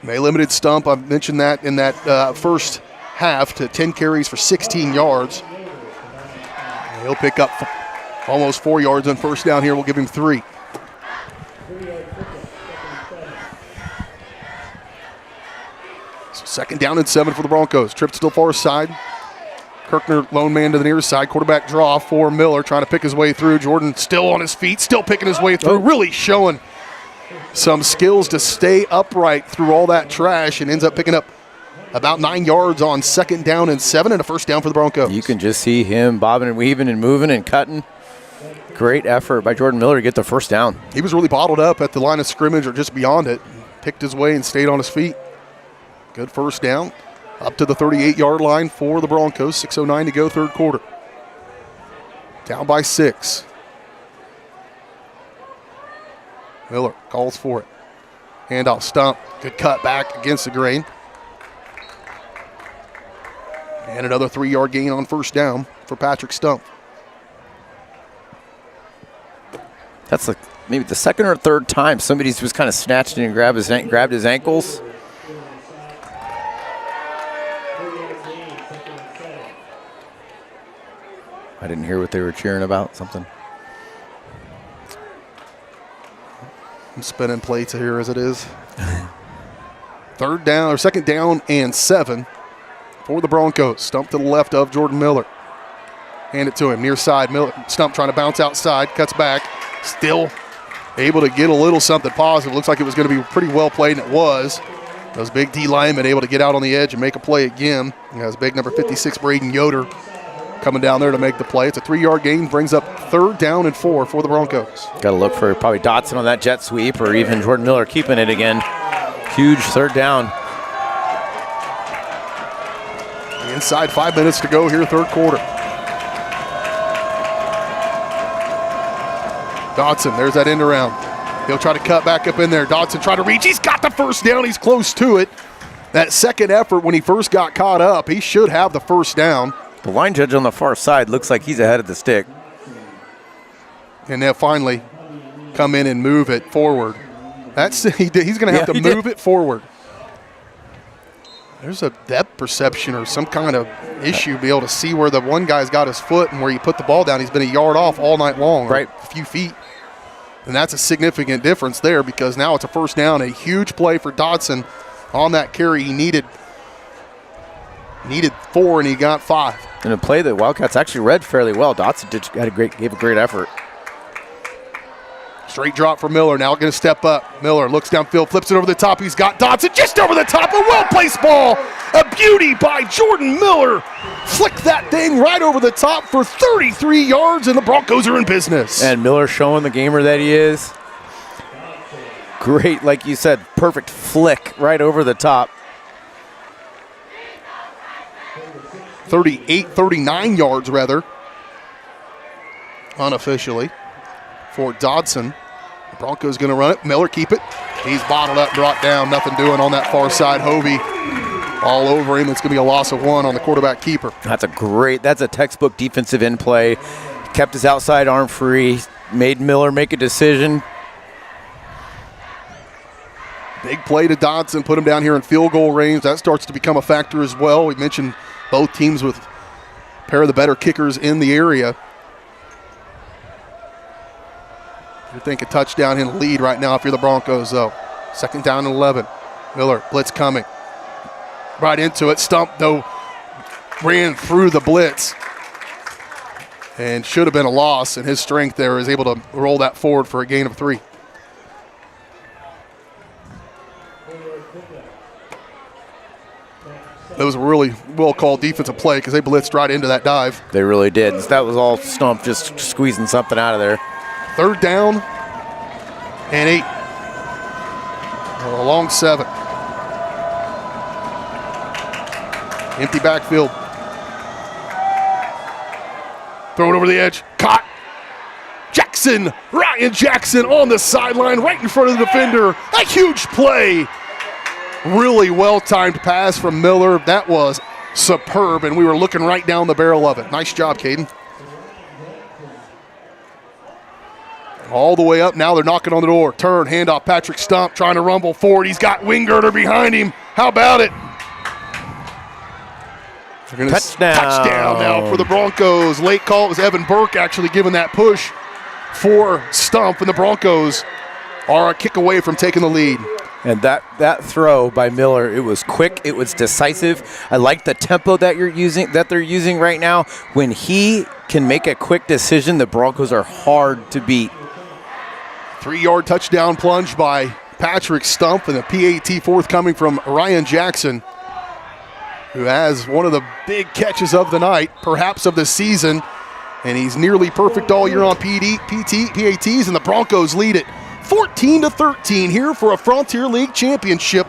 May limited Stump, I mentioned that in that first half, to 10 carries for 16 yards. And he'll pick up almost 4 yards on first down here. We'll give him 3. So 2nd down and 7 for the Broncos. Trip still far side. Kirkner lone man to the near side. Quarterback draw for Miller, trying to pick his way through. Jordan still on his feet, still picking his way through, really showing some skills to stay upright through all that trash, and ends up picking up about 9 yards on 2nd down and 7 and a first down for the Broncos. You can just see him bobbing and weaving and moving and cutting. Great effort by Jordan Miller to get the first down. He was really bottled up at the line of scrimmage or just beyond it. Picked his way and stayed on his feet. Good first down. Up to the 38-yard line for the Broncos. 6:09 to go, third quarter. Down by 6. Miller calls for it. Handoff, Stump. Good cut back against the grain. And another 3-yard gain on first down for Patrick Stump. That's maybe the second or third time somebody's just kind of snatched in and grabbed his ankles. I didn't hear what they were cheering about. Something. I'm spinning plates here as it is. 2nd down and 7 for the Broncos. Stump to the left of Jordan Miller. Hand it to him, near side. Miller, Stump trying to bounce outside, cuts back. Still able to get a little something positive. Looks like it was going to be pretty well played, and it was. Those big D linemen able to get out on the edge and make a play again. As big number 56, Braden Yoder, coming down there to make the play. It's a 3-yard gain, brings up 3rd down and 4 for the Broncos. Got to look for probably Dotson on that jet sweep or even Jordan Miller keeping it again. Huge 3rd down. Inside 5 minutes to go here, 3rd quarter. Dotson, there's that end around. He'll try to cut back up in there. Dotson trying to reach. He's got the 1st down. He's close to it. That 2nd effort when he first got caught up, he should have the 1st down. The line judge on the far side looks like he's ahead of the stick. And they'll finally come in and move it forward. He's going to have to move it forward. There's a depth perception or some kind of issue, be able to see where the one guy's got his foot and where he put the ball down. He's been a yard off all night long, right? A few feet. And that's a significant difference there because now it's a 1st down, a huge play for Dotson on that carry. He needed 4 and he got 5. And a play that Wildcats actually read fairly well. Dotson gave a great effort. Straight drop for Miller, now going to step up. Miller looks downfield, flips it over the top. He's got Dotson just over the top. A well-placed ball. A beauty by Jordan Miller. Flick that thing right over the top for 33 yards, and the Broncos are in business. And Miller showing the gamer that he is. Great, like you said, perfect flick right over the top. 39 yards rather, unofficially, for Dotson. The Broncos going to run it. Miller keep it. He's bottled up, brought down. Nothing doing on that far side. Hovey all over him. It's going to be a loss of 1 on the quarterback keeper. That's a textbook defensive end play. Kept his outside arm free. Made Miller make a decision. Big play to Dotson. Put him down here in field goal range. That starts to become a factor as well. We mentioned both teams with a pair of the better kickers in the area. You're thinking touchdown in the lead right now if you're the Broncos, though. 2nd down and 11. Miller, blitz coming. Right into it. Stump, though, ran through the blitz. And should have been a loss, and his strength there is able to roll that forward for a gain of 3. That was a really well-called defensive play because they blitzed right into that dive. They really did. That was all Stump just squeezing something out of there. 3rd down and 8. A long 7. Empty backfield. Throw it over the edge. Caught. Jackson. Ryan Jackson on the sideline right in front of the defender. A huge play. Really well-timed pass from Miller. That was superb, and we were looking right down the barrel of it. Nice job, Caden. All the way up. Now they're knocking on the door. Turn, handoff. Patrick Stump trying to rumble forward. He's got Wingirter behind him. How about it? Touchdown now for the Broncos. Late call. It was Evan Burke actually giving that push for Stump, and the Broncos are a kick away from taking the lead. And that throw by Miller, it was quick, it was decisive. I like the tempo that they're using right now. When he can make a quick decision, the Broncos are hard to beat. 3-yard touchdown plunge by Patrick Stump, and the PAT forthcoming from Ryan Jackson, who has one of the big catches of the night, perhaps of the season, and he's nearly perfect all year on PATs, and the Broncos lead it 14-13 here for a Frontier League championship.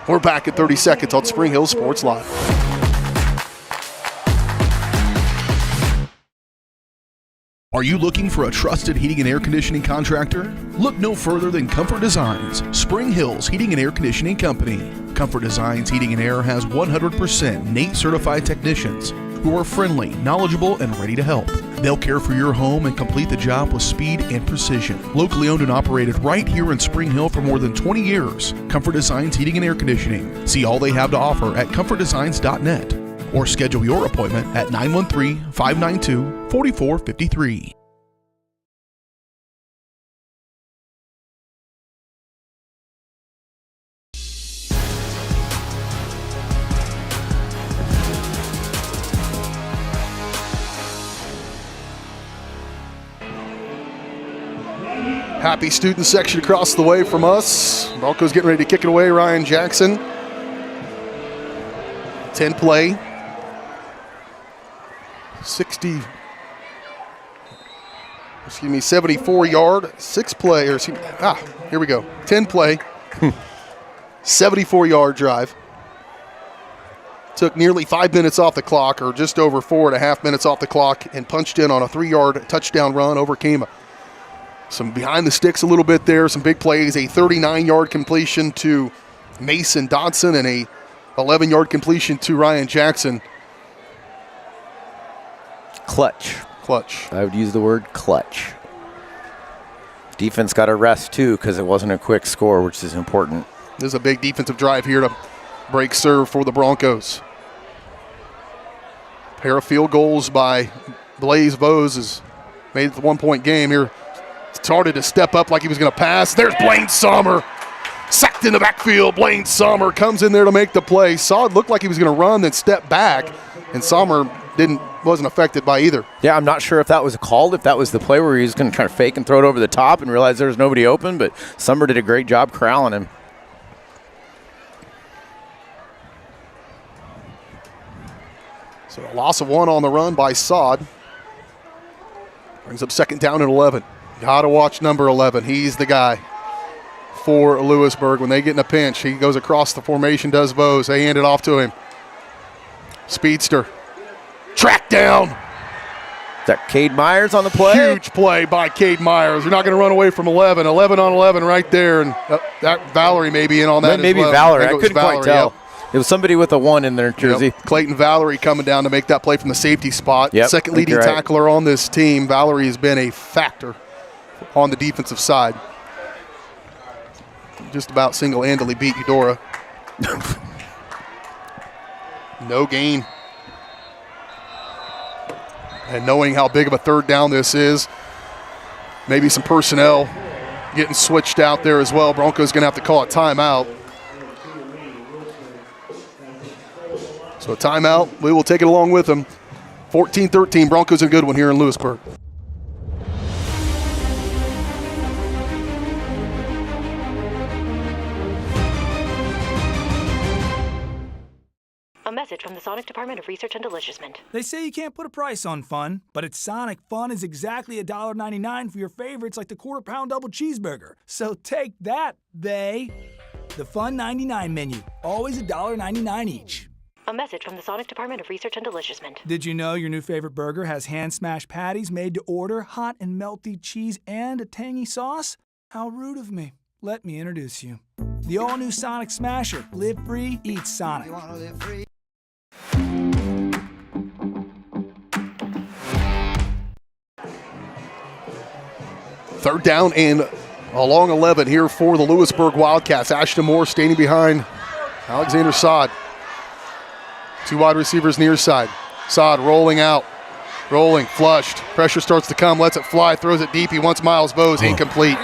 We're back at 30 seconds on Spring Hill Sports Live. Are you looking for a trusted heating and air conditioning contractor? Look no further than Comfort Designs, Spring Hill's Heating and Air Conditioning Company. Comfort Designs Heating and Air has 100% NATE certified technicians who are friendly, knowledgeable, and ready to help. They'll care for your home and complete the job with speed and precision. Locally owned and operated right here in Spring Hill for more than 20 years. Comfort Designs Heating and Air Conditioning. See all they have to offer at comfortdesigns.net or schedule your appointment at 913-592-4453. Happy student section across the way from us. Broncos getting ready to kick it away. Ryan Jackson. 10 play. 74-yard, 6-play, or here we go, 10-play, 74-yard drive. Took nearly 5 minutes off the clock, or just over 4.5 minutes off the clock, and punched in on a 3-yard touchdown run, overcame some behind the sticks a little bit there, some big plays, a 39-yard completion to Mason Dodson and a 11-yard completion to Ryan Jackson. Clutch. I would use the word clutch. Defense got a rest, too, because it wasn't a quick score, which is important. This is a big defensive drive here to break serve for the Broncos. Pair of field goals by Blaze Bose has made it the 1-point game here. Started to step up like he was going to pass. There's Blaine Sommer. Sacked in the backfield. Blaine Sommer comes in there to make the play. Saw it looked like he was going to run, then step back, and Sommer wasn't affected by either. Yeah, I'm not sure if that was called, if that was the play where he was going to try to fake and throw it over the top and realize there was nobody open, but Sommer did a great job corralling him. So a loss of 1 on the run by Sod. Brings up 2nd down and 11. Got to watch number 11. He's the guy for Lewisburg. When they get in a pinch, he goes across the formation, does Bose. They hand it off to him. Speedster. Track down. Is that Cade Myers on the play? Huge play by Cade Myers. You're not going to run away from 11. 11 on 11 right there. And that Valerie may be in on that maybe as well. Valerie. I couldn't quite tell. Yep. It was somebody with a 1 in their jersey. Yep. Clayton Valerie coming down to make that play from the safety spot. Yep. Second leading tackler on this team. Valerie has been a factor on the defensive side. Just about single-handedly beat Eudora. No gain. And knowing how big of a 3rd down this is, maybe some personnel getting switched out there as well. Broncos going to have to call a timeout. So a timeout, we will take it along with them. 14-13, Broncos a good one here in Lewisburg. A message from the Sonic Department of Research and Deliciousment. They say you can't put a price on fun, but at Sonic, fun is exactly $1.99 for your favorites like the quarter-pound double cheeseburger. So take that, The Fun 99 menu, always $1.99 each. A message from the Sonic Department of Research and Deliciousment. Did you know your new favorite burger has hand-smashed patties made to order, hot and melty cheese, and a tangy sauce? How rude of me. Let me introduce you. The all-new Sonic Smasher. Live free, eat Sonic. Third down and a long 11 here for the Lewisburg Wildcats. Ashton Moore standing behind Alexander Sod. 2 wide receivers near side. Sod rolling out. Rolling, flushed. Pressure starts to come, lets it fly, throws it deep. He wants Miles Bose, incomplete.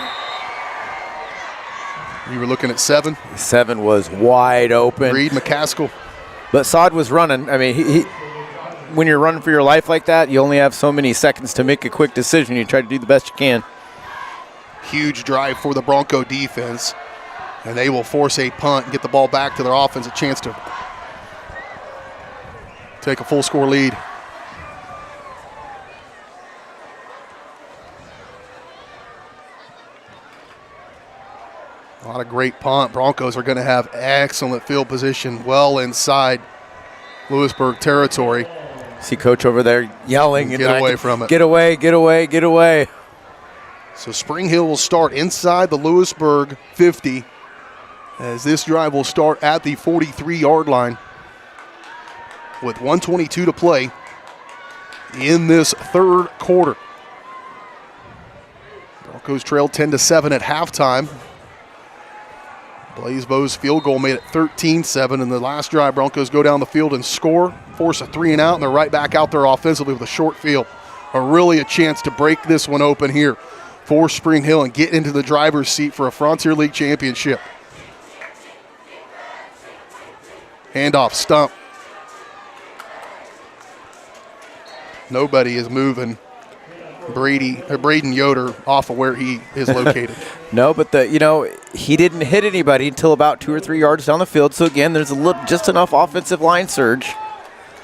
You were looking at 7. 7 was wide open. Reed McCaskill. But Sod was running. I mean, he when you're running for your life like that, you only have so many seconds to make a quick decision. You try to do the best you can. Huge drive for the Bronco defense. And they will force a punt and get the ball back to their offense, a chance to take a full score lead. A lot of great punt. Broncos are going to have excellent field position well inside Lewisburg territory. See Coach over there yelling. Get away from it. Get away, get away, get away. So Spring Hill will start inside the Lewisburg 50 as this drive will start at the 43-yard line with 1:22 to play in this third quarter. Broncos trailed 10-7 at halftime. Blaze Bowe's field goal made it 13-7 in the last drive. Broncos go down the field and score, force a 3-and-out, and they're right back out there offensively with a short field. Really a chance to break this one open here for Spring Hill and get into the driver's seat for a Frontier League championship. Handoff, stump. Nobody is moving Braden Yoder off of where he is located. No, but he didn't hit anybody until about 2 or 3 yards down the field. So again, there's just enough offensive line surge.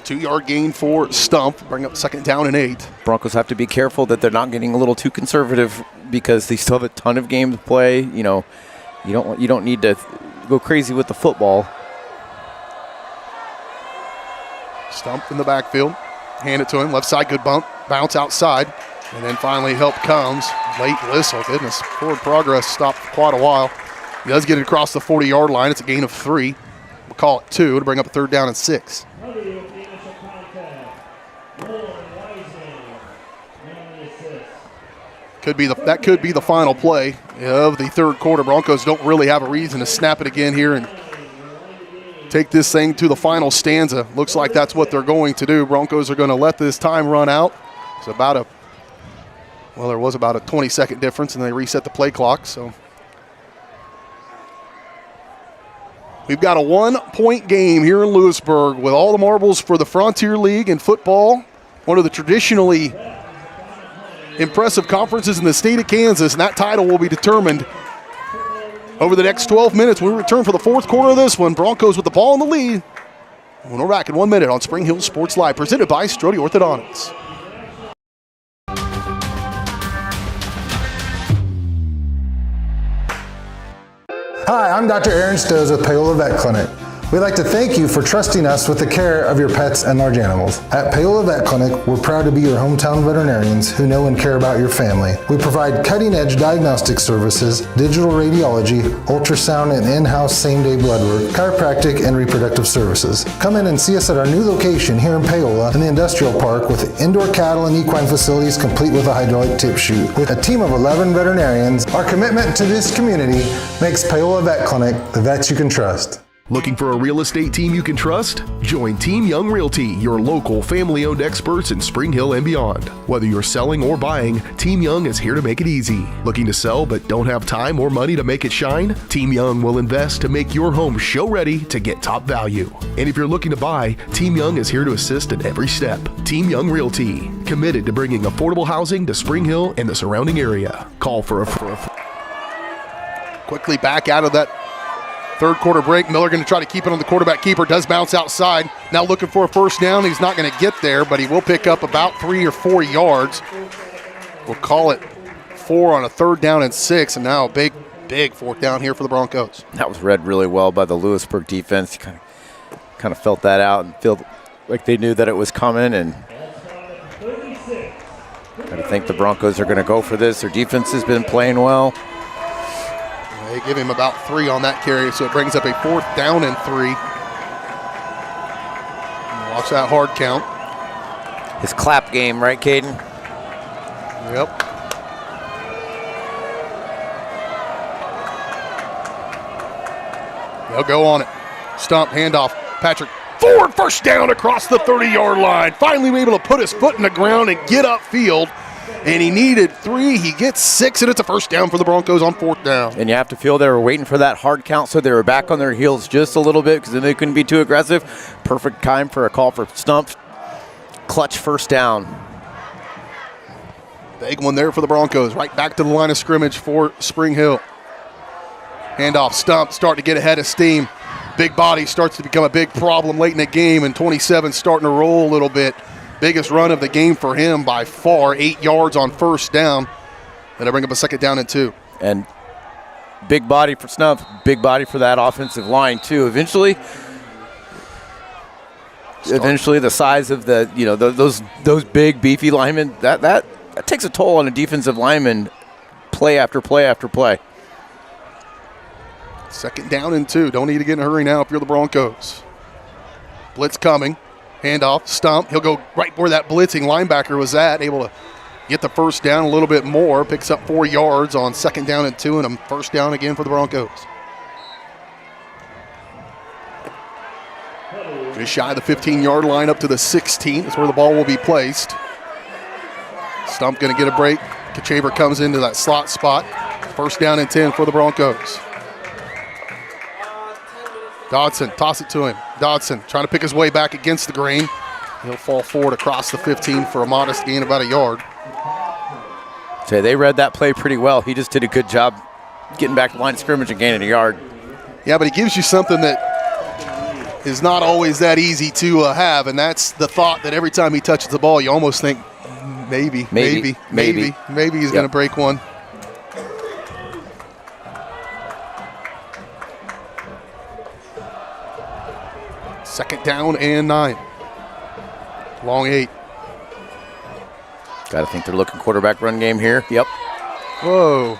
2-yard gain for Stump. Bring up 2nd down and 8. Broncos have to be careful that they're not getting a little too conservative because they still have a ton of games to play. You know, you don't need to go crazy with the football. Stump in the backfield. Hand it to him. Left side, good bump. Bounce outside. And then finally help comes. Late whistle. Goodness. Forward progress stopped for quite a while. He does get it across the 40-yard line. It's a gain of 3. We'll call it 2 to bring up a 3rd down and 6. That could be the final play of the 3rd quarter. Broncos don't really have a reason to snap it again here and take this thing to the final stanza. Looks like that's what they're going to do. Broncos are going to let this time run out. It's there was about a 20-second difference, and they reset the play clock. So we've got a 1-point game here in Lewisburg with all the marbles for the Frontier League in football, one of the traditionally impressive conferences in the state of Kansas, and that title will be determined over the next 12 minutes when we return for the 4th quarter of this one. Broncos with the ball in the lead. When we're back in 1 minute on Spring Hill Sports Live, presented by Strode Orthodontics. Hi, I'm Dr. Aaron Stoes with Paola Vet Clinic. We'd like to thank you for trusting us with the care of your pets and large animals. At Paola Vet Clinic, we're proud to be your hometown veterinarians who know and care about your family. We provide cutting-edge diagnostic services, digital radiology, ultrasound, and in-house same-day blood work, chiropractic, and reproductive services. Come in and see us at our new location here in Paola in the Industrial Park with indoor cattle and equine facilities complete with a hydraulic tip chute. With a team of 11 veterinarians, our commitment to this community makes Paola Vet Clinic the vets you can trust. Looking for a real estate team you can trust? Join Team Young Realty, your local family-owned experts in Spring Hill and beyond. Whether you're selling or buying, Team Young is here to make it easy. Looking to sell but don't have time or money to make it shine? Team Young will invest to make your home show-ready to get top value. And if you're looking to buy, Team Young is here to assist at every step. Team Young Realty, committed to bringing affordable housing to Spring Hill and the surrounding area. Call for a quickly back out of that 3rd quarter break. Miller going to try to keep it on the quarterback keeper. Does bounce outside. Now looking for a 1st down. He's not going to get there, but he will pick up about 3 or 4 yards. We'll call it 4 on a 3rd down and 6, and now a big 4th down here for the Broncos. That was read really well by the Lewisburg defense. You kind of felt that out and felt like they knew that it was coming. And I think the Broncos are going to go for this. Their defense has been playing well. They give him about 3 on that carry, so it brings up a 4th down and 3. Watch that hard count. His clap game, right, Caden? Yep. They'll go on it. Stump, handoff. Patrick Ford, 1st down across the 30-yard line. Finally able to put his foot in the ground and get upfield. And he needed 3. He gets 6, and it's a 1st down for the Broncos on 4th down. And you have to feel they were waiting for that hard count, so they were back on their heels just a little bit because then they couldn't be too aggressive. Perfect time for a call for Stump. Clutch 1st down. Big one there for the Broncos. Right back to the line of scrimmage for Spring Hill. Handoff. Stump starting to get ahead of steam. Big body starts to become a big problem late in the game, and 27 starting to roll a little bit. Biggest run of the game for him by far, 8 yards on 1st down. Then I bring up a 2nd down and 2. And big body for Stump, big body for that offensive line too. Eventually the size of those big beefy linemen, that takes a toll on a defensive lineman play after play after play. 2nd down and 2. Don't need to get in a hurry now if you're the Broncos. Blitz coming. Handoff, Stump. He'll go right where that blitzing linebacker was at, able to get the 1st down a little bit more. Picks up 4 yards on 2nd down and 2, and a 1st down again for the Broncos. Just shy of the 15-yard line up to the 16 is where the ball will be placed. Stump going to get a break. Kachaber comes into that slot spot. 1st down and 10 for the Broncos. Dodson, toss it to him. Dodson trying to pick his way back against the grain. He'll fall forward across the 15 for a modest gain of about a yard. So they read that play pretty well. He just did a good job getting back to the line of scrimmage and gaining a yard. Yeah, but he gives you something that is not always that easy to have, and that's the thought that every time he touches the ball, you almost think maybe he's going to break one. Second down and 9. Long 8. Got to think they're looking quarterback run game here. Yep. Whoa.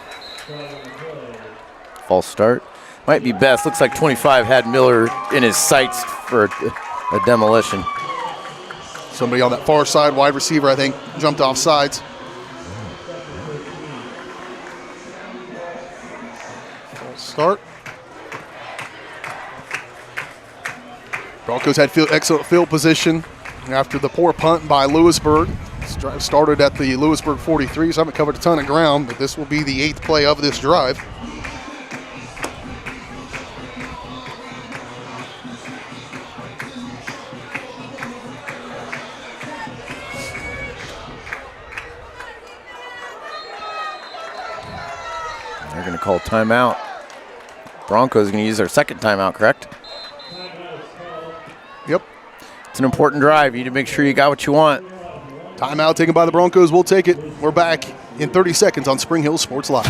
False start. Might be best. Looks like 25 had Miller in his sights for a demolition. Somebody on that far side, wide receiver, I think, jumped off sides. False start. Broncos had excellent field position after the poor punt by Lewisburg. This drive started at the Lewisburg 43, so I haven't covered a ton of ground, but this will be the 8th play of this drive. They're going to call timeout. Broncos are going to use their second timeout, correct? Yep. It's an important drive. You need to make sure you got what you want. Timeout taken by the Broncos. We'll take it. We're back in 30 seconds on Spring Hill Sports Live.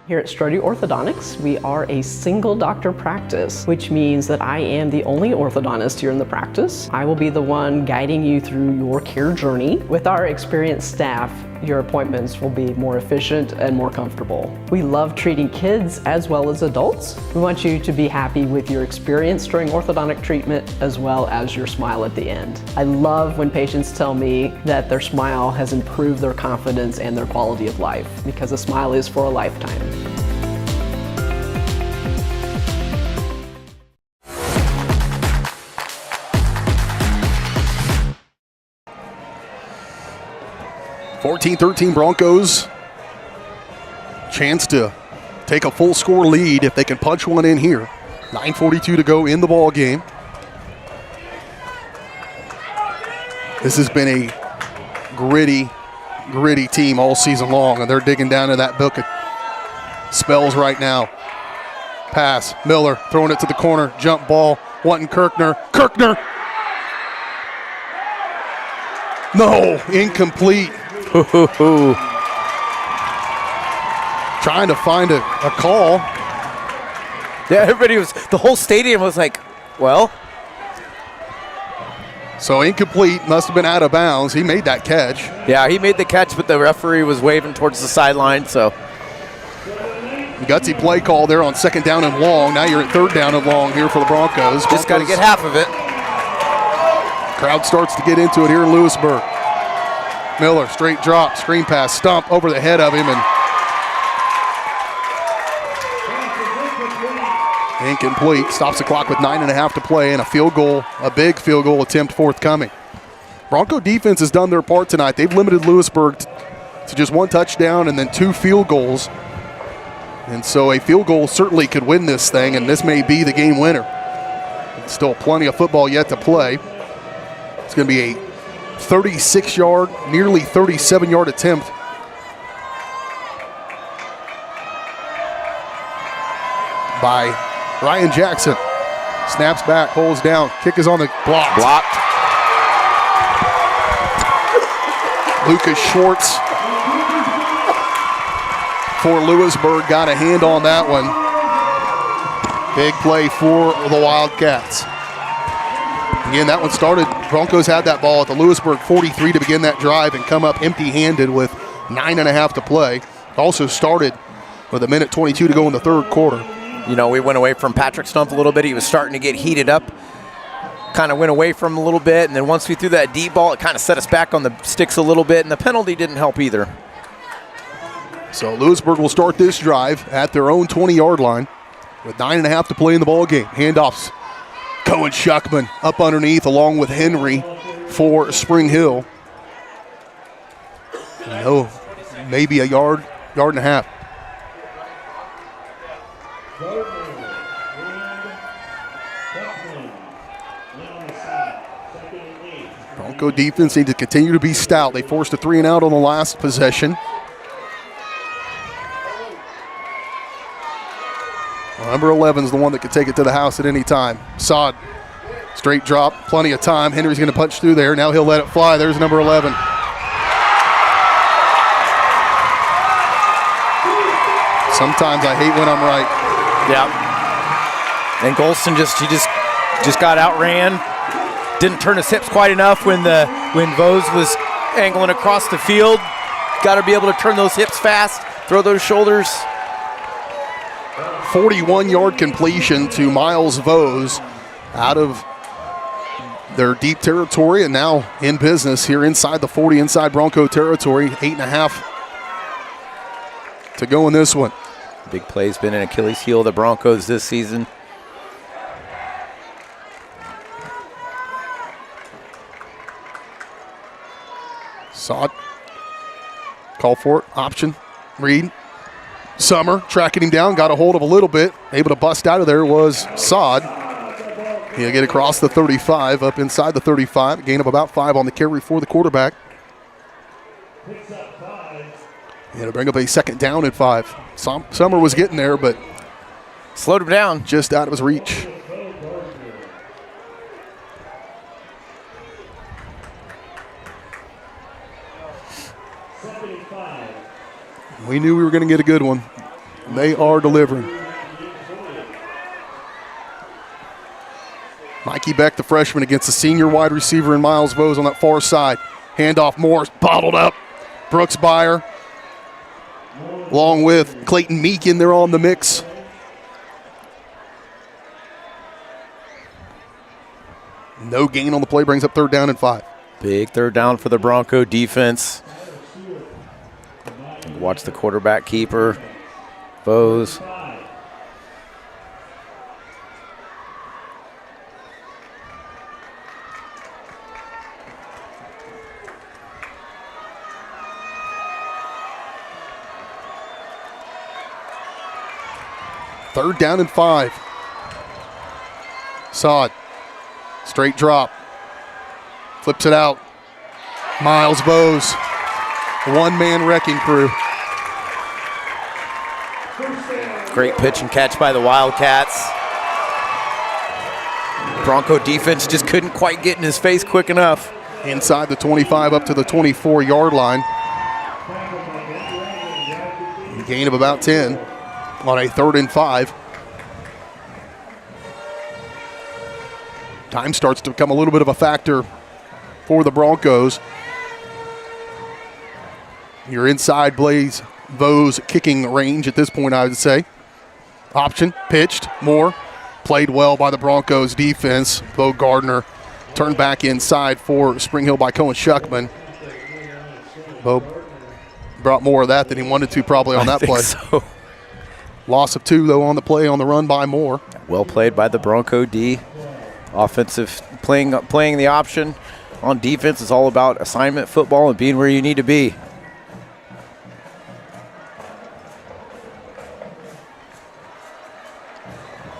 Here at Strode Orthodontics, we are a single doctor practice, which means that I am the only orthodontist here in the practice. I will be the one guiding you through your care journey. With our experienced staff, your appointments will be more efficient and more comfortable. We love treating kids as well as adults. We want you to be happy with your experience during orthodontic treatment as well as your smile at the end. I love when patients tell me that their smile has improved their confidence and their quality of life, because a smile is for a lifetime. (14-13) Broncos. Chance to take a full score lead if they can punch one in here. 9:42 to go in the ball game. This has been a gritty team all season long, and they're digging down in that book of spells right now. Pass, Miller throwing it to the corner, jump ball, wanting Kirkner. No, incomplete. Trying to find a call. Yeah, the whole stadium was like, well. So incomplete, must have been out of bounds. He made that catch. Yeah, he made the catch, but the referee was waving towards the sideline, so. Gutsy play call there on second down and long. Now you're at third down and long here for the Broncos. Just got to get half of it. Crowd starts to get into it here in Lewisburg. Miller, straight drop, screen pass, stump over the head of him, and incomplete. Stops the clock with 9.5 to play, and a big field goal attempt forthcoming. Bronco defense has done their part tonight. They've limited Lewisburg to just one touchdown and then 2 field goals. And so a field goal certainly could win this thing, and this may be the game winner. Still plenty of football yet to play. It's going to be a 36-yard, nearly 37-yard attempt. By Ryan Jackson. Snaps back, holds down, kick is on the block. Blocked. Lucas Schwartz for Lewisburg got a hand on that one. Big play for the Wildcats. Again, that one started, Broncos had that ball at the Lewisburg 43 to begin that drive and come up empty-handed with 9.5 to play. Also started with 1:22 to go in the third quarter. You know, we went away from Patrick Stump a little bit. He was starting to get heated up. Kind of went away from him a little bit, and then once we threw that deep ball, it kind of set us back on the sticks a little bit, and the penalty didn't help either. So Lewisburg will start this drive at their own 20-yard line with 9.5 to play in the ball game. Handoffs. Cohen Shuckman up underneath along with Henry for Spring Hill. Maybe a yard and a half. Bronco defense needs to continue to be stout. They forced a 3-and-out on the last possession. Number 11 is the one that could take it to the house at any time. Sod, straight drop, plenty of time. Henry's going to punch through there. Now he'll let it fly. There's number 11. Sometimes I hate when I'm right. Yeah. And Golston just got outran. Didn't turn his hips quite enough when Vose was angling across the field. Got to be able to turn those hips fast, throw those shoulders. 41-yard completion to Miles Vose out of their deep territory and now in business here inside the 40, inside Bronco territory. 8.5 to go in this one. Big play's been an Achilles heel of the Broncos this season. Sod, call for it, option, read. Summer tracking him down, got a hold of a little bit, able to bust out of there was Sod. He'll get across the 35, up inside the 35, gain of about 5 on the carry for the quarterback. It'll bring up a second down at 5. Summer was getting there, but slowed him down. Just out of his reach. We knew we were going to get a good one. They are delivering. Mikey Beck, the freshman, against the senior wide receiver in Miles Vose on that far side. Handoff, Morris, bottled up. Brooks Byer, along with Clayton Meek in there on the mix. No gain on the play, brings up third down and 5. Big third down for the Bronco defense. Watch the quarterback keeper, Vose. Third down and 5. Sod, straight drop, flips it out. Miles Vose, one-man wrecking crew. Great pitch and catch by the Wildcats. Bronco defense just couldn't quite get in his face quick enough. Inside the 25 up to the 24-yard line. Gain of about 10 on a 3rd and 5. Time starts to become a little bit of a factor for the Broncos. You're inside Blaze Vose kicking range at this point, I would say. Option, pitched, Moore. Played well by the Broncos defense. Bo Gardner turned back inside for Spring Hill by Cohen Shuckman. Bo brought more of that than he wanted to probably on that play. So. Loss of 2, though, on the play on the run by Moore. Well played by the Bronco D. Offensive, playing the option on defense is all about assignment football and being where you need to be.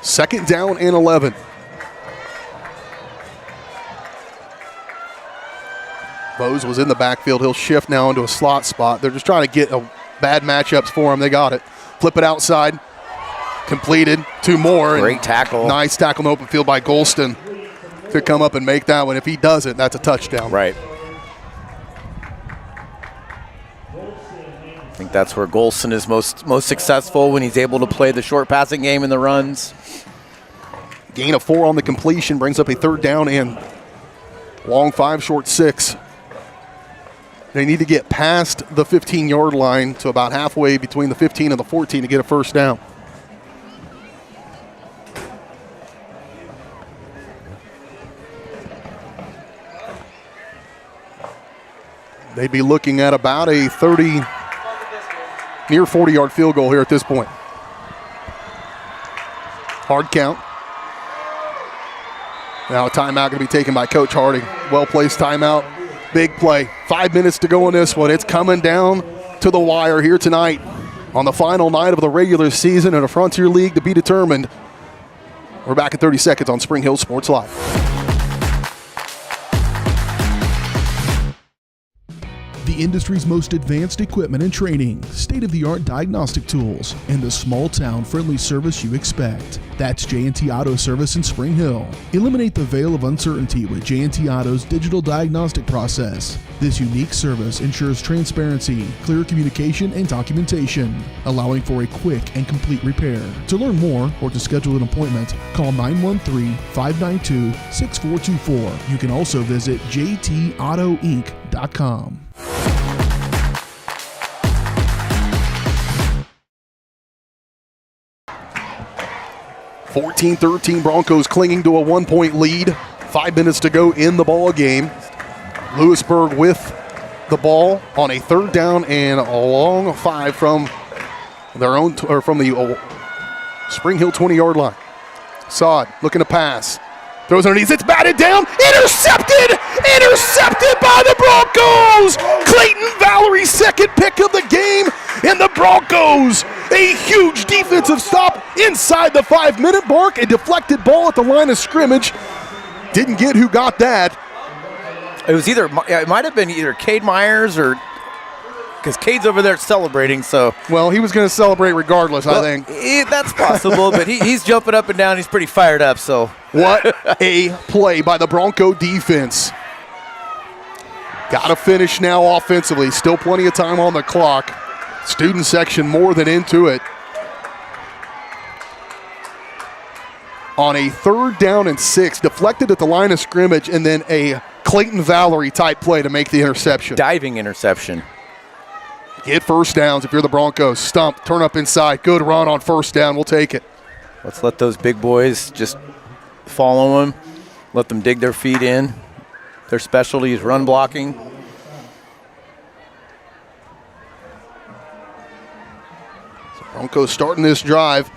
Second down and 11. Vose was in the backfield. He'll shift now into a slot spot. They're just trying to get bad matchups for him. They got it. Flip it outside. Completed. 2 more. Great tackle. Nice tackle in the open field by Golston to come up and make that one. If he does it, that's a touchdown. Right. I think that's where Golston is most successful, when he's able to play the short passing game and the runs. Gain of 4 on the completion brings up a 3rd down and long 5, short 6. They need to get past the 15-yard line to about halfway between the 15 and the 14 to get a first down. They'd be looking at about a 30, near 40-yard field goal here at this point. Hard count. Now a timeout going to be taken by Coach Harding. Well-placed timeout. Big play. 5 minutes to go in this one. It's coming down to the wire here tonight on the final night of the regular season in a Frontier League to be determined. We're back in 30 seconds on Spring Hill Sports Live. The the industry's most advanced equipment and training, state-of-the-art diagnostic tools, and the small-town friendly service you expect. That's J&T Auto Service in Spring Hill. Eliminate the veil of uncertainty with J&T Auto's digital diagnostic process. This unique service ensures transparency, clear communication, and documentation, allowing for a quick and complete repair. To learn more or to schedule an appointment, call 913-592-6424. You can also visit jtautoinc.com. (14-13) Broncos clinging to a 1-point lead. 5 minutes to go in the ball game. Lewisburg with the ball on a 3rd down and a long 5 from their own or from the Spring Hill 20-yard line. Saad looking to pass. Throws underneath. It's batted down. Intercepted! Intercepted by the Broncos! Clayton Valerie's 2nd pick of the game. And the Broncos, a huge defensive stop inside the 5-minute mark. A deflected ball at the line of scrimmage. Didn't get who got that. It was it might have been either Cade Myers or, because Cade's over there celebrating, so. Well, he was going to celebrate regardless, I think. That's possible, but he's jumping up and down. He's pretty fired up, so. What a play by the Bronco defense. Got to finish now offensively. Still plenty of time on the clock. Student section more than into it. On a 3rd down and 6, deflected at the line of scrimmage, and then a Clayton Valerie type play to make the interception. Diving interception. Get first downs if you're the Broncos. Stump, turn up inside. Good run on 1st down. We'll take it. Let's let those big boys just follow them. Let them dig their feet in. Their specialty is run blocking. So Broncos starting this drive.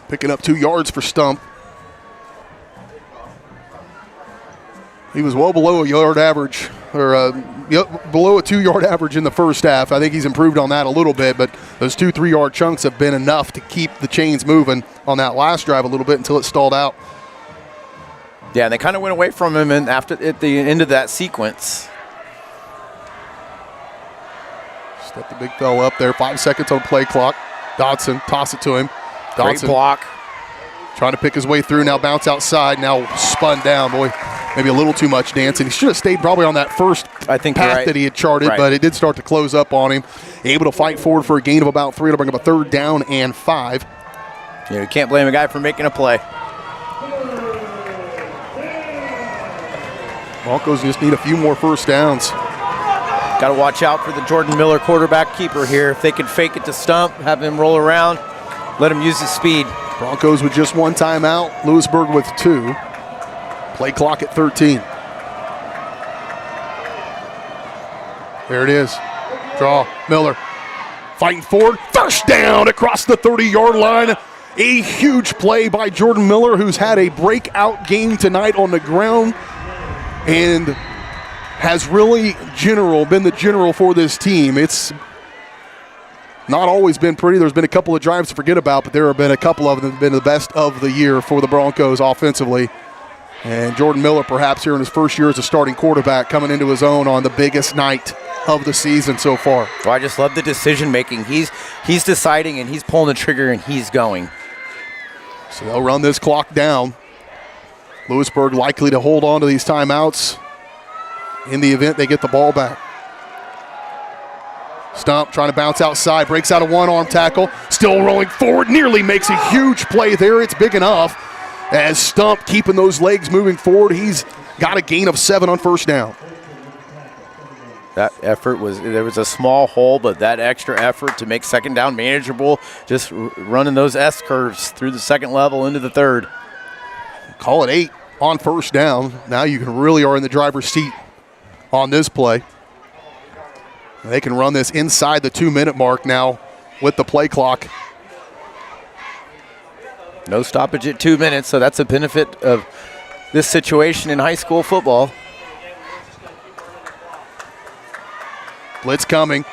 Picking up 2 yards for Stump. He was well below a yard average, or below a 2-yard average in the first half. I think he's improved on that a little bit, but those 2 3-yard chunks have been enough to keep the chains moving on that last drive a little bit until it stalled out. Yeah, and they kind of went away from him and at the end of that sequence. Step the big fella up there. 5 seconds on play clock. Dodson, toss it to him. Dodson, great block. Trying to pick his way through. Now bounce outside. Now spun down. Boy, maybe a little too much dancing. He should have stayed probably on that first path that he had charted, but it did start to close up on him. Able to fight forward for a gain of about 3 to bring up a 3rd down and 5. Yeah, you can't blame a guy for making a play. Broncos just need a few more first downs. Got to watch out for the Jordan Miller quarterback keeper here. If they can fake it to Stump, have him roll around, let him use his speed. Broncos with just 1 timeout. Lewisburg with 2. Play clock at 13. There it is. Draw. Miller fighting forward. First down across the 30-yard line. A huge play by Jordan Miller, who's had a breakout game tonight on the ground and has really been the general for this team. It's not always been pretty. There's been a couple of drives to forget about, but there have been a couple of them that have been the best of the year for the Broncos offensively. And Jordan Miller, perhaps here in his first year as a starting quarterback, coming into his own on the biggest night of the season so far. Well, I just love the decision making. He's deciding and he's pulling the trigger and he's going. So they'll run this clock down. Lewisburg likely to hold on to these timeouts in the event they get the ball back. Stump trying to bounce outside, breaks out a 1-arm tackle, still rolling forward, nearly makes a huge play there. It's big enough as Stump keeping those legs moving forward. He's got a gain of 7 on 1st down. That effort there was a small hole, but that extra effort to make 2nd down manageable, just running those S-curves through the 2nd level into the 3rd. Call it 8 on 1st down. Now you really are in the driver's seat on this play. They can run this inside the 2-minute mark now with the play clock. No stoppage at 2 minutes, so that's a benefit of this situation in high school football. Blitz coming.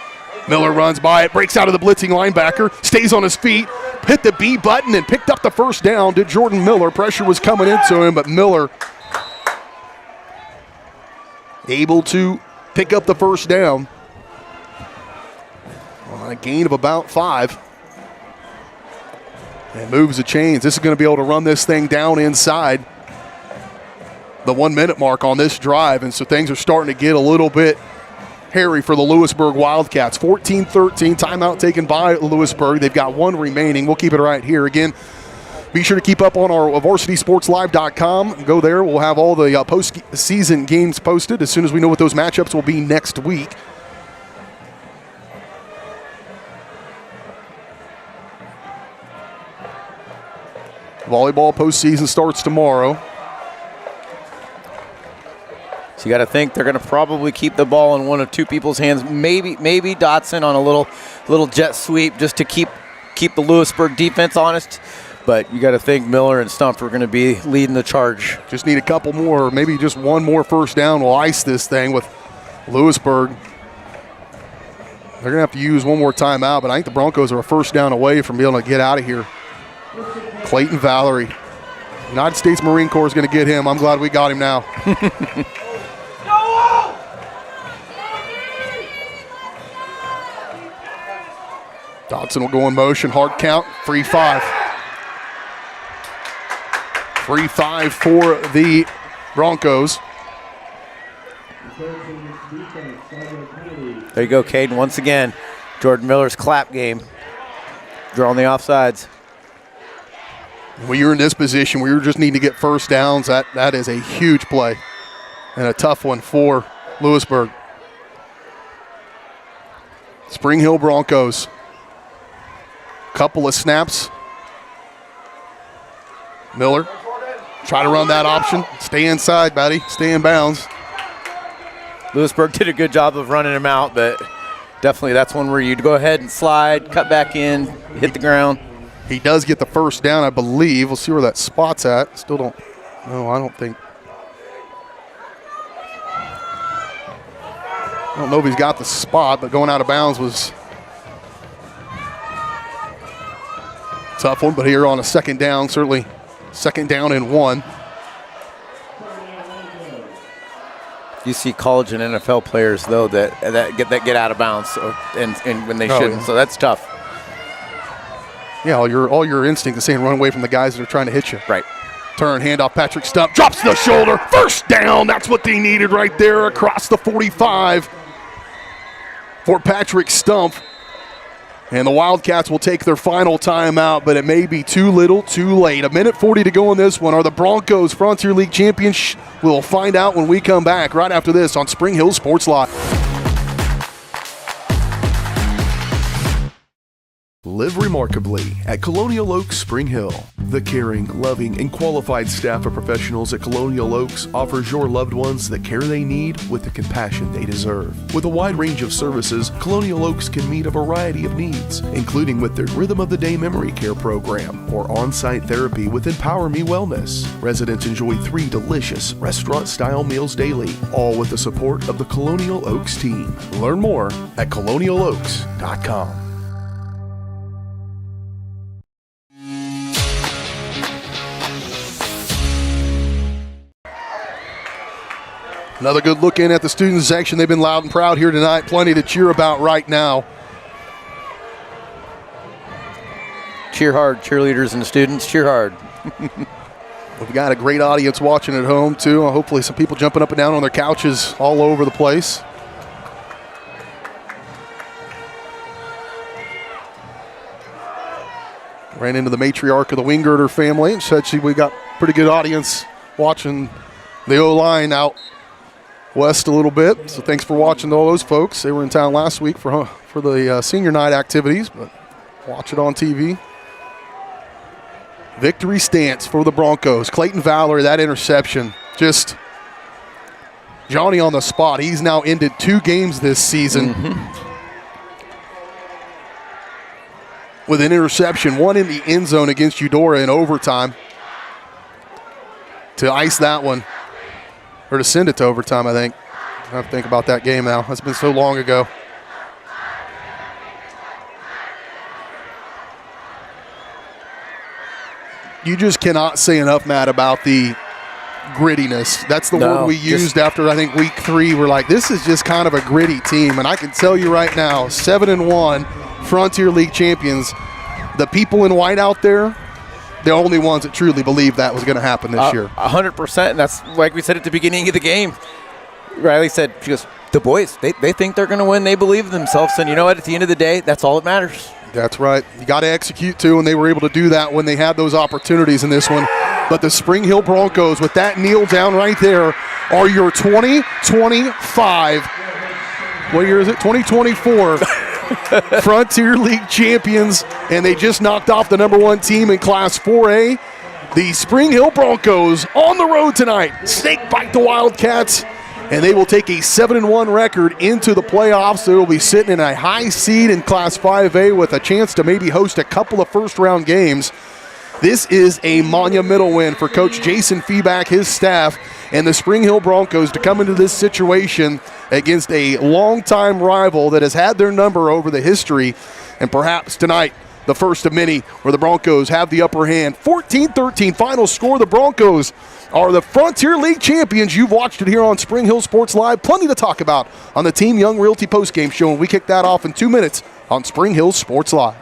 Miller runs by it, breaks out of the blitzing linebacker, stays on his feet, hit the B button and picked up the 1st down to Jordan Miller. Pressure was coming into him, but Miller able to pick up the first down. A gain of about 5. And moves the chains. This is going to be able to run this thing down inside the 1 minute mark on this drive. And so things are starting to get a little bit hairy for the Lewisburg Wildcats. 14-13, timeout taken by Lewisburg. They've got 1 remaining. We'll keep it right here. Again, be sure to keep up on our varsitysportslive.com. Go there. We'll have all the postseason games posted as soon as we know what those matchups will be next week. Volleyball postseason starts tomorrow. So you got to think they're going to probably keep the ball in one of 2 people's hands. Maybe Dotson on a little jet sweep just to keep the Lewisburg defense honest. But you got to think Miller and Stump are going to be leading the charge. Just need a couple more, maybe just 1 more first down. We'll ice this thing with Lewisburg. They're going to have to use 1 more timeout, but I think the Broncos are a first down away from being able to get out of here. Clayton Valerie. United States Marine Corps is going to get him. I'm glad we got him now. Dotson will go in motion. Hard count. Free 5. Free 5 for the Broncos. There you go, Caden. Once again, Jordan Miller's clap game. Drawing the offsides. When you're in this position where you're just needing to get first downs, that is a huge play and a tough one for Lewisburg. Spring Hill Broncos. Couple of snaps. Miller, try to run that option. Stay inside, buddy. Stay in bounds. Lewisburg did a good job of running him out, but definitely that's one where you'd go ahead and slide, cut back in, hit the ground. He does get the first down, I believe. We'll see where that spot's at. Still don't. No, I don't think. I don't know if he's got the spot, but going out of bounds was a tough one. But here on a second down, certainly second down and 1. You see college and NFL players though that get out of bounds, and when they shouldn't. Yeah. So that's tough. Yeah, all your instinct is saying run away from the guys that are trying to hit you. Right. Turn, handoff, Patrick Stump, drops the shoulder. First down, that's what they needed right there across the 45 for Patrick Stump. And the Wildcats will take their final timeout, but it may be too little, too late. 1:40 to go in this one. Are the Broncos Frontier League champions? We'll find out when we come back right after this on Spring Hill Sports Live. Live remarkably at Colonial Oaks Spring Hill. The caring, loving, and qualified staff of professionals at Colonial Oaks offers your loved ones the care they need with the compassion they deserve. With a wide range of services, Colonial Oaks can meet a variety of needs, including with their Rhythm of the Day Memory Care program or on-site therapy with Empower Me Wellness. Residents enjoy 3 delicious restaurant-style meals daily, all with the support of the Colonial Oaks team. Learn more at colonialoaks.com. Another good look in at the student section. They've been loud and proud here tonight. Plenty to cheer about right now. Cheer hard, cheerleaders and students. Cheer hard. We've got a great audience watching at home, too. Hopefully some people jumping up and down on their couches all over the place. Ran into the matriarch of the Wingirter family and said we got pretty good audience watching the O-line out west a little bit. So thanks for watching all those folks. They were in town last week for the senior night activities, but watch it on TV. Victory stance for the Broncos. Clayton Valerie, that interception, just Johnny on the spot. He's now ended 2 games this season with an interception, 1 in the end zone against Eudora in overtime to ice that one. Or to send it to overtime, I think. I have to think about that game now. That's been so long ago. You just cannot say enough, Matt, about the grittiness. That's the word we used after, I think, week 3. We're like, this is just kind of a gritty team. And I can tell you right now, 7-1 Frontier League champions, the people in white out there, the only ones that truly believe that was going to happen this year. 100%. And that's like we said at the beginning of the game. Riley said, she goes, the boys, they think they're going to win. They believe in themselves. And you know what? At the end of the day, that's all that matters. That's right. You got to execute, too, and they were able to do that when they had those opportunities in this one. But the Spring Hill Broncos, with that kneel down right there, are your 2025, what year is it? 2024 Frontier League champions, and they just knocked off the #1 team in Class 4A. The Spring Hill Broncos on the road tonight. Snake bite the Wildcats, and they will take a 7-1 record into the playoffs. They will be sitting in a high seed in Class 5A with a chance to maybe host a couple of first-round games. This is a monumental win for Coach Jason Feeback, his staff, and the Spring Hill Broncos to come into this situation against a longtime rival that has had their number over the history, and perhaps tonight the first of many where the Broncos have the upper hand. 14-13 final score. The Broncos are the Frontier League champions. You've watched it here on Spring Hill Sports Live. Plenty to talk about on the Team Young Realty postgame show, and we kick that off in 2 minutes on Spring Hill Sports Live.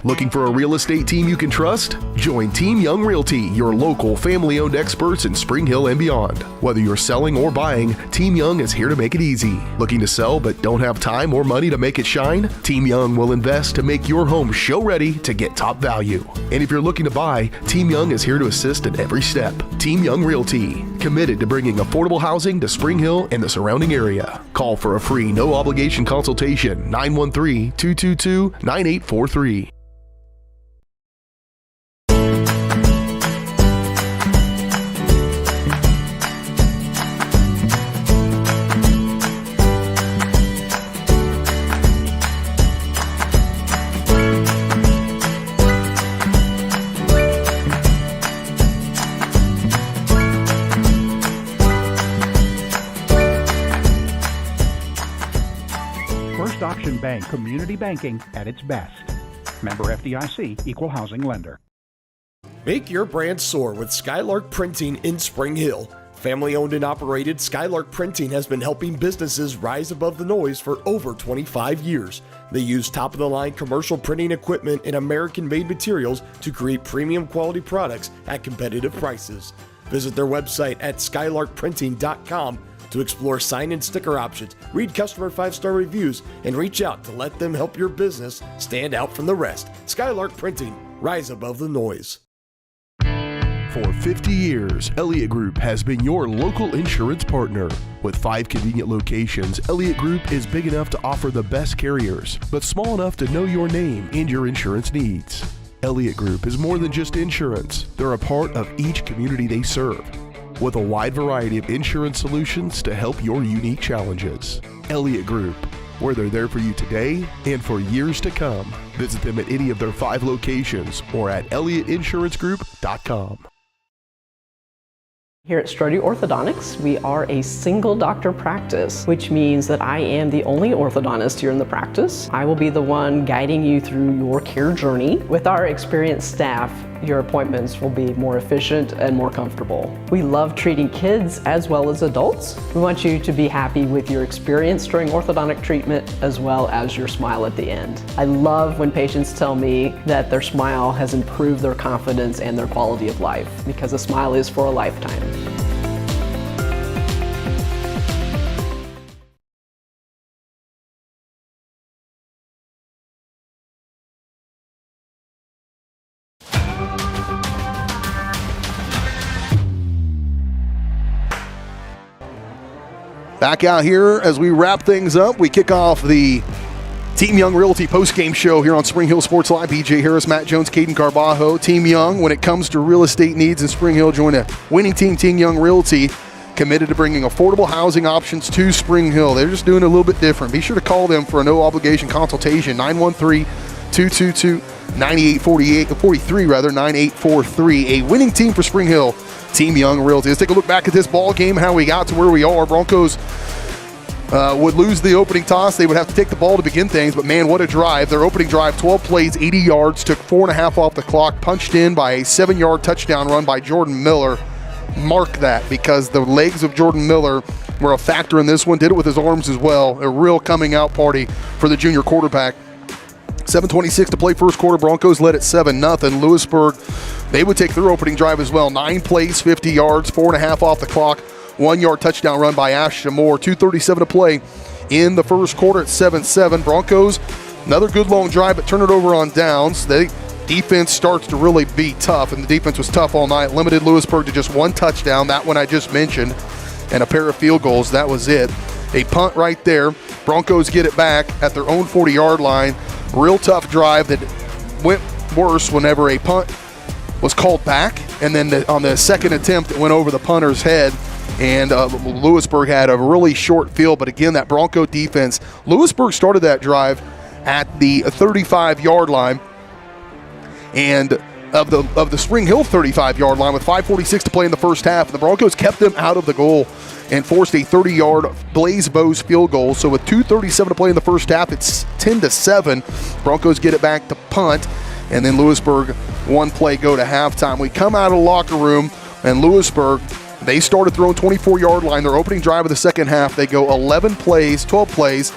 Looking for a real estate team you can trust? Join Team Young Realty, your local family-owned experts in Spring Hill and beyond. Whether you're selling or buying, Team Young is here to make it easy. Looking to sell but don't have time or money to make it shine? Team Young will invest to make your home show-ready to get top value. And if you're looking to buy, Team Young is here to assist in every step. Team Young Realty, committed to bringing affordable housing to Spring Hill and the surrounding area. Call for a free no-obligation consultation, 913-222-9843. Bank community banking at its best. Member FDIC, equal housing lender. Make your brand soar with Skylark Printing in Spring Hill. Family owned and operated, Skylark Printing has been helping businesses rise above the noise for over 25 years. They use top-of-the-line commercial printing equipment and American-made materials to create premium quality products at competitive prices. Visit their website at skylarkprinting.com to explore sign and sticker options, read customer 5-star reviews, and reach out to let them help your business stand out from the rest. Skylark Printing, rise above the noise. For 50 years, Elliott Group has been your local insurance partner. With 5 convenient locations, Elliott Group is big enough to offer the best carriers, but small enough to know your name and your insurance needs. Elliott Group is more than just insurance. They're a part of each community they serve, with a wide variety of insurance solutions to help your unique challenges. Elliott Group, where they're there for you today and for years to come. Visit them at any of their 5 locations or at elliottInsuranceGroup.com. Here at Strode Orthodontics, we are a single doctor practice, which means that I am the only orthodontist here in the practice. I will be the one guiding you through your care journey. With our experienced staff, your appointments will be more efficient and more comfortable. We love treating kids as well as adults. We want you to be happy with your experience during orthodontic treatment as well as your smile at the end. I love when patients tell me that their smile has improved their confidence and their quality of life, because a smile is for a lifetime. Back out here as we wrap things up. We kick off the Team Young Realty postgame show here on Spring Hill Sports Live. BJ Harris, Matt Jones, Caden Carbajo. Team Young, when it comes to real estate needs in Spring Hill, join a winning team, Team Young Realty, committed to bringing affordable housing options to Spring Hill. They're just doing it a little bit different. Be sure to call them for a no-obligation consultation, 913-222-9843, a winning team for Spring Hill, Team Young Realty. Let's take a look back at this ball game, how we got to where we are. Broncos would lose the opening toss. They would have to take the ball to begin things, but man, what a drive. Their opening drive, 12 plays, 80 yards, took 4.5 off the clock, punched in by a 7-yard touchdown run by Jordan Miller. Mark that, because the legs of Jordan Miller were a factor in this one. Did it with his arms as well. A real coming out party for the junior quarterback. 7:26 to play first quarter. Broncos led at 7-0. Lewisburg, they would take their opening drive as well. 9 plays, 50 yards, 4.5 off the clock. 1-yard touchdown run by Ashton Moore. 2:37 to play in the first quarter at 7-7. Broncos, another good long drive, but turn it over on downs. The defense starts to really be tough, and the defense was tough all night. Limited Lewisburg to just 1 touchdown, that one I just mentioned, and a pair of field goals. That was it. A punt right there. Broncos get it back at their own 40-yard line. Real tough drive that went worse whenever a punt was called back, and then on the second attempt it went over the punter's head, and Lewisburg had a really short field. But again, that Bronco defense, Lewisburg started that drive at the 35-yard line, and of the Spring Hill 35-yard line with 5:46 to play in the first half. The Broncos kept them out of the goal and forced a 30-yard Blaze Bowes field goal. So with 2:37 to play in the first half, it's 10-7. Broncos get it back to punt, and then Lewisburg one play go to halftime. We come out of the locker room, and Lewisburg, they started throwing 24-yard line. Their opening drive of the second half, they go 12 plays,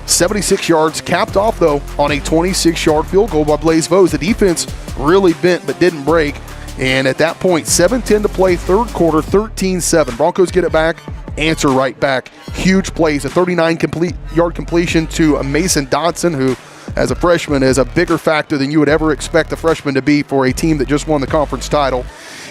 76 yards, capped off, though, on a 26-yard field goal by Blaze Bowes. The defense really bent but didn't break. And at that point, 7:10 to play, third quarter, 13-7. Broncos get it back, answer right back. Huge plays, a 39-yard completion to Mason Dodson, who, as a freshman, is a bigger factor than you would ever expect a freshman to be for a team that just won the conference title.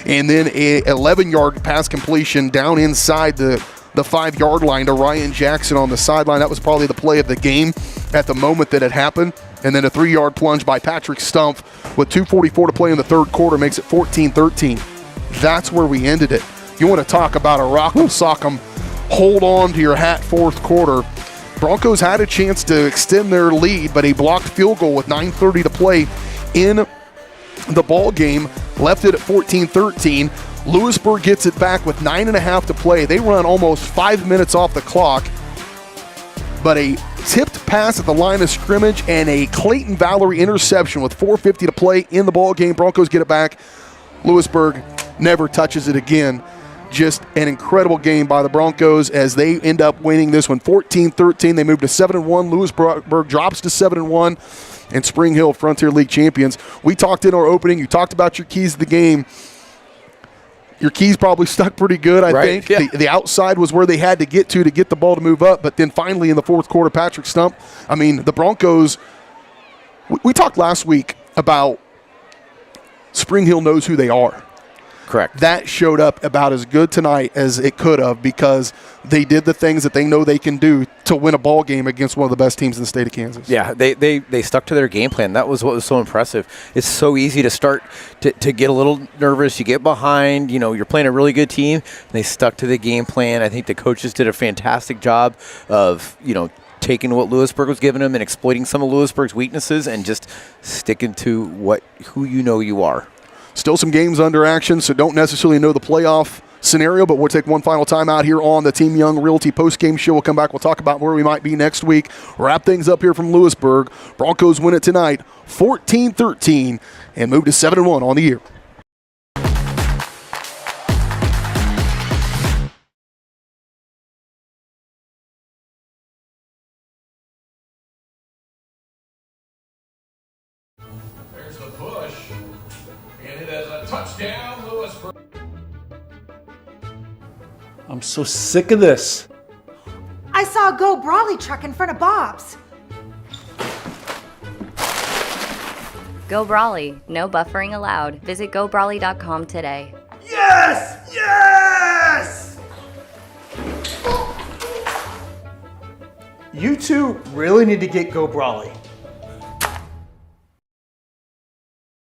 And then a 11-yard pass completion down inside the 5-yard line to Ryan Jackson on the sideline. That was probably the play of the game at the moment that it happened. And then a 3-yard plunge by Patrick Stumpf with 2:44 to play in the third quarter makes it 14-13. That's where we ended it. You want to talk about a rock'em sock'em, hold on to your hat fourth quarter. Broncos had a chance to extend their lead, but a blocked field goal with 9:30 to play in the ball game left it at 14-13. Lewisburg gets it back with 9.5 to play. They run almost 5 minutes off the clock, but a tipped pass at the line of scrimmage and a Clayton Valerie interception with 4:50 to play in the ball game. Broncos get it back. Lewisburg never touches it again. Just an incredible game by the Broncos as they end up winning this one 14-13. They move to 7-1. Lewisburg drops to 7-1, and Spring Hill Frontier League champions. We talked in our opening. You talked about your keys to the game. Your keys probably stuck pretty good, I think. Yeah. The outside was where they had to get the ball to move up. But then finally in the fourth quarter, Patrick Stumpf, I mean, the Broncos, we talked last week about Spring Hill knows who they are. Correct. That showed up about as good tonight as it could have, because they did the things that they know they can do to win a ball game against one of the best teams in the state of Kansas. Yeah, they stuck to their game plan. That was what was so impressive. It's so easy to start to get a little nervous. You get behind, you're playing a really good team. They stuck to the game plan. I think the coaches did a fantastic job of, taking what Lewisburg was giving them and exploiting some of Lewisburg's weaknesses and just sticking to who you are. Still some games under action, so don't necessarily know the playoff scenario, but we'll take one final time out here on the Team Young Realty postgame show. We'll come back. We'll talk about where we might be next week. Wrap things up here from Lewisburg. Broncos win it tonight, 14-13, and move to 7-1 on the year. There's the push. And it is a touchdown, Lewisburg. I'm so sick of this. I saw a Go Brawley truck in front of Bob's. Go Brawley. No buffering allowed. Visit gobrawley.com today. Yes! Yes! You two really need to get Go Brawley.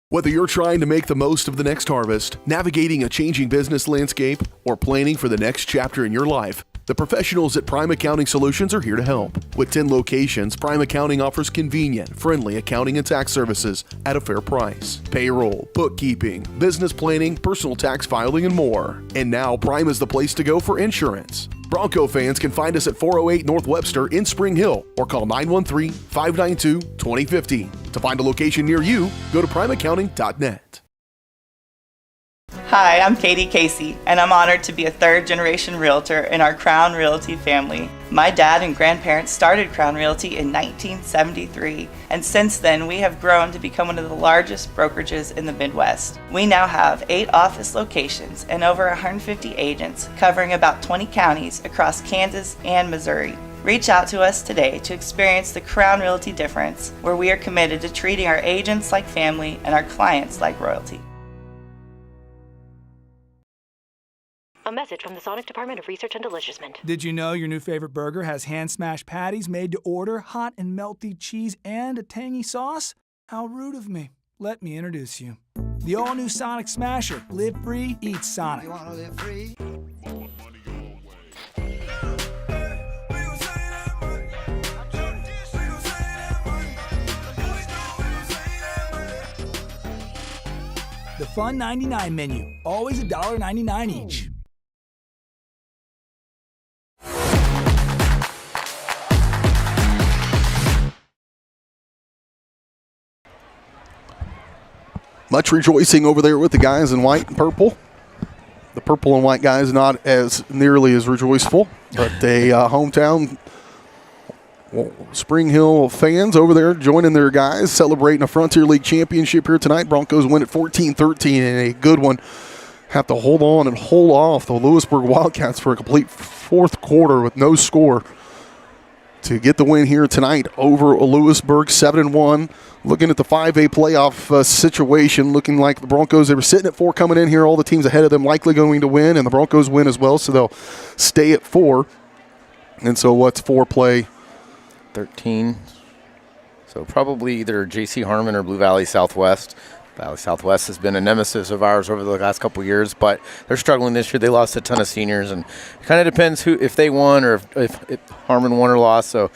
Whether you're trying to make the most of the next harvest, navigating a changing business landscape, or planning for the next chapter in your life, The professionals at Prime Accounting Solutions are here to help. With 10 locations, Prime Accounting offers convenient, friendly accounting and tax services at a fair price. Payroll, bookkeeping, business planning, personal tax filing, and more. And now Prime is the place to go for insurance. Bronco fans can find us at 408 North Webster in Spring Hill or call 913-592-2015. To find a location near you, go to primeaccounting.net. Hi, I'm Katie Casey, and I'm honored to be a third-generation realtor in our Crown Realty family. My dad and grandparents started Crown Realty in 1973, and since then we have grown to become one of the largest brokerages in the Midwest. We now have 8 office locations and over 150 agents covering about 20 counties across Kansas and Missouri. Reach out to us today to experience the Crown Realty difference, where we are committed to treating our agents like family and our clients like royalty. A message from the Sonic Department of Research and Deliciousment. Did you know your new favorite burger has hand-smashed patties made to order, hot and melty cheese, and a tangy sauce? How rude of me. Let me introduce you. The all-new Sonic Smasher. Live free, eat Sonic. You want to live free? The Fun 99 menu. Always $1.99 each. Much rejoicing over there with the guys in white and purple. The purple and white guys not as nearly as rejoiceful, but a hometown Spring Hill fans over there joining their guys, celebrating a Frontier League championship here tonight. Broncos win at 14-13 in a good one. Have to hold on and hold off the Lewisburg Wildcats for a complete fourth quarter with no score to get the win here tonight over Lewisburg, 7-1. Looking at the 5A playoff situation, looking like the Broncos, they were sitting at 4 coming in here. All the teams ahead of them likely going to win, and the Broncos win as well, so they'll stay at 4. And so what's 4 play? 13. So probably either J.C. Harmon or Blue Valley Southwest. Valley Southwest has been a nemesis of ours over the last couple of years, but they're struggling this year. They lost a ton of seniors, and it kind of depends who, if they won or if Harmon won or lost. So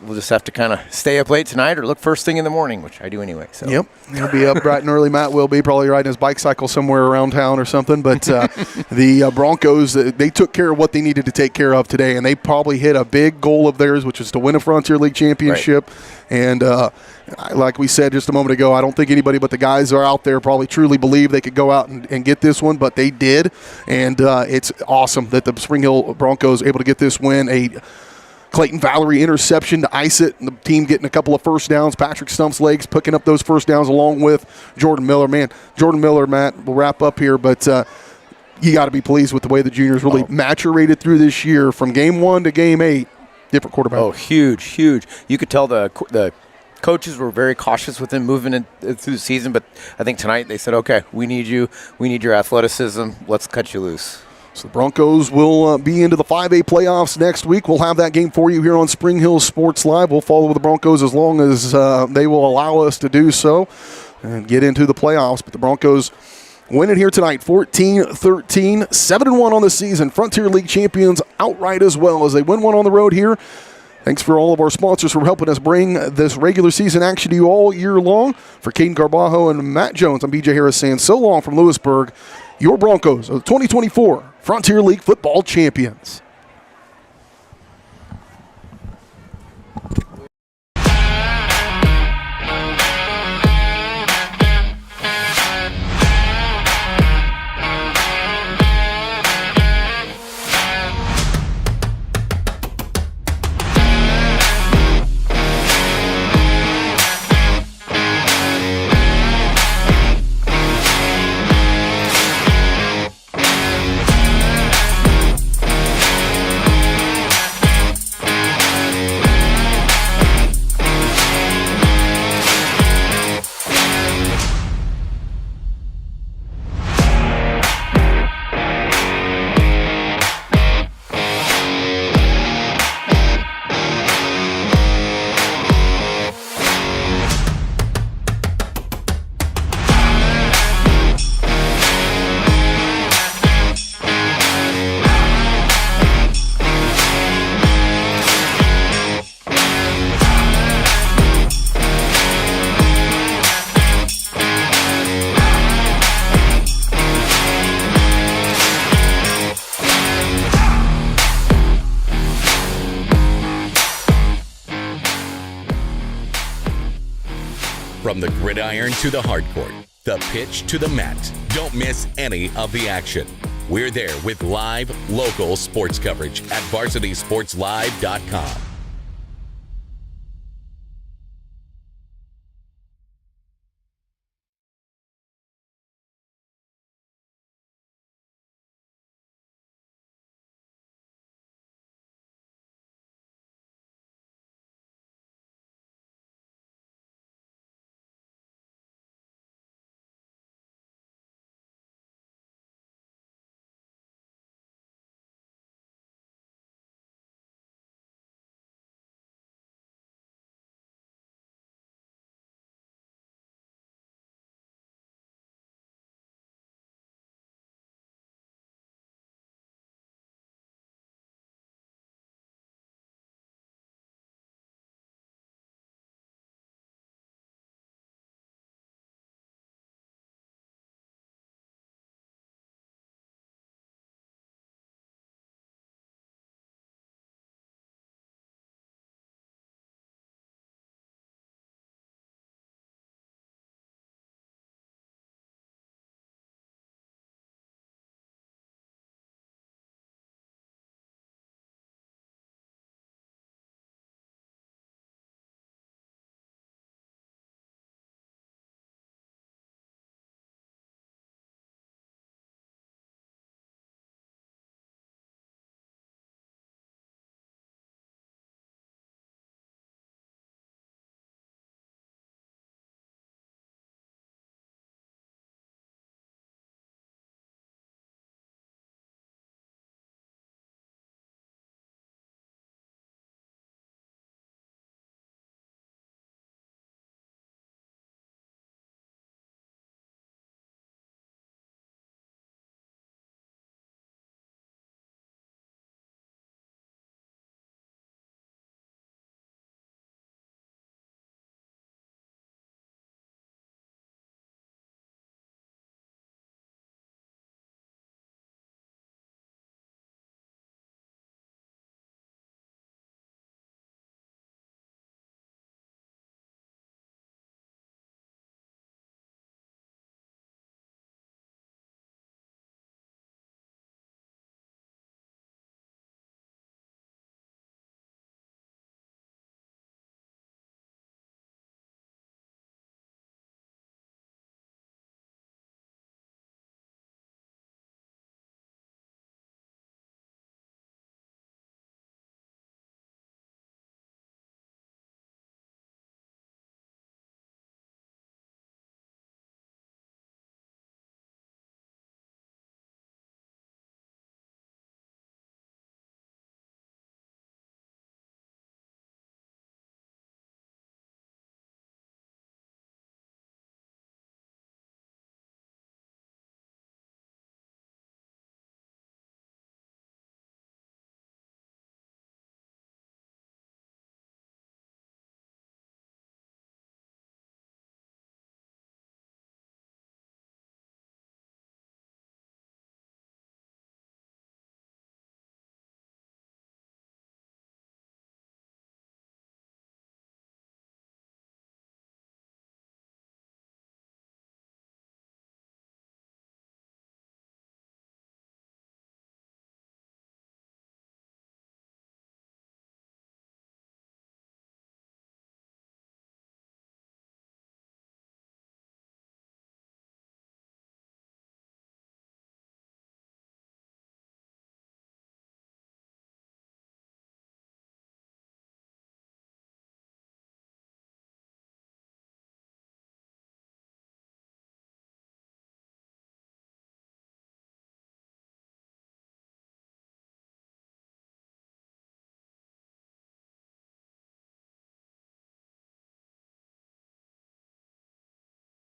we'll just have to kind of stay up late tonight or look first thing in the morning, which I do anyway. So. Yep, he'll be up bright and early. Matt will be probably riding his bike cycle somewhere around town or something. But the Broncos, they took care of what they needed to take care of today, and they probably hit a big goal of theirs, which is to win a Frontier League championship. Right. And like we said just a moment ago, I don't think anybody but the guys that are out there probably truly believe they could go out and get this one, but they did. And it's awesome that the Spring Hill Broncos able to get this win. A Clayton Valerie interception to ice it, and the team getting a couple of first downs. Patrick Stump's legs picking up those first downs along with Jordan Miller. Man, Jordan Miller, Matt, we'll wrap up here, but you got to be pleased with the way the juniors really maturated through this year from game 1 to game 8. Different quarterback. Oh, huge, huge. You could tell the coaches were very cautious with him moving through the season, but I think tonight they said, okay, we need you. We need your athleticism. Let's cut you loose. So the Broncos will be into the 5A playoffs next week. We'll have that game for you here on Spring Hill Sports Live. We'll follow the Broncos as long as they will allow us to do so and get into the playoffs. But the Broncos win it here tonight, 14-13, 7-1 on the season. Frontier League champions outright as well as they win one on the road here. Thanks for all of our sponsors for helping us bring this regular season action to you all year long. For Caden Garbajo and Matt Jones, I'm BJ Harris saying so long from Lewisburg. Your Broncos are the 2024 Frontier League football champions. From the gridiron to the hardcourt, the pitch to the mat, don't miss any of the action. We're there with live, local sports coverage at VarsitySportsLive.com.